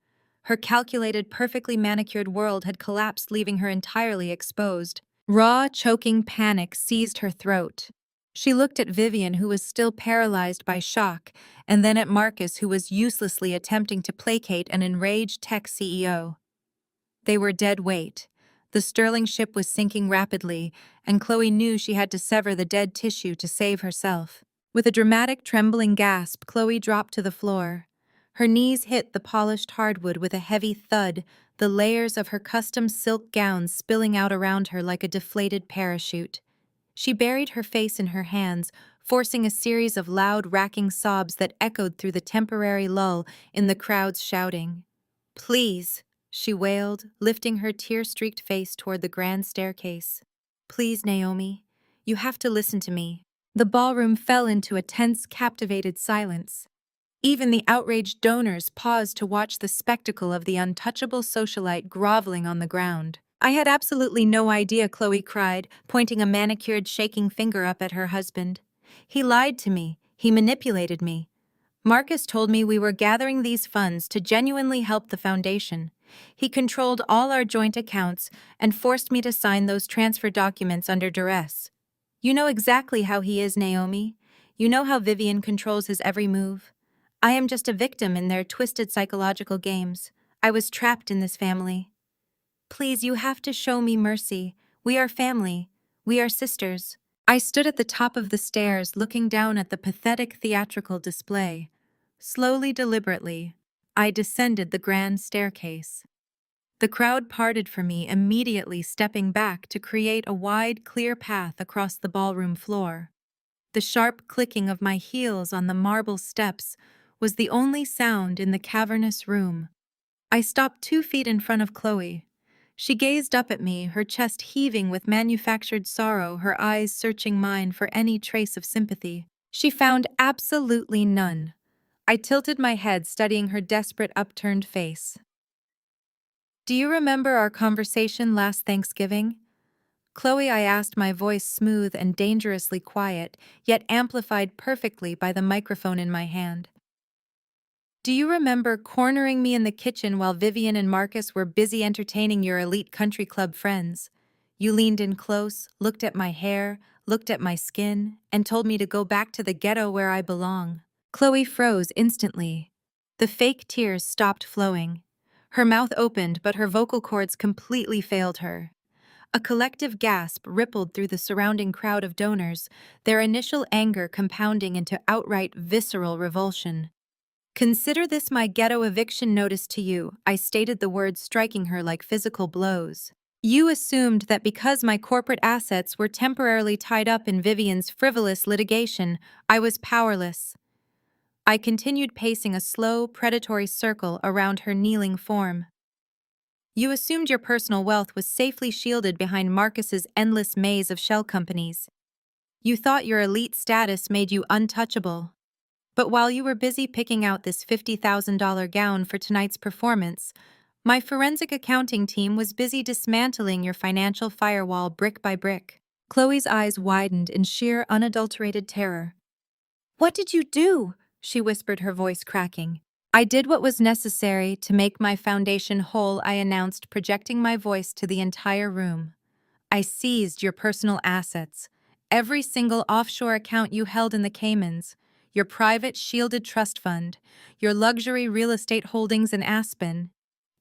Her calculated, perfectly manicured world had collapsed, leaving her entirely exposed. Raw, choking panic seized her throat. She looked at Vivian, who was still paralyzed by shock, and then at Marcus, who was uselessly attempting to placate an enraged tech CEO. They were dead weight. The Sterling ship was sinking rapidly, and Chloe knew she had to sever the dead tissue to save herself. With a dramatic, trembling gasp, Chloe dropped to the floor. Her knees hit the polished hardwood with a heavy thud, the layers of her custom silk gown spilling out around her like a deflated parachute. She buried her face in her hands, forcing a series of loud, racking sobs that echoed through the temporary lull in the crowd's shouting. "Please," she wailed, lifting her tear-streaked face toward the grand staircase. "Please, Naomi, you have to listen to me." The ballroom fell into a tense, captivated silence. Even the outraged donors paused to watch the spectacle of the untouchable socialite groveling on the ground. "I had absolutely no idea," Chloe cried, pointing a manicured, shaking finger up at her husband. "He lied to me. He manipulated me. Marcus told me we were gathering these funds to genuinely help the foundation. He controlled all our joint accounts and forced me to sign those transfer documents under duress. You know exactly how he is, Naomi. You know how Vivian controls his every move. I am just a victim in their twisted psychological games. I was trapped in this family. Please, you have to show me mercy. We are family. We are sisters." I stood at the top of the stairs, looking down at the pathetic theatrical display. Slowly, deliberately, I descended the grand staircase. The crowd parted for me, immediately stepping back to create a wide, clear path across the ballroom floor. The sharp clicking of my heels on the marble steps was the only sound in the cavernous room. I stopped 2 feet in front of Chloe. She gazed up at me, her chest heaving with manufactured sorrow, her eyes searching mine for any trace of sympathy. She found absolutely none. I tilted my head, studying her desperate, upturned face. "Do you remember our conversation last Thanksgiving?" "Chloe," I asked, my voice smooth and dangerously quiet, yet amplified perfectly by the microphone in my hand. "Do you remember cornering me in the kitchen while Vivian and Marcus were busy entertaining your elite country club friends? You leaned in close, looked at my hair, looked at my skin, and told me to go back to the ghetto where I belong." Chloe froze instantly. The fake tears stopped flowing. Her mouth opened, but her vocal cords completely failed her. A collective gasp rippled through the surrounding crowd of donors, their initial anger compounding into outright visceral revulsion. "Consider this my ghetto eviction notice to you," I stated, the words striking her like physical blows. "You assumed that because my corporate assets were temporarily tied up in Vivian's frivolous litigation, I was powerless." I continued, pacing a slow, predatory circle around her kneeling form. "You assumed your personal wealth was safely shielded behind Marcus's endless maze of shell companies. You thought your elite status made you untouchable. But while you were busy picking out this $50,000 gown for tonight's performance, my forensic accounting team was busy dismantling your financial firewall brick by brick." Chloe's eyes widened in sheer, unadulterated terror. "What did you do?" she whispered, her voice cracking. "I did what was necessary to make my foundation whole," I announced, projecting my voice to the entire room. "I seized your personal assets, every single offshore account you held in the Caymans, your private shielded trust fund, your luxury real estate holdings in Aspen.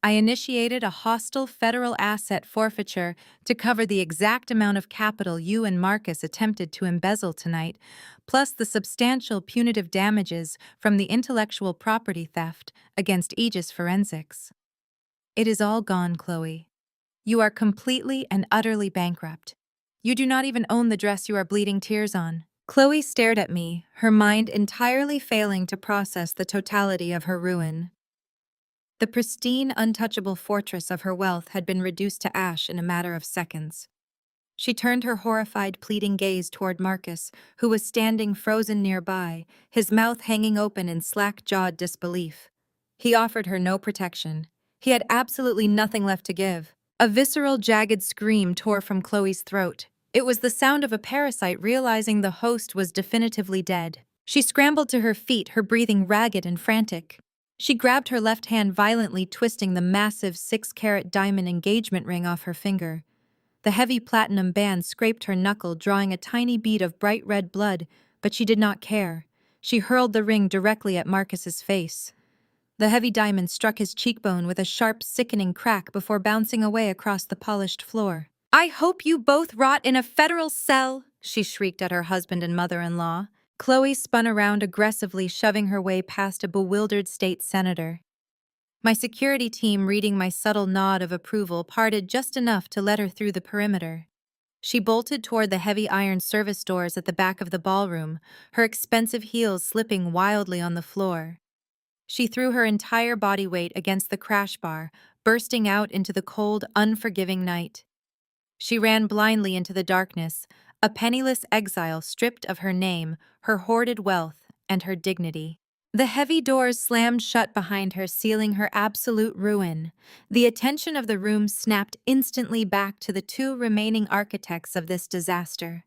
I initiated a hostile federal asset forfeiture to cover the exact amount of capital you and Marcus attempted to embezzle tonight, plus the substantial punitive damages from the intellectual property theft against Aegis Forensics. It is all gone, Chloe. You are completely and utterly bankrupt. You do not even own the dress you are bleeding tears on." Chloe stared at me, her mind entirely failing to process the totality of her ruin. The pristine, untouchable fortress of her wealth had been reduced to ash in a matter of seconds. She turned her horrified, pleading gaze toward Marcus, who was standing frozen nearby, his mouth hanging open in slack-jawed disbelief. He offered her no protection. He had absolutely nothing left to give. A visceral, jagged scream tore from Chloe's throat. It was the sound of a parasite realizing the host was definitively dead. She scrambled to her feet, her breathing ragged and frantic. She grabbed her left hand violently, twisting the massive 6-carat diamond engagement ring off her finger. The heavy platinum band scraped her knuckle, drawing a tiny bead of bright red blood, but she did not care. She hurled the ring directly at Marcus's face. The heavy diamond struck his cheekbone with a sharp, sickening crack before bouncing away across the polished floor. "I hope you both rot in a federal cell," she shrieked at her husband and mother-in-law. Chloe spun around aggressively, shoving her way past a bewildered state senator. My security team, reading my subtle nod of approval, parted just enough to let her through the perimeter. She bolted toward the heavy iron service doors at the back of the ballroom, her expensive heels slipping wildly on the floor. She threw her entire body weight against the crash bar, bursting out into the cold, unforgiving night. She ran blindly into the darkness, a penniless exile stripped of her name, her hoarded wealth, and her dignity. The heavy doors slammed shut behind her, sealing her absolute ruin. The attention of the room snapped instantly back to the two remaining architects of this disaster.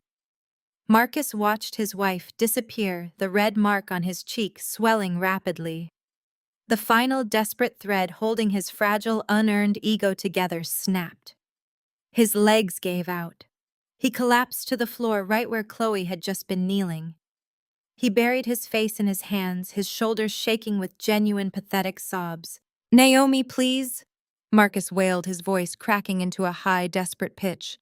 Marcus watched his wife disappear, the red mark on his cheek swelling rapidly. The final desperate thread holding his fragile, unearned ego together snapped. His legs gave out. He collapsed to the floor right where Chloe had just been kneeling. He buried his face in his hands, his shoulders shaking with genuine, pathetic sobs. "Naomi, please," Marcus wailed, his voice cracking into a high, desperate pitch.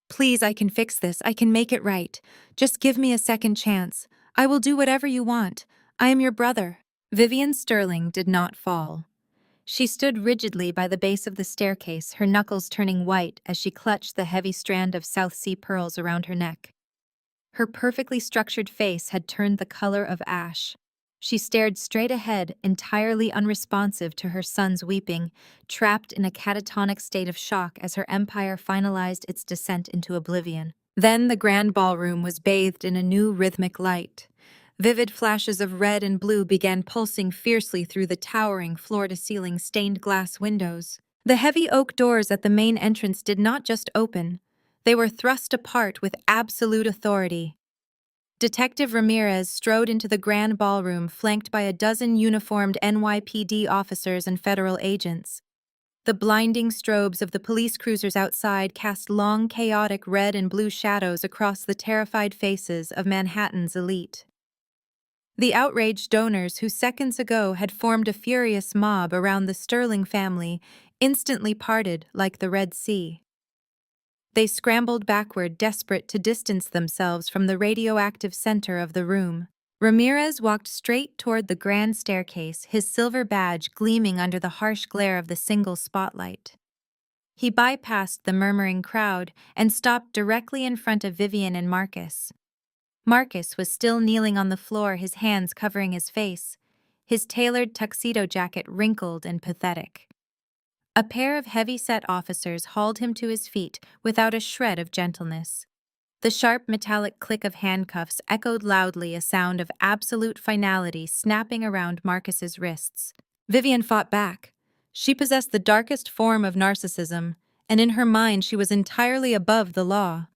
"Please, I can fix this. I can make it right. Just give me a second chance. I will do whatever you want. I am your brother." Vivian Sterling did not fall. She stood rigidly by the base of the staircase, her knuckles turning white as she clutched the heavy strand of South Sea pearls around her neck. Her perfectly structured face had turned the color of ash. She stared straight ahead, entirely unresponsive to her son's weeping, trapped in a catatonic state of shock as her empire finalized its descent into oblivion. Then the grand ballroom was bathed in a new rhythmic light. Vivid flashes of red and blue began pulsing fiercely through the towering floor-to-ceiling stained glass windows. The heavy oak doors at the main entrance did not just open. They were thrust apart with absolute authority. Detective Ramirez strode into the grand ballroom, flanked by a dozen uniformed NYPD officers and federal agents. The blinding strobes of the police cruisers outside cast long, chaotic red and blue shadows across the terrified faces of Manhattan's elite. The outraged donors who seconds ago had formed a furious mob around the Sterling family instantly parted like the Red Sea. They scrambled backward, desperate to distance themselves from the radioactive center of the room. Ramirez walked straight toward the grand staircase, his silver badge gleaming under the harsh glare of the single spotlight. He bypassed the murmuring crowd and stopped directly in front of Vivian and Marcus. Marcus was still kneeling on the floor, his hands covering his face, his tailored tuxedo jacket wrinkled and pathetic. A pair of heavy-set officers hauled him to his feet without a shred of gentleness. The sharp metallic click of handcuffs echoed loudly, a sound of absolute finality snapping around Marcus's wrists. Vivian fought back. She possessed the darkest form of narcissism, and in her mind she was entirely above the law.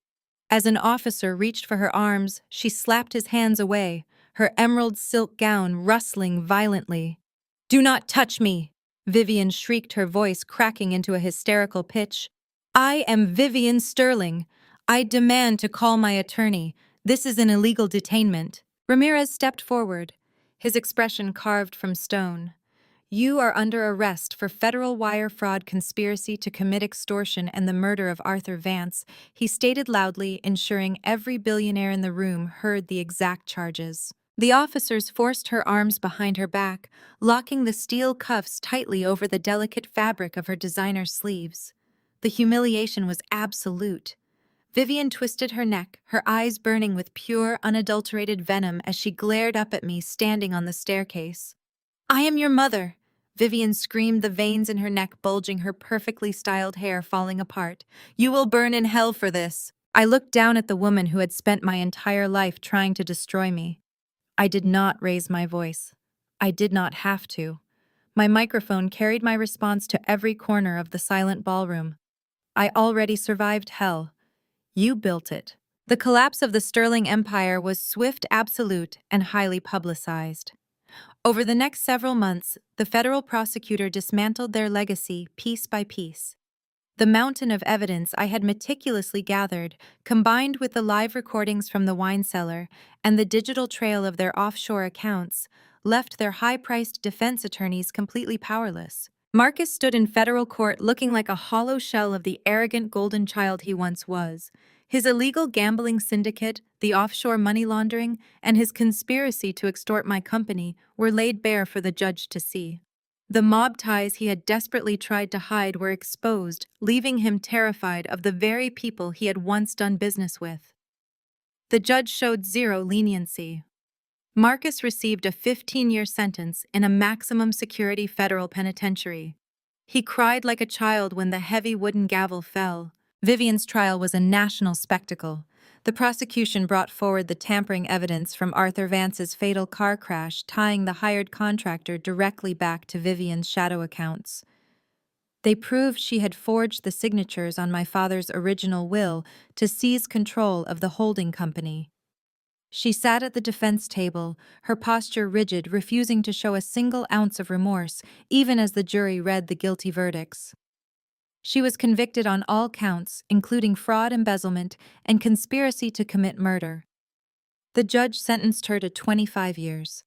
As an officer reached for her arms, she slapped his hands away, her emerald silk gown rustling violently. "Do not touch me!" Vivian shrieked, her voice cracking into a hysterical pitch. "I am Vivian Sterling. I demand to call my attorney. This is an illegal detainment." Ramirez stepped forward, his expression carved from stone. "You are under arrest for federal wire fraud, conspiracy to commit extortion, and the murder of Arthur Vance," he stated loudly, ensuring every billionaire in the room heard the exact charges. The officers forced her arms behind her back, locking the steel cuffs tightly over the delicate fabric of her designer sleeves. The humiliation was absolute. Vivian twisted her neck, her eyes burning with pure, unadulterated venom as she glared up at me standing on the staircase. "I am your mother!" Vivian screamed, the veins in her neck bulging, her perfectly styled hair falling apart. "You will burn in hell for this!" I looked down at the woman who had spent my entire life trying to destroy me. I did not raise my voice. I did not have to. My microphone carried my response to every corner of the silent ballroom. I already survived hell. You built it. The collapse of the Sterling Empire was swift, absolute, and highly publicized. Over the next several months, the federal prosecutor dismantled their legacy piece by piece. The mountain of evidence I had meticulously gathered, combined with the live recordings from the wine cellar and the digital trail of their offshore accounts, left their high-priced defense attorneys completely powerless. Marcus stood in federal court looking like a hollow shell of the arrogant golden child he once was. His illegal gambling syndicate, the offshore money laundering, and his conspiracy to extort my company were laid bare for the judge to see. The mob ties he had desperately tried to hide were exposed, leaving him terrified of the very people he had once done business with. The judge showed zero leniency. Marcus received a 15-year sentence in a maximum security federal penitentiary. He cried like a child when the heavy wooden gavel fell. Vivian's trial was a national spectacle. The prosecution brought forward the tampering evidence from Arthur Vance's fatal car crash, tying the hired contractor directly back to Vivian's shadow accounts. They proved she had forged the signatures on my father's original will to seize control of the holding company. She sat at the defense table, her posture rigid, refusing to show a single ounce of remorse, even as the jury read the guilty verdicts. She was convicted on all counts, including fraud, embezzlement, and conspiracy to commit murder. The judge sentenced her to 25 years.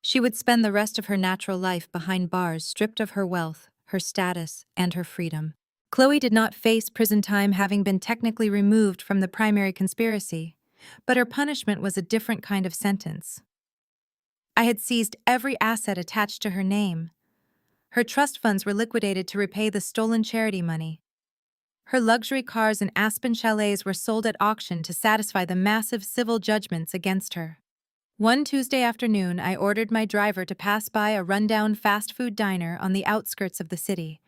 She would spend the rest of her natural life behind bars, stripped of her wealth, her status, and her freedom. Chloe did not face prison time, having been technically removed from the primary conspiracy, but her punishment was a different kind of sentence. I had seized every asset attached to her name. Her trust funds were liquidated to repay the stolen charity money. Her luxury cars and Aspen chalets were sold at auction to satisfy the massive civil judgments against her. One Tuesday afternoon, I ordered my driver to pass by a rundown fast food diner on the outskirts of the city.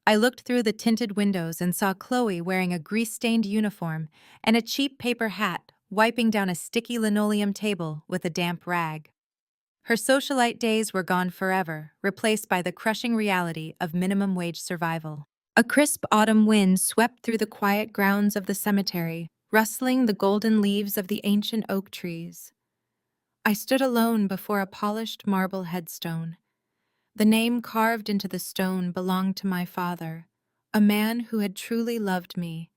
I looked through the tinted windows and saw Chloe wearing a grease-stained uniform and a cheap paper hat, wiping down a sticky linoleum table with a damp rag. Her socialite days were gone forever, replaced by the crushing reality of minimum wage survival. A crisp autumn wind swept through the quiet grounds of the cemetery, rustling the golden leaves of the ancient oak trees. I stood alone before a polished marble headstone. The name carved into the stone belonged to my father, a man who had truly loved me,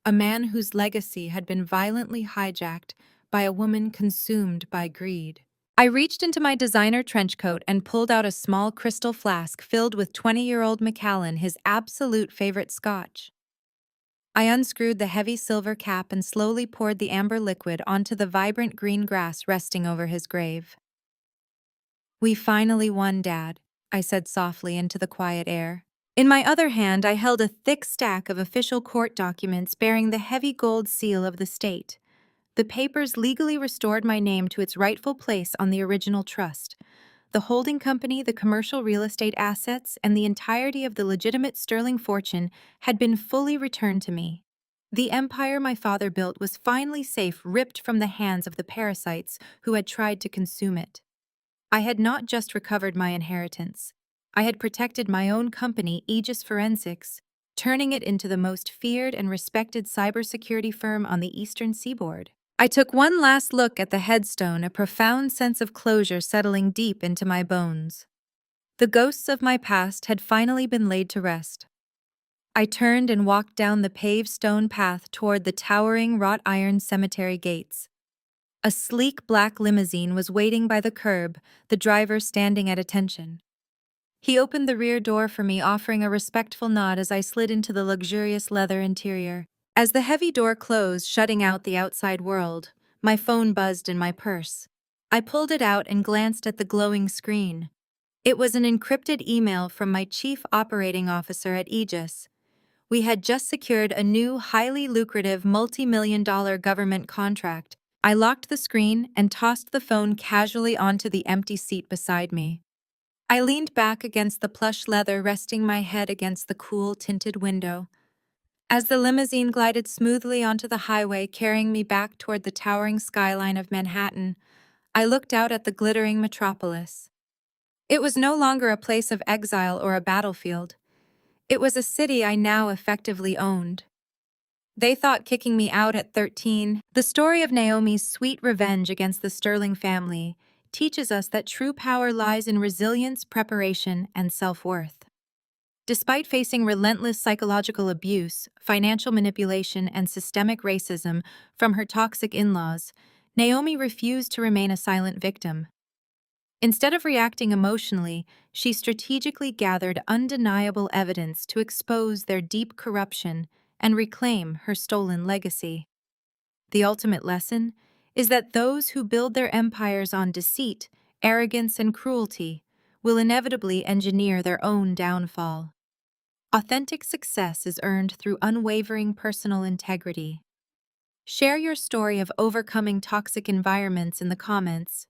a man whose legacy had been violently hijacked by a woman consumed by greed. I reached into my designer trench coat and pulled out a small crystal flask filled with 20-year-old Macallan, his absolute favorite scotch. I unscrewed the heavy silver cap and slowly poured the amber liquid onto the vibrant green grass resting over his grave. "We finally won, Dad," I said softly into the quiet air. In my other hand, I held a thick stack of official court documents bearing the heavy gold seal of the state. The papers legally restored my name to its rightful place on the original trust. The holding company, the commercial real estate assets, and the entirety of the legitimate Sterling fortune had been fully returned to me. The empire my father built was finally safe, ripped from the hands of the parasites who had tried to consume it. I had not just recovered my inheritance. I had protected my own company, Aegis Forensics, turning it into the most feared and respected cybersecurity firm on the eastern seaboard. I took one last look at the headstone, a profound sense of closure settling deep into my bones. The ghosts of my past had finally been laid to rest. I turned and walked down the paved stone path toward the towering wrought iron cemetery gates. A sleek black limousine was waiting by the curb, the driver standing at attention. He opened the rear door for me, offering a respectful nod as I slid into the luxurious leather interior. As the heavy door closed, shutting out the outside world, my phone buzzed in my purse. I pulled it out and glanced at the glowing screen. It was an encrypted email from my chief operating officer at Aegis. We had just secured a new, highly lucrative, multi-million-dollar government contract. I locked the screen and tossed the phone casually onto the empty seat beside me. I leaned back against the plush leather, resting my head against the cool, tinted window. As the limousine glided smoothly onto the highway, carrying me back toward the towering skyline of Manhattan, I looked out at the glittering metropolis. It was no longer a place of exile or a battlefield. It was a city I now effectively owned. They thought kicking me out at 13. The story of Naomi's sweet revenge against the Sterling family teaches us that true power lies in resilience, preparation, and self-worth. Despite facing relentless psychological abuse, financial manipulation, and systemic racism from her toxic in-laws, Naomi refused to remain a silent victim. Instead of reacting emotionally, she strategically gathered undeniable evidence to expose their deep corruption and reclaim her stolen legacy. The ultimate lesson is that those who build their empires on deceit, arrogance, and cruelty will inevitably engineer their own downfall. Authentic success is earned through unwavering personal integrity. Share your story of overcoming toxic environments in the comments.